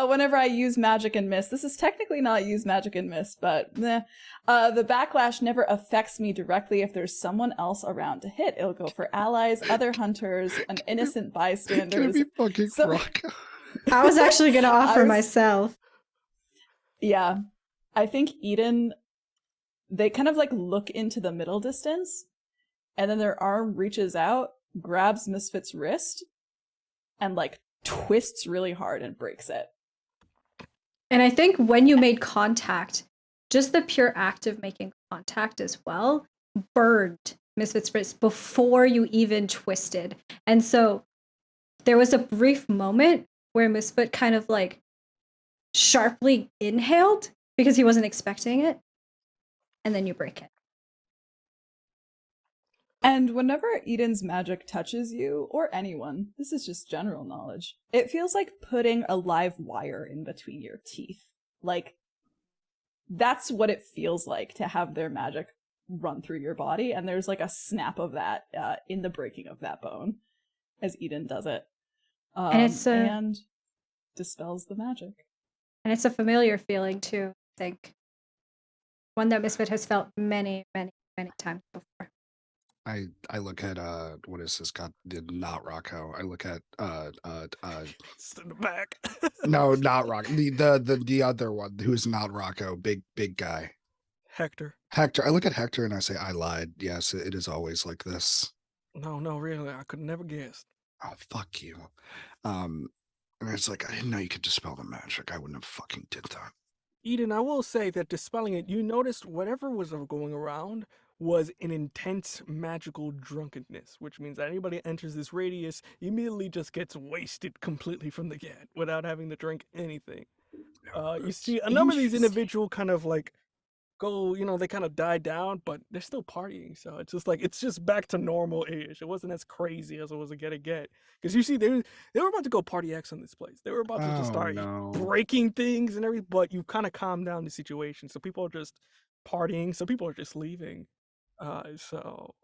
Whenever I use magic and miss, this is technically not use magic and miss, but the backlash never affects me directly if there's someone else around to hit. It'll go for allies, other hunters, and innocent Can it bystanders. be fucking So- Rocco? I was actually going to offer was- myself. Yeah, I think Eden, they kind of like look into the middle distance, and then their arm reaches out, grabs Misfit's wrist, and like twists really hard and breaks it. And I think when you made contact, just the pure act of making contact as well burned Misfit's wrist before you even twisted. And so there was a brief moment where Misfit kind of like sharply inhaled because he wasn't expecting it. And then you break it. And whenever Eden's magic touches you, or anyone, this is just general knowledge, it feels like putting a live wire in between your teeth. Like, that's what it feels like to have their magic run through your body, and there's like a snap of that in the breaking of that bone as Eden does it. And dispels the magic. And it's a familiar feeling too, I think. One that Misfit has felt many, many, many times before. I look at what is this got not Rocco. I look at It's in the back. no, not Rocco. The other one who's not Rocco, big guy. Hector. Hector. I look at Hector and I say, I lied. Yes, it is always like this. No, really. I could never guess. Oh, fuck you. And it's like, I didn't know you could dispel the magic. I wouldn't have fucking did that. Eden, I will say that dispelling it, you noticed whatever was going around was an intense magical drunkenness, which means that anybody that enters this radius immediately just gets wasted completely from the get without having to drink anything. You see a number of these individuals kind of like go, they kind of die down, but they're still partying. So it's just like, it's just back to normal-ish. It wasn't as crazy as it was a get. Because you see, they were about to go party X on this place. They were about to just start breaking things and everything, but you kind of calm down the situation. So people are just partying. So people are just leaving. So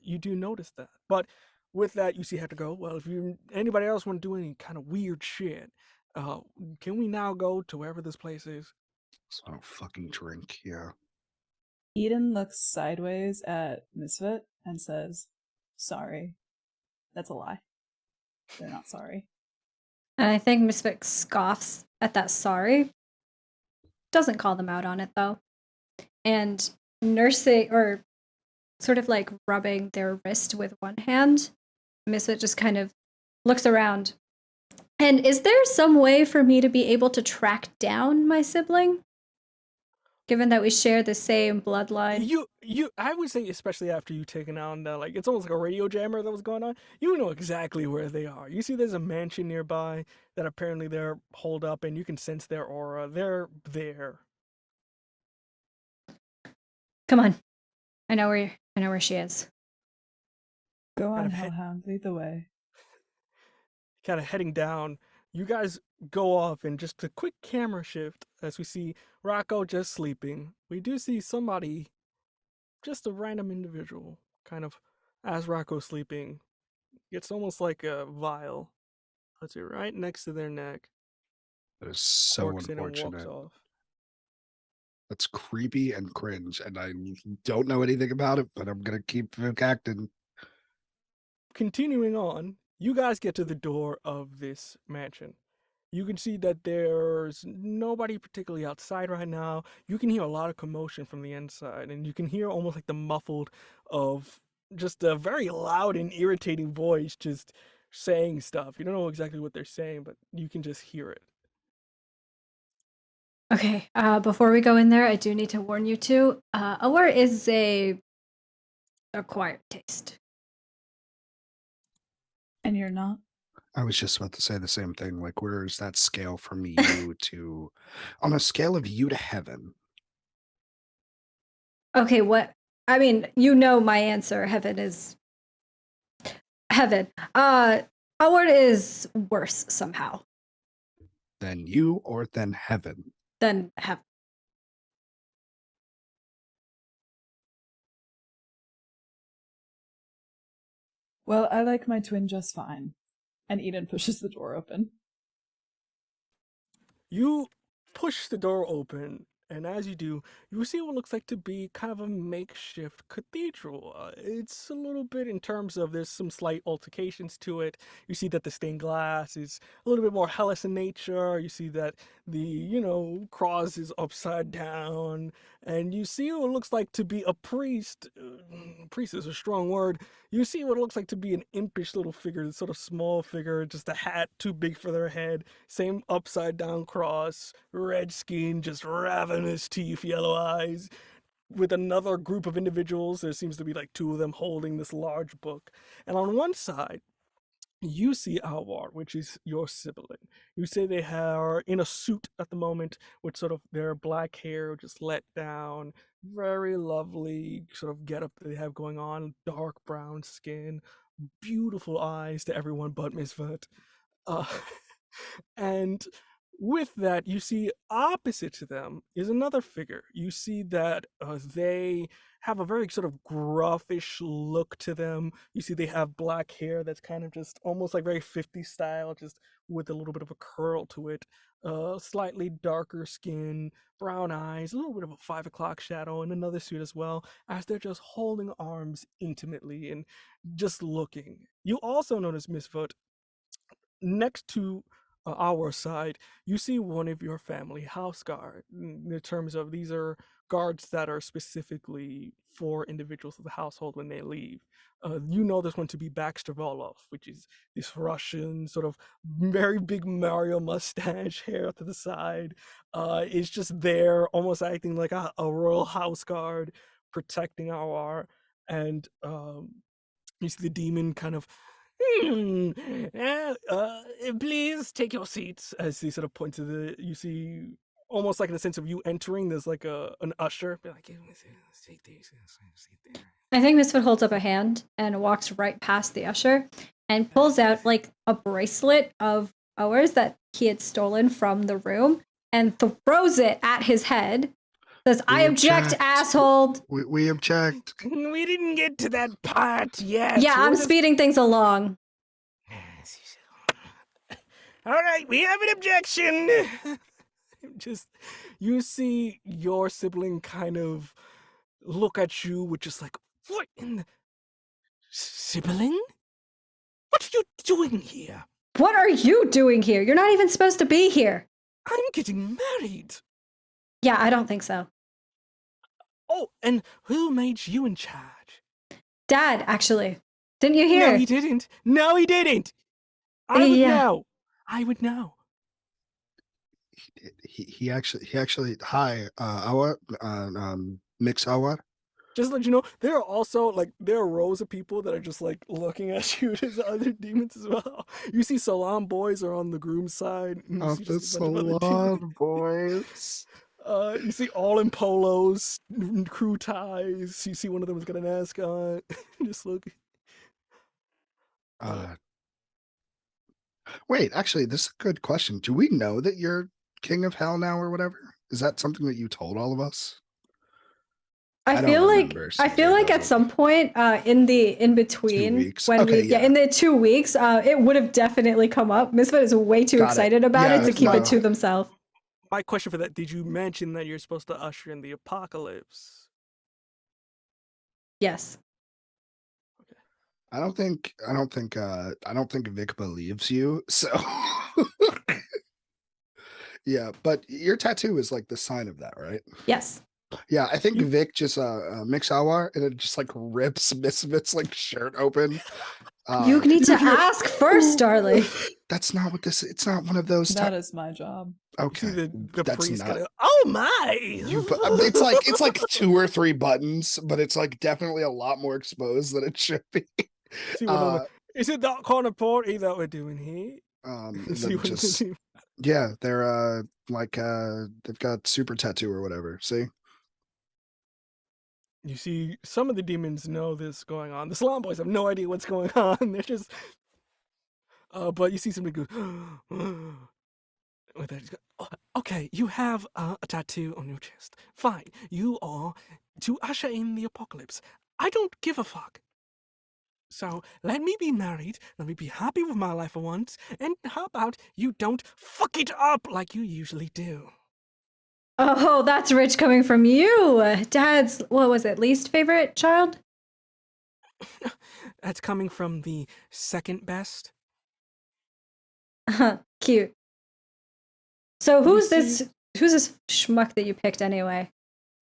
you do notice that. But with that, you see Hector go, well, if anybody else want to do any kind of weird shit, can we now go to wherever this place is? So I don't fucking drink, yeah. Eden looks sideways at Misfit and says, sorry. That's a lie. They're not sorry. And I think Misfit scoffs at that sorry. Doesn't call them out on it though. And nursing or sort of like rubbing their wrist with one hand, Misfit just kind of looks around. And is there some way for me to be able to track down my sibling? Given that we share the same bloodline. I would say, especially after you taken out, like it's almost like a radio jammer that was going on. You know exactly where they are. You see, there's a mansion nearby that apparently they're holed up, and you can sense their aura. They're there. Come on, I know where she is. Go on, Hellhound, lead the way. Kind of heading down. You guys go off in just a quick camera shift as we see Rocco just sleeping. We do see somebody, just a random individual, kind of as Rocco's sleeping. It's almost like a vial. Puts it right next to their neck. That is so Corks in and walks unfortunate. off. That's creepy and cringe, and I don't know anything about it, but I'm gonna keep acting. Continuing on, you guys get to the door of this mansion. You can see that there's nobody particularly outside right now. You can hear a lot of commotion from the inside, and you can hear almost like the muffled of just a very loud and irritating voice just saying stuff. You don't know exactly what they're saying, but you can just hear it. Okay, before we go in there, I do need to warn you two. Aware is a acquired taste. And you're not? I was just about to say the same thing. Like, where's that scale from you to, on a scale of you to heaven? Okay, what? I mean, you know my answer. Heaven is heaven. Aware is worse somehow Than you or than heaven? than heaven. Well, I like my twin just fine. And Eden pushes the door open. You push the door open, and as you do, you see what looks like to be kind of a makeshift cathedral. It's a little bit in terms of there's some slight altercations to it. You see that the stained glass is a little bit more hellish in nature. You see that the cross is upside down, and you see what looks like to be a priest. Priest is a strong word. You see what looks like to be an impish little figure, sort of small figure, just a hat too big for their head. Same upside down cross, red skin, just ravenous teeth, yellow eyes. With another group of individuals, there seems to be like two of them holding this large book. And on one side, you see Alvar, which is your sibling. You say they are in a suit at the moment with sort of their black hair just let down, very lovely sort of getup that they have going on, dark brown skin, beautiful eyes to everyone but Miss Vert. Uh, and with that, you see opposite to them is another figure. You see that they have a very sort of gruffish look to them. You see they have black hair that's kind of just almost like very 50s style, just with a little bit of a curl to it. Slightly darker skin, brown eyes, a little bit of a 5 o'clock shadow, and another suit as well, as they're just holding arms intimately and just looking. You also notice, Miss Foot, next to our side, you see one of your family house guard. In terms of these are guards that are specifically for individuals of the household when they leave. You know this one to be Baxter Volov, which is this Russian sort of very big Mario mustache, hair to the side. Is just there, almost acting like a royal house guard, protecting our. And you see the demon kind of please take your seats as he sort of points to you see almost like in a sense of you entering, there's like an usher. Be like, take these, seat there. I think Misfit holds up a hand and walks right past the usher and pulls out like a bracelet of ours that he had stolen from the room and throws it at his head. Says, I object, asshole. We object. We didn't get to that part yet. Yeah, I'm speeding things along. All right, we have an objection. Just, you see your sibling kind of look at you with just like, what in the... Sibling? What are you doing here? What are you doing here? You're not even supposed to be here. I'm getting married. Yeah, I don't think so. Oh, and who made you in charge? Dad, actually. Didn't you hear? No, he didn't. No, he didn't. I would know. I would know. He actually hi, our mix our. Just to let you know, there are also like there are rows of people that are just like looking at you. There's other demons as well. You see Salam boys are on the groom side. Oh, the Salam boys. You see all in polos, crew ties. You see one of them has got an ascot. Just look. Wait, actually, this is a good question. Do we know that you're King of Hell now or whatever? Is that something that you told all of us? I feel like at some point in between when in the 2 weeks, it would have definitely come up. Misfit is way too excited about it to keep it to themselves. My question for that, did you mention that you're supposed to usher in the apocalypse? Yes. Okay. I don't think Vic believes you, so yeah, but your tattoo is like the sign of that, right? Yes. Yeah, I think Vic just mix our and it just like rips Misfit's like shirt open. You need to ask first, darling. That's not what this. It's not one of those. That is my job. Okay, the that's priest not. kinda, oh my! It's like 2 or 3 buttons, but it's like definitely a lot more exposed than it should be. Is it that kind of party that we're doing here? Yeah, they're they've got super tattoo or whatever. See. You see, some of the demons know this going on. The Salam boys have no idea what's going on. They're just, but you see somebody go, with that, oh, okay, you have a tattoo on your chest. Fine, you are to usher in the apocalypse. I don't give a fuck. So let me be married, let me be happy with my life for once, and how about you don't fuck it up like you usually do? Oh, that's rich coming from you. Dad's, what was it, least favorite child? That's coming from the second best. Cute. So You who's see- this schmuck that you picked anyway?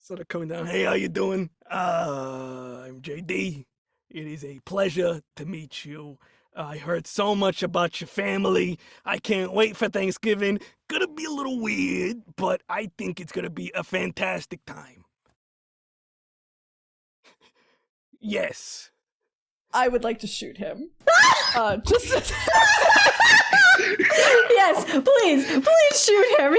Sort of coming down. Hey, how you doing? I'm JD. It is a pleasure to meet you. I heard so much about your family. I can't wait for Thanksgiving. Gonna be a little weird, but I think it's gonna be a fantastic time. Yes. I would like to shoot him. Just Yes, please shoot him.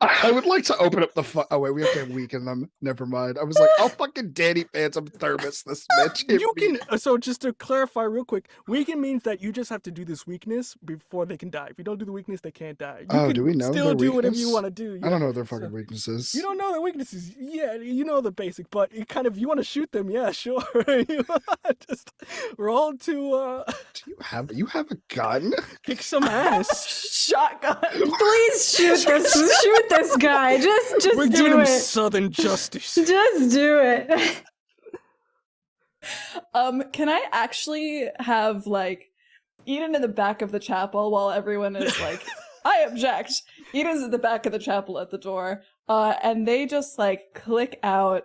I would like to open up the oh wait, we have to weaken them. Never mind. I was like, I'll fucking Danny Phantom thermos this bitch. You can. So just to clarify real quick, weaken means that you just have to do this weakness before they can die. If you don't do the weakness, they can't die. You can do we know still their do whatever you weakness? want to do. I don't know yeah. their fucking weaknesses. You don't know their weaknesses. Yeah, you know the basic, but you kind of you want to shoot them. Yeah, sure. Just roll to Do you have a gun? kick some ass. shotgun. Please shoot this guy. Just We're do giving him it. southern justice. Just do it. Can I actually have like Eden in the back of the chapel while everyone is like, I object. Eden's at the back of the chapel at the door, and they just like click out.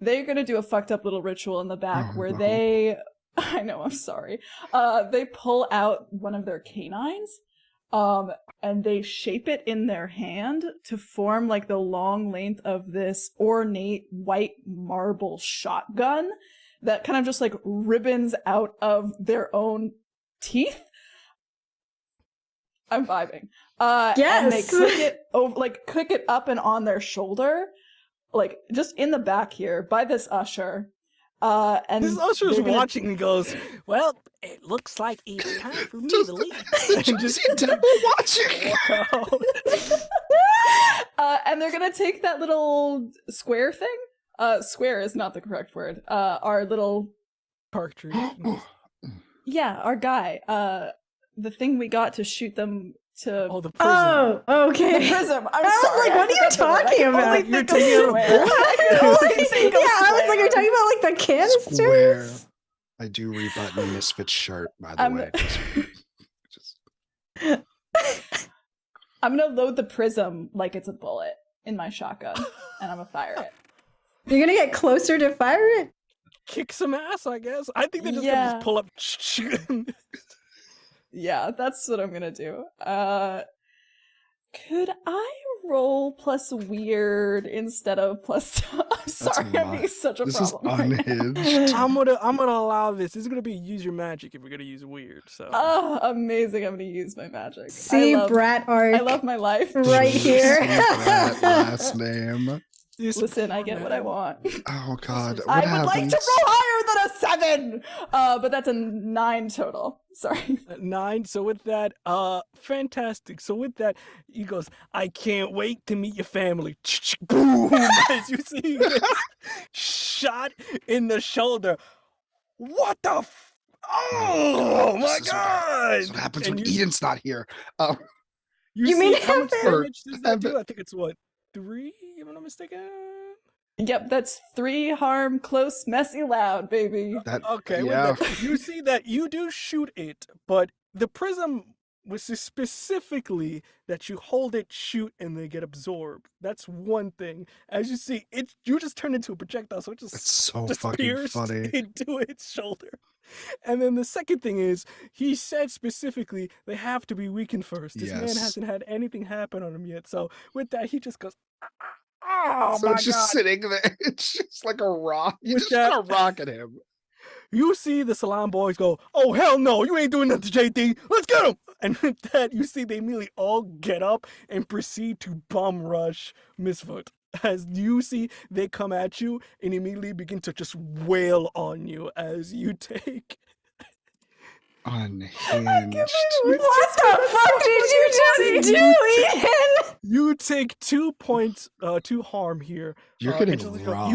They're gonna do a fucked up little ritual in the back where they. I know, I'm sorry. They pull out one of their canines, and they shape it in their hand to form like the long length of this ornate white marble shotgun that kind of just like ribbons out of their own teeth. I'm vibing. And they Yes. click it over, like click it up and on their shoulder, like just in the back here by this usher. And This usher's they're gonna- watching and goes, "Well, it looks like it's time for me to leave." Did you see Temple watching? And they're gonna take that little square thing. Square is not the correct word. Our little Park tree. our guy. The thing we got to shoot them to. Oh, the prison. Oh, okay. The prism. I'm I was sorry. like, what are you forgot the word. I talking can only about? think You're of taking out a square. bullet? I can only think of I was like, you're square. talking about like the canisters? Square. I do rebutton Misfit's shirt, by the way. Just- I'm gonna load the prism like it's a bullet in my shotgun, and I'm gonna fire it. You're gonna get closer to fire it? Kick some ass, I guess. I think they're just gonna Yeah. just pull up. Yeah, that's what I'm gonna do. Could I roll plus weird instead of plus? I'm sorry, I'm not- being such a This is problem. right now. unhinged. I'm gonna allow this. This is gonna be use your magic if we're gonna use weird. So Oh, amazing! I'm gonna use my magic. See, Brat Arc. I love my life. right here. That last name. this Listen, I get what I want. Oh god. What I would happens? like to roll higher than a 7, but that's a 9 total. Sorry. 9. So with that, fantastic. So with that, he goes, "I can't wait to meet your family." Boom! As you see this shot in the shoulder. What the? Oh my This is god! That's what happens And when you- Eden's not here. You see mean how much Heaven? damage does that do? Heaven. I think it's what 3, if I'm not mistaken. Yep, that's 3 harm, close, messy, loud, baby. That, Okay, with yeah. that, you see that you do shoot it, but the prism was specifically that you hold it, shoot, and they get absorbed. That's one thing. As you see, you just turned into a projectile, so it That's just so fucking pierced funny. into its shoulder. And then the second thing is, he said specifically they have to be weakened first. This man Yes. hasn't had anything happen on him yet. So with that, he just goes, "Oh So my it's just god!" sitting there. It's just like a rock. You With just that- got a rock at him. You see the Salon boys go, "Oh, hell no, you ain't doing nothing to JD. Let's get him." And with that, you see they immediately all get up and proceed to bomb rush Misfoot. As you see, they come at you and immediately begin to just wail on you as you take Unhinged. What the fuck did you just do, Eden? You take 2 points, 2 harm here. You're getting instantly, rocked.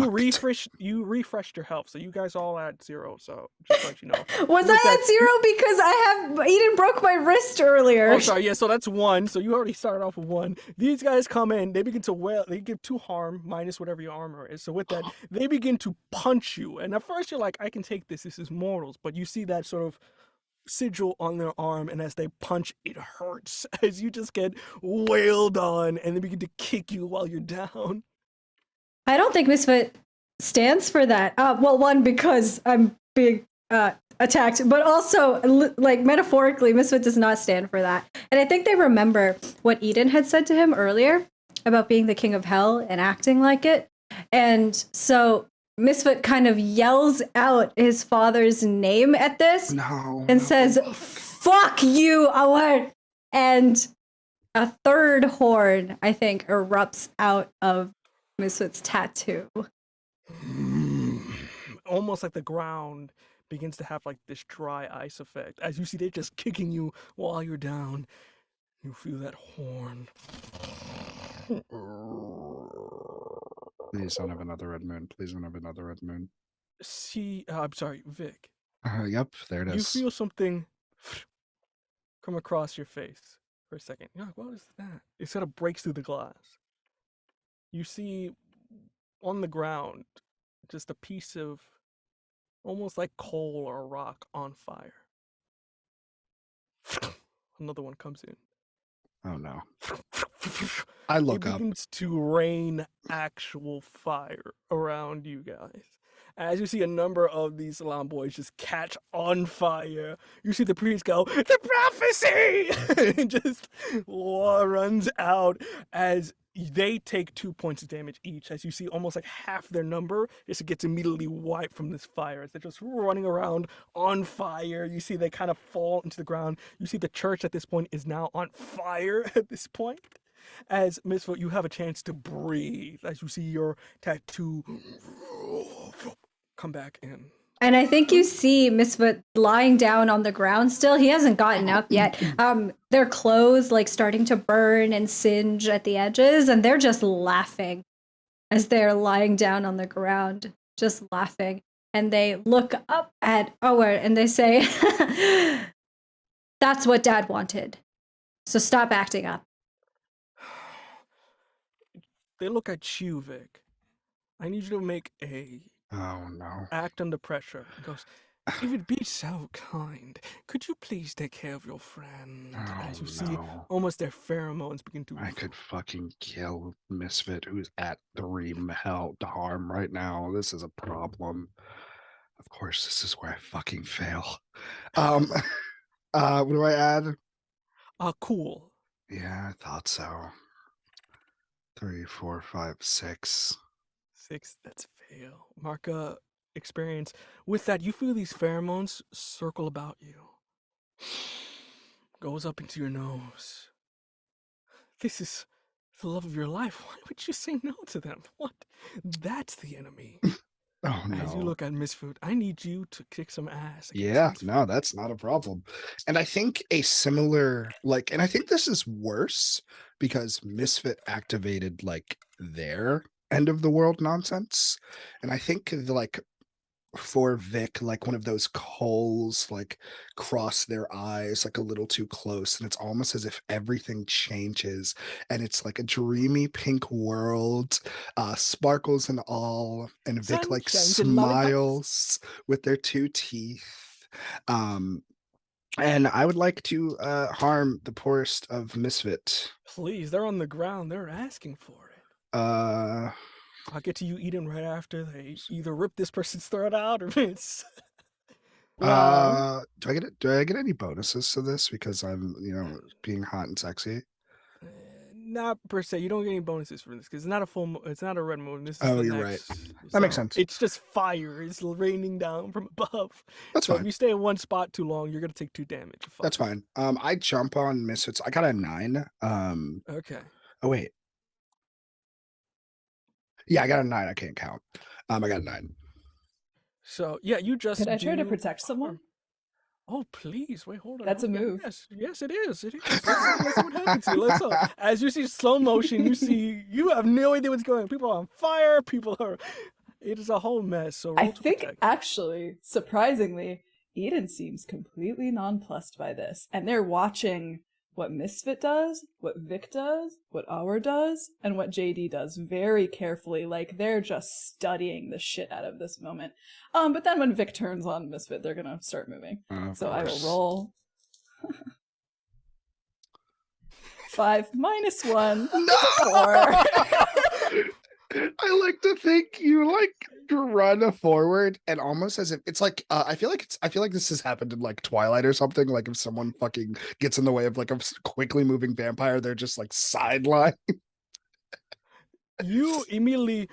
you refreshed your health, so you guys all at 0. So just to let you know. Was With I that- at 0 because Eden broke my wrist earlier? Oh, sorry. Yeah, so that's 1. So you already started off with 1. These guys come in. They begin to wail. They give 2 harm minus whatever your armor is. So with that, they begin to punch you. And at first you're like, I can take this. This is mortals. But you see that sort of sigil on their arm, and as they punch, it hurts as you just get wailed on, and they begin to kick you while you're down. I don't think Misfit stands for that. Well, one, because I'm being attacked, but also, like, metaphorically, Misfit does not stand for that. And I think they remember what Eden had said to him earlier about being the king of hell and acting like it. And so Misfit kind of yells out his father's name at this and says, "Fuck you, Award!" And a third horn, I think, erupts out of Misfit's tattoo. Almost like the ground begins to have like this dry ice effect. As you see, they're just kicking you while you're down. You feel that horn. Please don't have another red moon. Please don't have another red moon. See, I'm sorry, Vic. Yep, there it You is. feel something come across your face for a second. You're like, what is that? It sort of breaks through the glass. You see on the ground just a piece of almost like coal or rock on fire. Another one comes in. Oh no. I look it up. begins to rain actual fire around you guys. As you see a number of these Salam boys just catch on fire, you see the priest go, "The prophecy!" and just runs out as they take 2 points of damage each. As you see almost like half their number just gets immediately wiped from this fire as they're just running around on fire. You see they kind of fall into the ground. You see the church at this point is now on fire at this point. As Misfit, you have a chance to breathe as you see your tattoo come back in. And I think you see Misfit lying down on the ground still. He hasn't gotten up yet. Their clothes like starting to burn and singe at the edges, and they're just laughing as they're lying down on the ground, just laughing. And they look up at Ower and they say, "That's what Dad wanted. So stop acting up." They look at you, Vic. I need you to make a Oh no. act under pressure. He goes, "If you'd be so kind, could you please take care of your friend?" As you see, no. almost their pheromones begin to. I could fucking kill Misfit who's at 3 health harm right now. This is a problem. Of course, this is where I fucking fail. What do I add? Cool. Yeah, I thought so. 3, 4, 5, 6. 6. That's fail. Marka experience. With that, you feel these pheromones circle about you. Goes up into your nose. This is the love of your life. Why would you say no to them? What? That's the enemy. Oh no. As you look at Misfit, I need you to kick some ass. Yeah, no, that's not a problem. And I think a similar, like, and I think this is worse because Misfit activated like their end of the world nonsense. And I think like for Vic, like one of those coals like cross their eyes like a little too close, and it's almost as if everything changes and it's like a dreamy pink world, sparkles and all, and Vic like Sunshines and lollipops. smiles with their 2 teeth. And I would like to harm the poorest of Misfit. Please, they're on the ground. They're asking for it. I'll get to you, Eden, right after they either rip this person's throat out or it's. Do I get any bonuses to this because I'm, being hot and sexy? Not per se. You don't get any bonuses for this because it's not a full. It's not a red moon. This is Oh, the you're next, right. That makes sense. It's just fire. It's raining down from above. That's so fine. If you stay in one spot too long, you're gonna take 2 damage. That's fine. I jump on Misfits. I got a 9. Okay. Oh wait. Yeah, I got a 9. I can't count. I got a 9. So yeah, you just. Could I try to protect someone? Oh, please. Wait, hold on. That's a Yeah, move. Yes, it is. It is. Let's see what happens here. Let's as you see slow motion, you have no idea what's going on. People are on fire. It is a whole mess. So I roll to think, protect. actually, surprisingly, Eden seems completely nonplussed by this, and they're watching what Misfit does, what Vic does, what Our does, and what JD does very carefully. Like, they're just studying the shit out of this moment. But then when Vic turns on Misfit, they're gonna start moving. So I will roll 5 minus 1. No! 4. I like to think you like run forward and almost as if it's like I feel like this has happened in like Twilight or something. Like if someone fucking gets in the way of like a quickly moving vampire, they're just like sidelined. You immediately,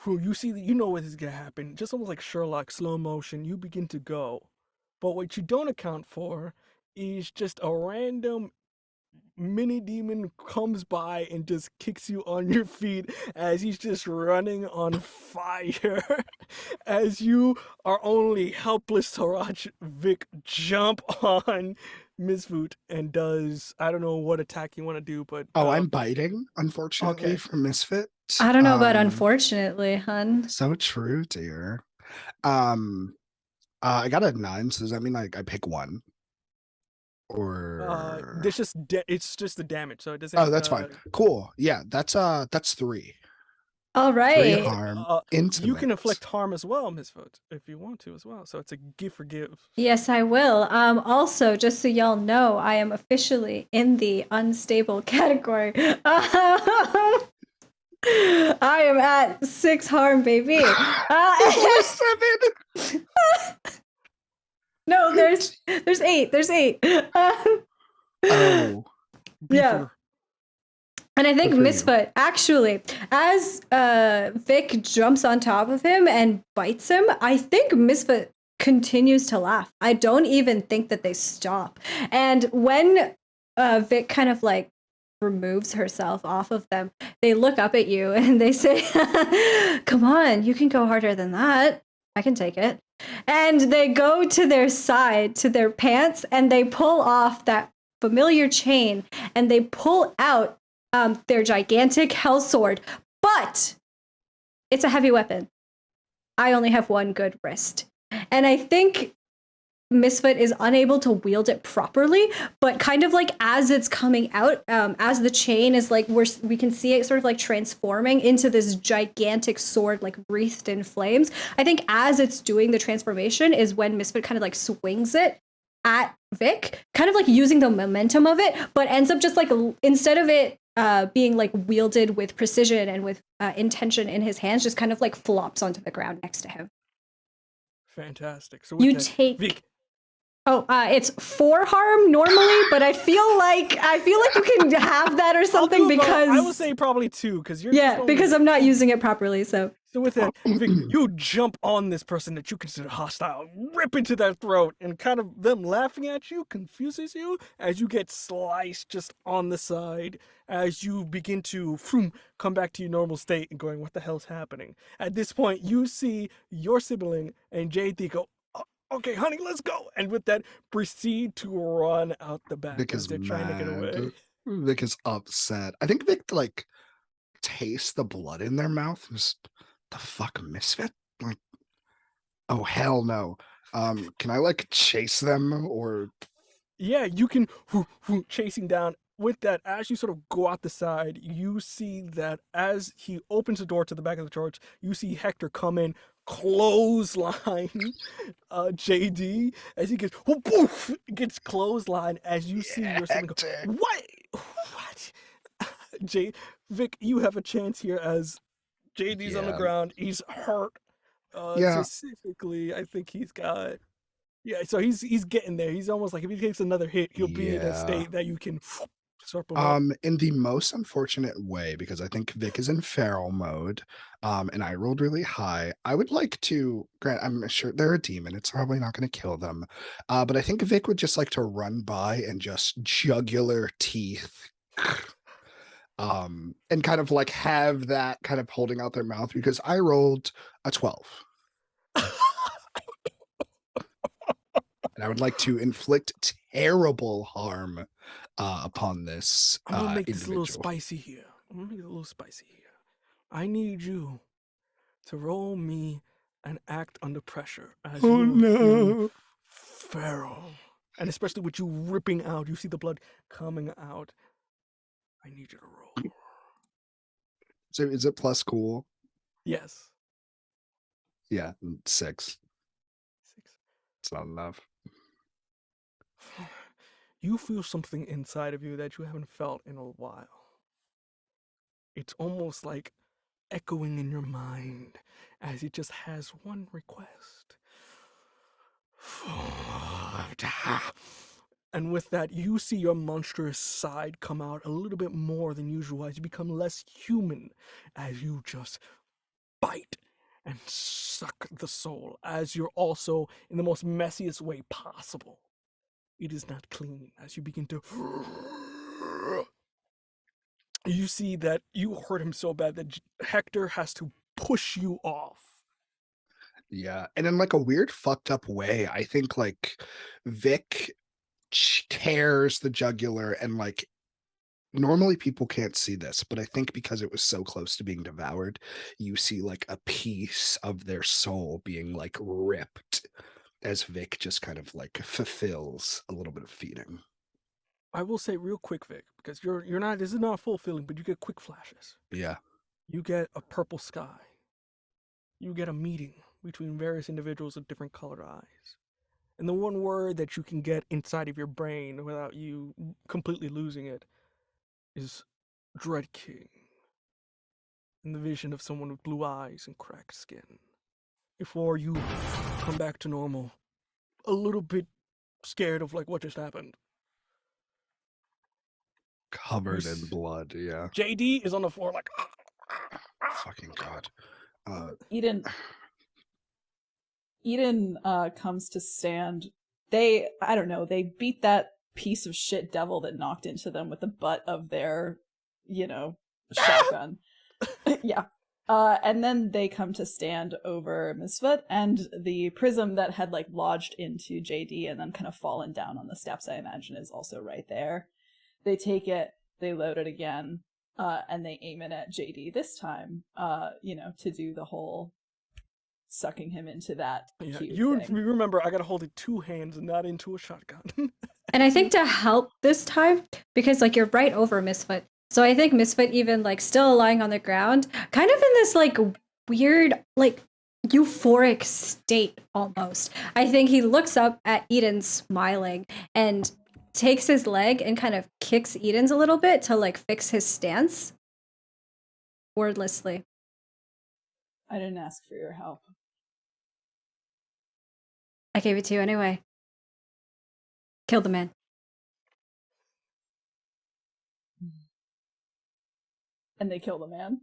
you see that you know what is gonna happen. Just almost like Sherlock, slow motion. You begin to go, but what you don't account for is just a random mini demon comes by and just kicks you on your feet as he's just running on fire. As you are only helpless to watch Vic jump on Misfoot and does I don't know what attack you want to do, but I'm biting, unfortunately, okay. for Misfit. I don't know about unfortunately, hun. So true, dear. I got a 9, so does that mean I pick one? Or There's just it's just the damage, so it doesn't. oh, that's fine. Cool. Yeah, that's 3. All 3 right. harm. You can inflict harm as well, Misfoot, if you want to as well. So it's a give for give. Yes, I will. Also, just so y'all know, I am officially in the unstable category. I am at 6 harm, baby. 7. No, there's 8. There's 8. Oh. Yeah. And I think Good for Misfoot, actually, as Vic jumps on top of him and bites him, I think Misfoot continues to laugh. I don't even think that they stop. And when Vic kind of like removes herself off of them, they look up at you and they say, come on, you can go harder than that. I can take it. And they go to their side, to their pants, and they pull off that familiar chain and they pull out their gigantic hell sword, but it's a heavy weapon. I only have one good wrist. And I think Misfit is unable to wield it properly, but kind of like as it's coming out, as the chain is like, we can see it sort of like transforming into this gigantic sword, like wreathed in flames. I think as it's doing the transformation is when Misfit kind of like swings it at Vic, kind of like using the momentum of it, but ends up just like, instead of it being like wielded with precision and with intention in his hands, just kind of like flops onto the ground next to him. Fantastic. So you take Vic. It's 4 harm normally, but I feel like you can have that or something because I will say probably 2 because you're because I'm not using it properly. So with that, Vic, you jump on this person that you consider hostile, rip into their throat, and kind of them laughing at you confuses you as you get sliced just on the side as you begin to come back to your normal state and going, what the hell's happening? At this point, you see your sibling and JD go, okay, honey, let's go. And with that, proceed to run out the back Vic as is they're trying to get away. Vic is upset. I think Vic like tastes the blood in their mouth. Just the fuck, Misfit? Like, oh hell no. Can I like chase them or? Yeah, you can chasing down. With that, as you sort of go out the side, you see that as he opens the door to the back of the church, you see Hector come in, clothesline JD as he gets clothesline as you see your son go, what? Vic, you have a chance here as JD's on the ground. He's hurt. Specifically, I think he's got. Yeah, so he's getting there. He's almost like if he takes another hit, he'll be in a state that you can. In the most unfortunate way, because I think Vic is in feral mode, and I rolled really high. I would like to grant, I'm sure they're a demon, it's probably not going to kill them. But I think Vic would just like to run by and just jugular teeth. And kind of like have that kind of holding out their mouth because I rolled a 12. And I would like to inflict terrible harm upon this I'm gonna make this a individual. little spicy here. I need you to roll me an act under pressure as Oh, you are feeling no. feral. And especially with you ripping out, you see the blood coming out. I need you to roll. So is it plus cool? Yes. Yeah, 6. 6. It's not enough. You feel something inside of you that you haven't felt in a while. It's almost like echoing in your mind as it just has one request. And with that, you see your monstrous side come out a little bit more than usual as you become less human, as you just bite and suck the soul, as you're also in the most messiest way possible. It is not clean as you begin to. You see that you hurt him so bad that Hector has to push you off. Yeah, and in like a weird fucked up way, I think like Vic tears the jugular, and like normally people can't see this, but I think because it was so close to being devoured, you see like a piece of their soul being like ripped as Vic just kind of like fulfills a little bit of feeding. I will say real quick, Vic, because you're not. This is not a full feeling, but you get quick flashes. Yeah. You get a purple sky. You get a meeting between various individuals with different colored eyes. And the one word that you can get inside of your brain without you completely losing it is Dread King. And the vision of someone with blue eyes and cracked skin. Before you come back to normal, a little bit scared of like what just happened. Covered in blood, yeah. JD is on the floor like. Fucking God. Eden comes to stand. I don't know, they beat that piece of shit devil that knocked into them with the butt of their, shotgun. Yeah. And then they come to stand over Misfoot, and the prism that had like lodged into JD and then kind of fallen down on the steps, I imagine, is also right there. They take it, they load it again, and they aim it at JD this time, to do the whole sucking him into that cube You thing. remember, I gotta hold it 2 hands and not into a shotgun. And I think to help this time, because like you're right over Misfoot, so I think Misfoot even like still lying on the ground, kind of in this like weird, like euphoric state almost. I think he looks up at Eden smiling and takes his leg and kind of kicks Eden's a little bit to like fix his stance. Wordlessly. I didn't ask for your help. I gave it to you anyway. Kill the man. And they kill the man.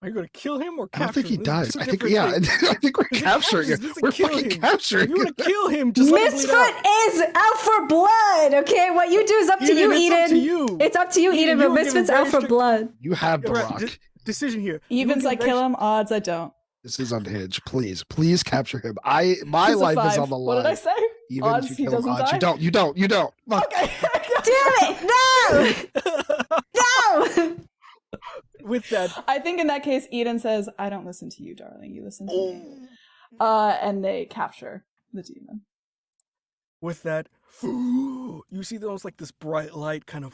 Are you gonna kill him or I capture don't think he him? dies. This is I think, different yeah, thing. I think we're capturing This it. is a We're kill fucking him. capturing If you wanna it. kill him, just let him bleed out. Misfoot is out for blood, okay? What you do is up to you, It's Eden. up to you. It's up to you, Eden, Eden, you but were given Misfit's very out for strict- blood. You have the Yeah, right, rock. Decision here. Evens I kill him, odds I don't. This is unhinged. Please capture him. My He's a life 5. is on the line. What did I say? Even Odds if he you kill him, doesn't odds die? you don't. Fuck. Okay. Damn it! No! With that, I think in that case, Eden says, I don't listen to you, darling. You listen to me. And they capture the demon. with that, you see those like this bright light kind of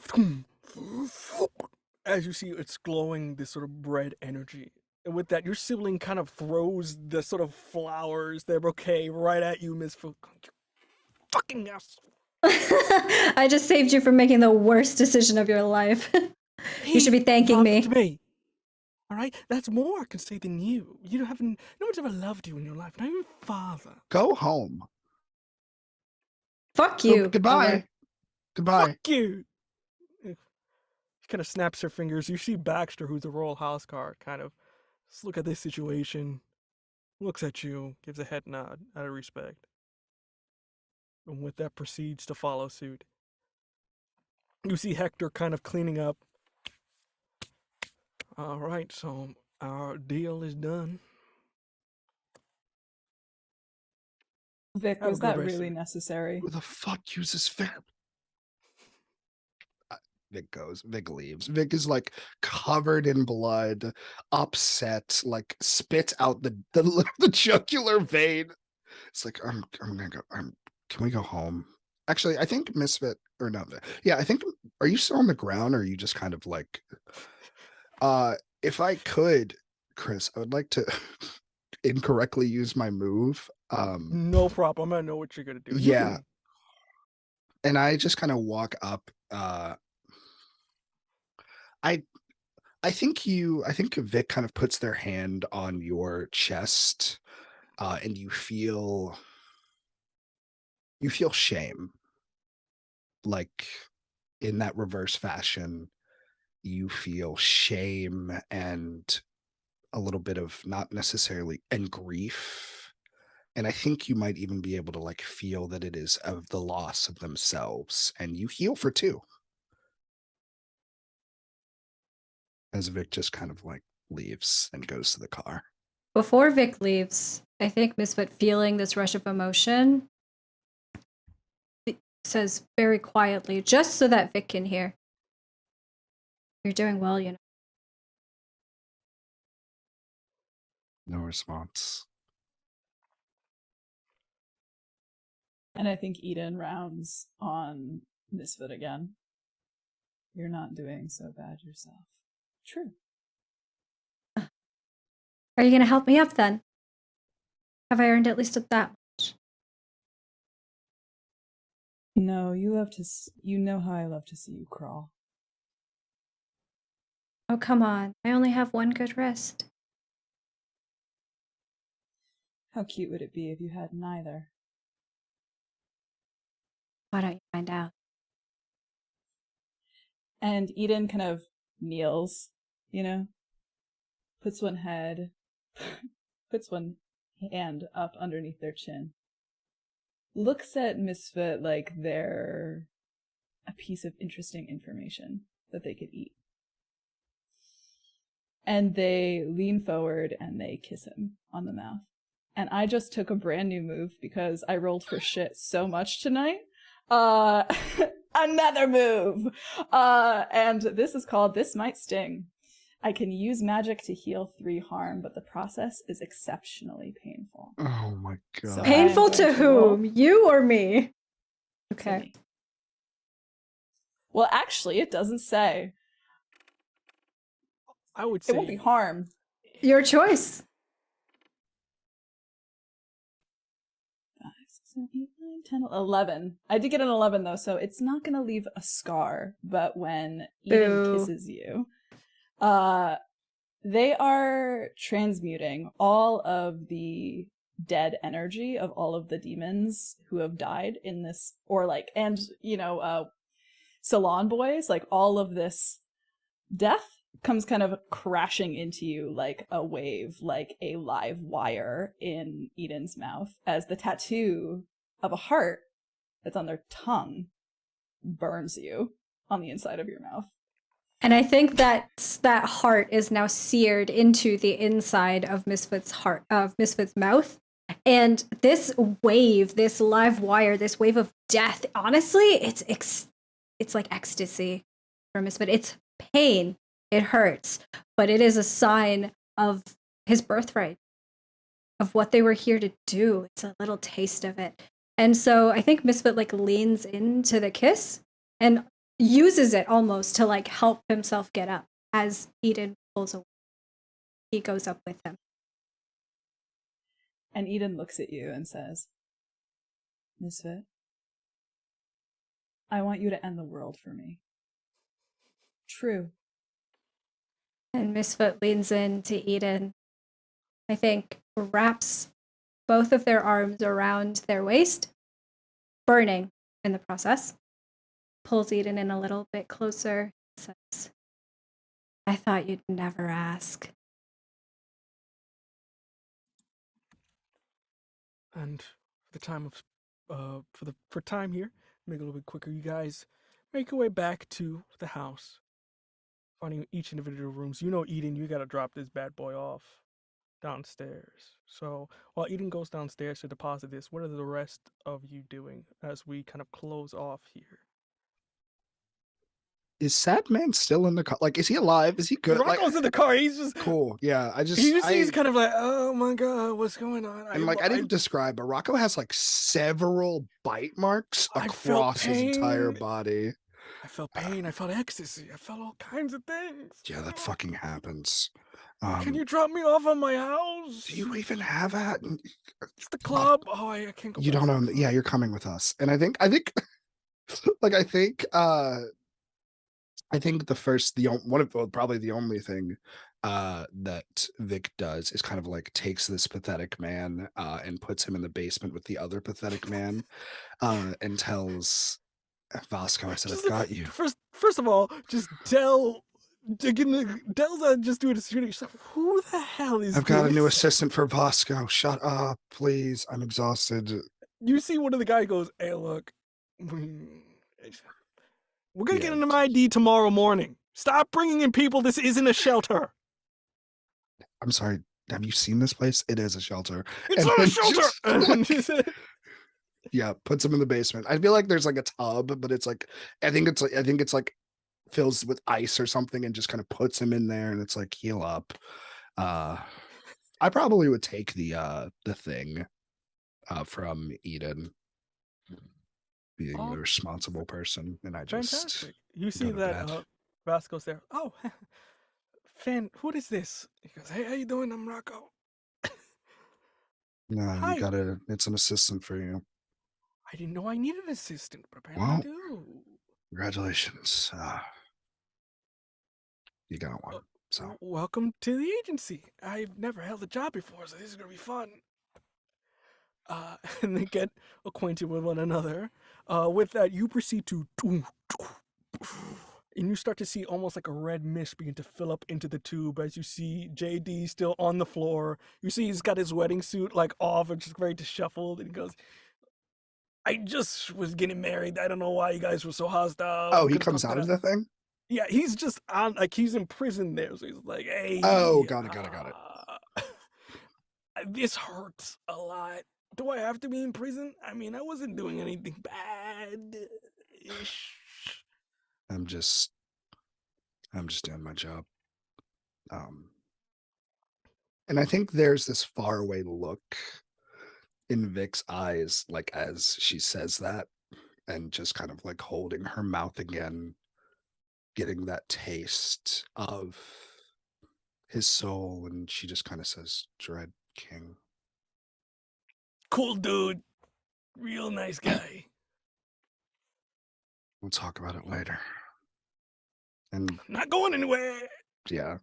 as you see it's glowing this sort of red energy. And with that, your sibling kind of throws the sort of flowers, their bouquet, right at you, Miss fucking ass. I just saved you from making the worst decision of your life. You should be thanking me. All right, that's more I can say than you. You don't have no one's ever loved you in your life, not even father. Go home. Fuck you. Goodbye. Over. Goodbye. Fuck you. She kind of snaps her fingers. You see Baxter, who's a royal house card, kind of just look at this situation, looks at you, gives a head nod out of respect, and with that proceeds to follow suit. You see Hector kind of cleaning up. All right, so our deal is done. Vic, Have a was good that rest of really it. necessary? Who the fuck uses fan? Vic leaves. Vic is like covered in blood, upset, like spits out the jugular vein. It's like I'm gonna go. Can we go home? Actually, I think Misfit or no, yeah, I think. Are you still on the ground, or are you just kind of like? If I could, Chris, I would like to incorrectly use my move. No problem. I know what you're gonna do. You Yeah, can. and I just kind of walk up. I I think Vic kind of puts their hand on your chest, and you feel shame, like in that reverse fashion. You feel shame and a little bit of not necessarily and grief. And I think you might even be able to like feel that it is of the loss of themselves, and you heal for two. As Vic just kind of like leaves and goes to the car. Before Vic leaves, I think Misfit, feeling this rush of emotion, says very quietly, just so that Vic can hear, "You're doing well, you know." No response. And I think Eden rounds on Misfit again. You're not doing so bad yourself. True. Are you going to help me up then? Have I earned at least that much? No, you know how I love to see you crawl. Oh, come on. I only have one good rest. How cute would it be if you had neither? Why don't you find out? And Eden kind of kneels, puts one hand up underneath their chin, looks at Misfit like they're a piece of interesting information that they could eat. And they lean forward and they kiss him on the mouth. And I just took a brand new move because I rolled for shit so much tonight. Another move! And this is called This Might Sting. I can use magic to heal 3 harm, but the process is exceptionally painful. Oh my god. So Painful to whom? You or me? Okay. Me. Well, actually, it doesn't say. I would say It won't be harm. Your choice. 5, 6, 7, 8, 9, 10, 11. I did get an 11 though, so it's not gonna leave a scar. But when Eden Boo. kisses you, they are transmuting all of the dead energy of all of the demons who have died in this, Salon boys, like all of this death comes kind of crashing into you like a wave, like a live wire in Eden's mouth, as the tattoo of a heart that's on their tongue burns you on the inside of your mouth. And I think that heart is now seared into the inside of Misfit's mouth. And this wave, this live wire, this wave of death, honestly, it's like ecstasy for Misfit. It's pain. It hurts, but it is a sign of his birthright, of what they were here to do. It's a little taste of it. And so I think Misfit like leans into the kiss and uses it almost to like help himself get up as Eden pulls away. He goes up with him. And Eden looks at you and says, Misfit, I want you to end the world for me. True. And Misfit leans into Eden, I think wraps both of their arms around their waist, burning in the process, pulls Eden in a little bit closer, says, I thought you'd never ask. And for the time of for time here, make it a little bit quicker. You guys make your way back to the house, finding each individual rooms. You know, Eden, you gotta drop this bad boy off. downstairs. So while Eden goes downstairs to deposit this, what are the rest of you doing as we kind of close off here? Is Sad Man still in the car? Like, is he alive? Is he good? Like, Rocco's in the car. He's just cool. Yeah, he's kind of like, oh my god, what's going on? and like I didn't describe, but Rocco has like several bite marks I felt across his entire pain. body. I felt pain. I felt ecstasy. I felt all kinds of things. Yeah, that fucking happens. Can you drop me off at my house? Do you even have that? It's the club. Oh, I can't go. You don't own. Yeah, you're coming with us. And I think, like I think probably the only thing that Vic does is kind of like takes this pathetic man and puts him in the basement with the other pathetic man and tells Vasco, I said, I've got you. First of all, just Dell's just doing a shooting. She's like, who the hell is I've got a this? new assistant for Vasco. Shut up, please. I'm exhausted. You see one of the guys goes, hey, look, we're going to get an ID tomorrow morning. Stop bringing in people. This isn't a shelter. I'm sorry. Have you seen this place? It is a shelter. It's not a shelter. Yeah, puts him in the basement. I feel like there's like a tub, but it's like I think it's like fills with ice or something and just kind of puts him in there and it's like heal up. I probably would take the thing from Eden, being the responsible person, and I just fantastic. You see that Vasco's there. Oh, Fan, what is this? He goes, hey, how you doing? I'm Rocco. No, Hi. It's an assistant for you. I didn't know I needed an assistant, but apparently I do. Congratulations. You got one. So welcome to the agency. I've never held a job before, so this is gonna be fun. And they get acquainted with one another. With that, you proceed to, and you start to see almost like a red mist begin to fill up into the tube as you see JD still on the floor. You see he's got his wedding suit like off and just very disheveled, and he goes, I just was getting married. I don't know why you guys were so hostile. Oh, he comes out of the thing? Yeah, he's just on, like, he's in prison there, so he's like, hey. Oh, got it. This hurts a lot. Do I have to be in prison? I mean, I wasn't doing anything bad. I'm just doing my job. And I think there's this faraway look in Vic's eyes, like as she says that, and just kind of like holding her mouth again, getting that taste of his soul, and she just kind of says, Dread King. Cool dude. Real nice guy. We'll talk about it later. And not going anywhere. Yeah.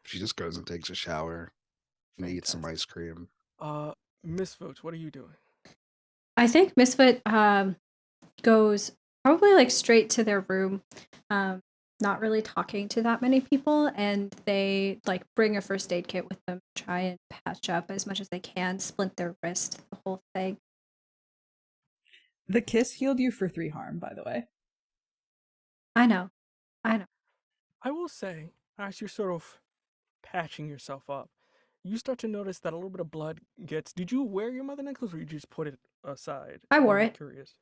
She just goes and takes a shower and eats some ice cream. Misfit, what are you doing? I think Misfit goes probably like straight to their room, not really talking to that many people, and they like bring a first aid kit with them, try and patch up as much as they can, splint their wrist, the whole thing. The kiss healed you for 3 harm, by the way. I know. I will say, as you're sort of patching yourself up, you start to notice that a little bit of blood gets... Did you wear your mother necklace or you just put it aside? I wore it. Curious.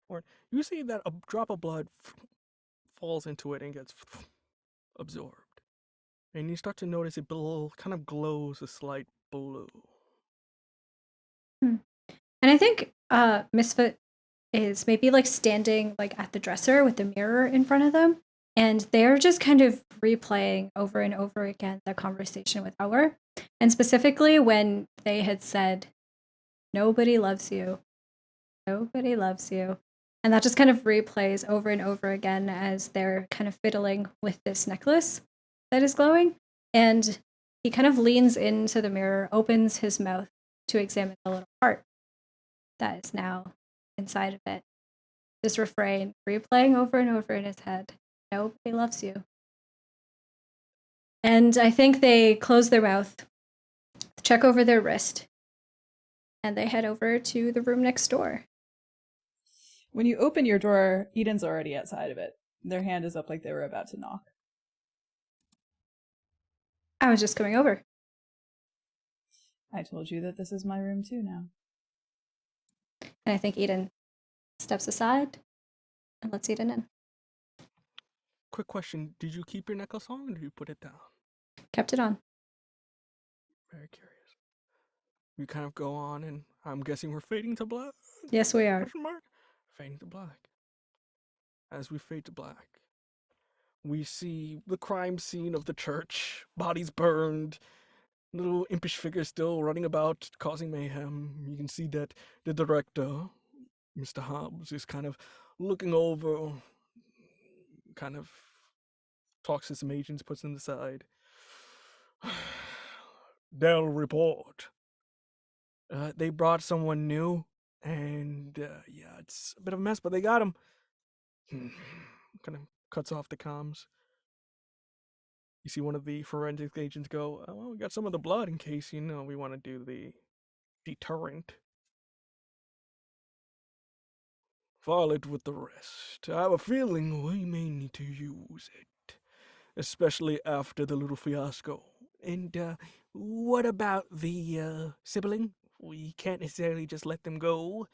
Or you see that a drop of blood falls into it and gets absorbed. And you start to notice it kind of glows a slight blue. And I think Misfit is maybe like standing like at the dresser with the mirror in front of them. And they're just kind of replaying over and over again their conversation with Our. And specifically when they had said, nobody loves you. Nobody loves you. And that just kind of replays over and over again as they're kind of fiddling with this necklace that is glowing. And he kind of leans into the mirror, opens his mouth to examine the little heart that is now inside of it. This refrain replaying over and over in his head. Nobody loves you. And I think they close their mouth, check over their wrist, and they head over to the room next door. When you open your door, Eden's already outside of it. Their hand is up like they were about to knock. I was just coming over. I told you that this is my room too now. And I think Eden steps aside and lets Eden in. Quick question: did you keep your necklace on, or did you put it down? Kept it on. Very curious. We kind of go on, and I'm guessing we're fading to black. Yes, we are. Question mark? Fading to black. As we fade to black, we see the crime scene of the church. Bodies burned. Little impish figures still running about, causing mayhem. You can see that the director, Mr. Hobbs, is kind of looking over, kind of talks to some agents, puts them aside. They'll report. They brought someone new, and yeah, it's a bit of a mess, but they got him. Kind of cuts off the comms. You see one of the forensic agents go, oh, well, we got some of the blood in case, we want to do the deterrent. File it with the rest. I have a feeling we may need to use it, especially after the little fiasco. And what about the sibling? We can't necessarily just let them go.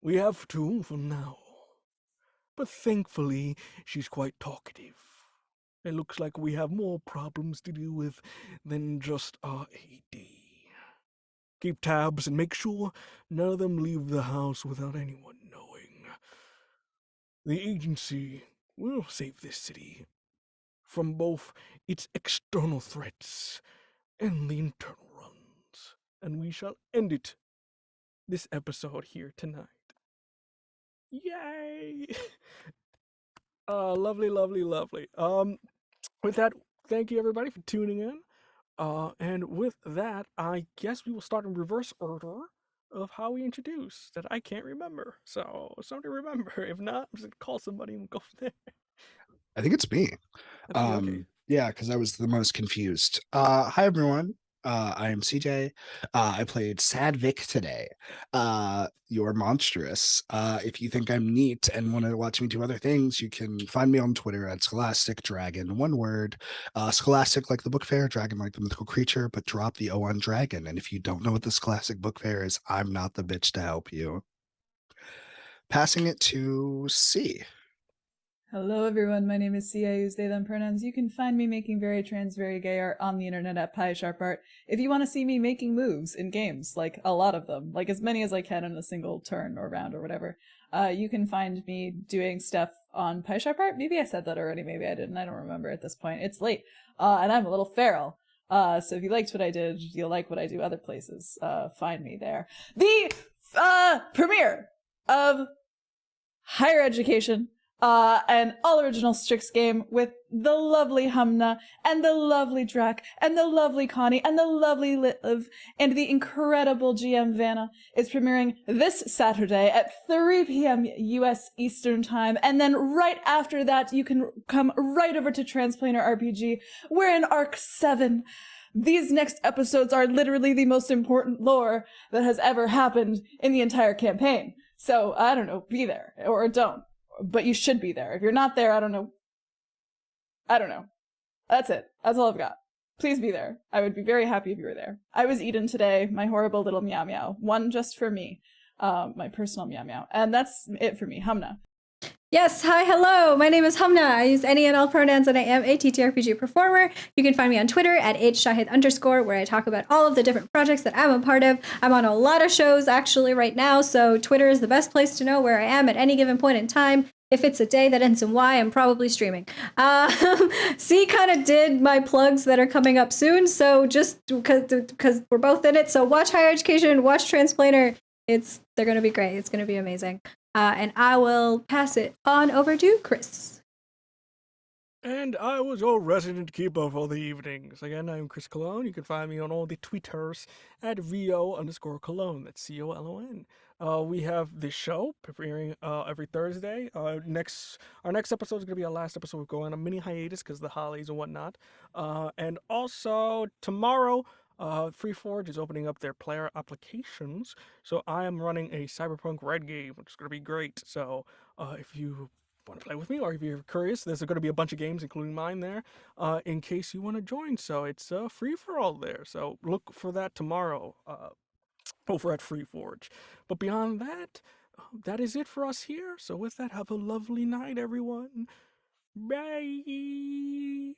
We have to for now. But thankfully, she's quite talkative. It looks like we have more problems to deal with than just our AD. Keep tabs and make sure none of them leave the house without anyone knowing. The agency will save this city from both its external threats and the internal ones. And we shall end it, this episode here tonight. Yay! Lovely, lovely, lovely. With that, thank you everybody for tuning in. And with that, I guess we will start in reverse order of how we introduce that I can't remember. So somebody remember. If not, I'm just gonna call somebody and we'll go from there. I think it's me. Okay. Yeah, because I was the most confused. Hi everyone. I am CJ. I played Sad Vic today. You're monstrous. If you think I'm neat and want to watch me do other things, you can find me on Twitter at Scholastic Dragon. One word. Scholastic like the book fair, dragon like the mythical creature, but drop the O on dragon. And if you don't know what the Scholastic book fair is, I'm not the bitch to help you. Passing it to C. Hello everyone, my name is C. I use they them pronouns. You can find me making very trans, very gay art on the internet at PieSharpArt. If you want to see me making moves in games, like a lot of them, like as many as I can in a single turn or round or whatever, you can find me doing stuff on PieSharpArt. Maybe I said that already, maybe I didn't, I don't remember at this point. It's late, and I'm a little feral. So if you liked what I did, you'll like what I do other places. Find me there. The premiere of Higher Education, an all-original Strix game with the lovely Humna, and the lovely Drac, and the lovely Connie, and the lovely Liv, and the incredible GM Vanna is premiering this Saturday at 3 p.m. US Eastern Time, and then right after that, you can come right over to Transplanar RPG. We're in Arc 7. These next episodes are literally the most important lore that has ever happened in the entire campaign. So, I don't know, be there, or don't. But you should be there. If you're not there, I don't know. That's it. That's all I've got. Please be there. I would be very happy if you were there. I was Eden today, my horrible little meow meow. One just for me. My personal meow meow. And that's it for me. Humna. Yes, hi, hello. My name is Humna. I use any and all pronouns, and I am a TTRPG performer. You can find me on Twitter at @shahid_, where I talk about all of the different projects that I'm a part of. I'm on a lot of shows actually right now, so Twitter is the best place to know where I am at any given point in time. If it's a day that ends in Y, I'm probably streaming. C kind of did my plugs that are coming up soon, so just because we're both in it, so watch Higher Education, watch Transplanar. They're going to be great. It's going to be amazing. And I will pass it on over to Chris. And I was your resident keeper for the evenings. Again, I'm Chris Cologne. You can find me on all the Twitters at VO_Cologne. That's COLON. We have this show premiering every Thursday. Our next episode is going to be our last episode. We're going on a mini hiatus because of the holidays and whatnot. And also tomorrow, FreeForge is opening up their player applications. So I am running a Cyberpunk Red game, which is going to be great. So if you want to play with me, or if you're curious, there's going to be a bunch of games, including mine there, in case you want to join. So it's free for all there. So look for that tomorrow over at Free Forge. But beyond that, that is it for us here. So with that, have a lovely night, everyone. Bye.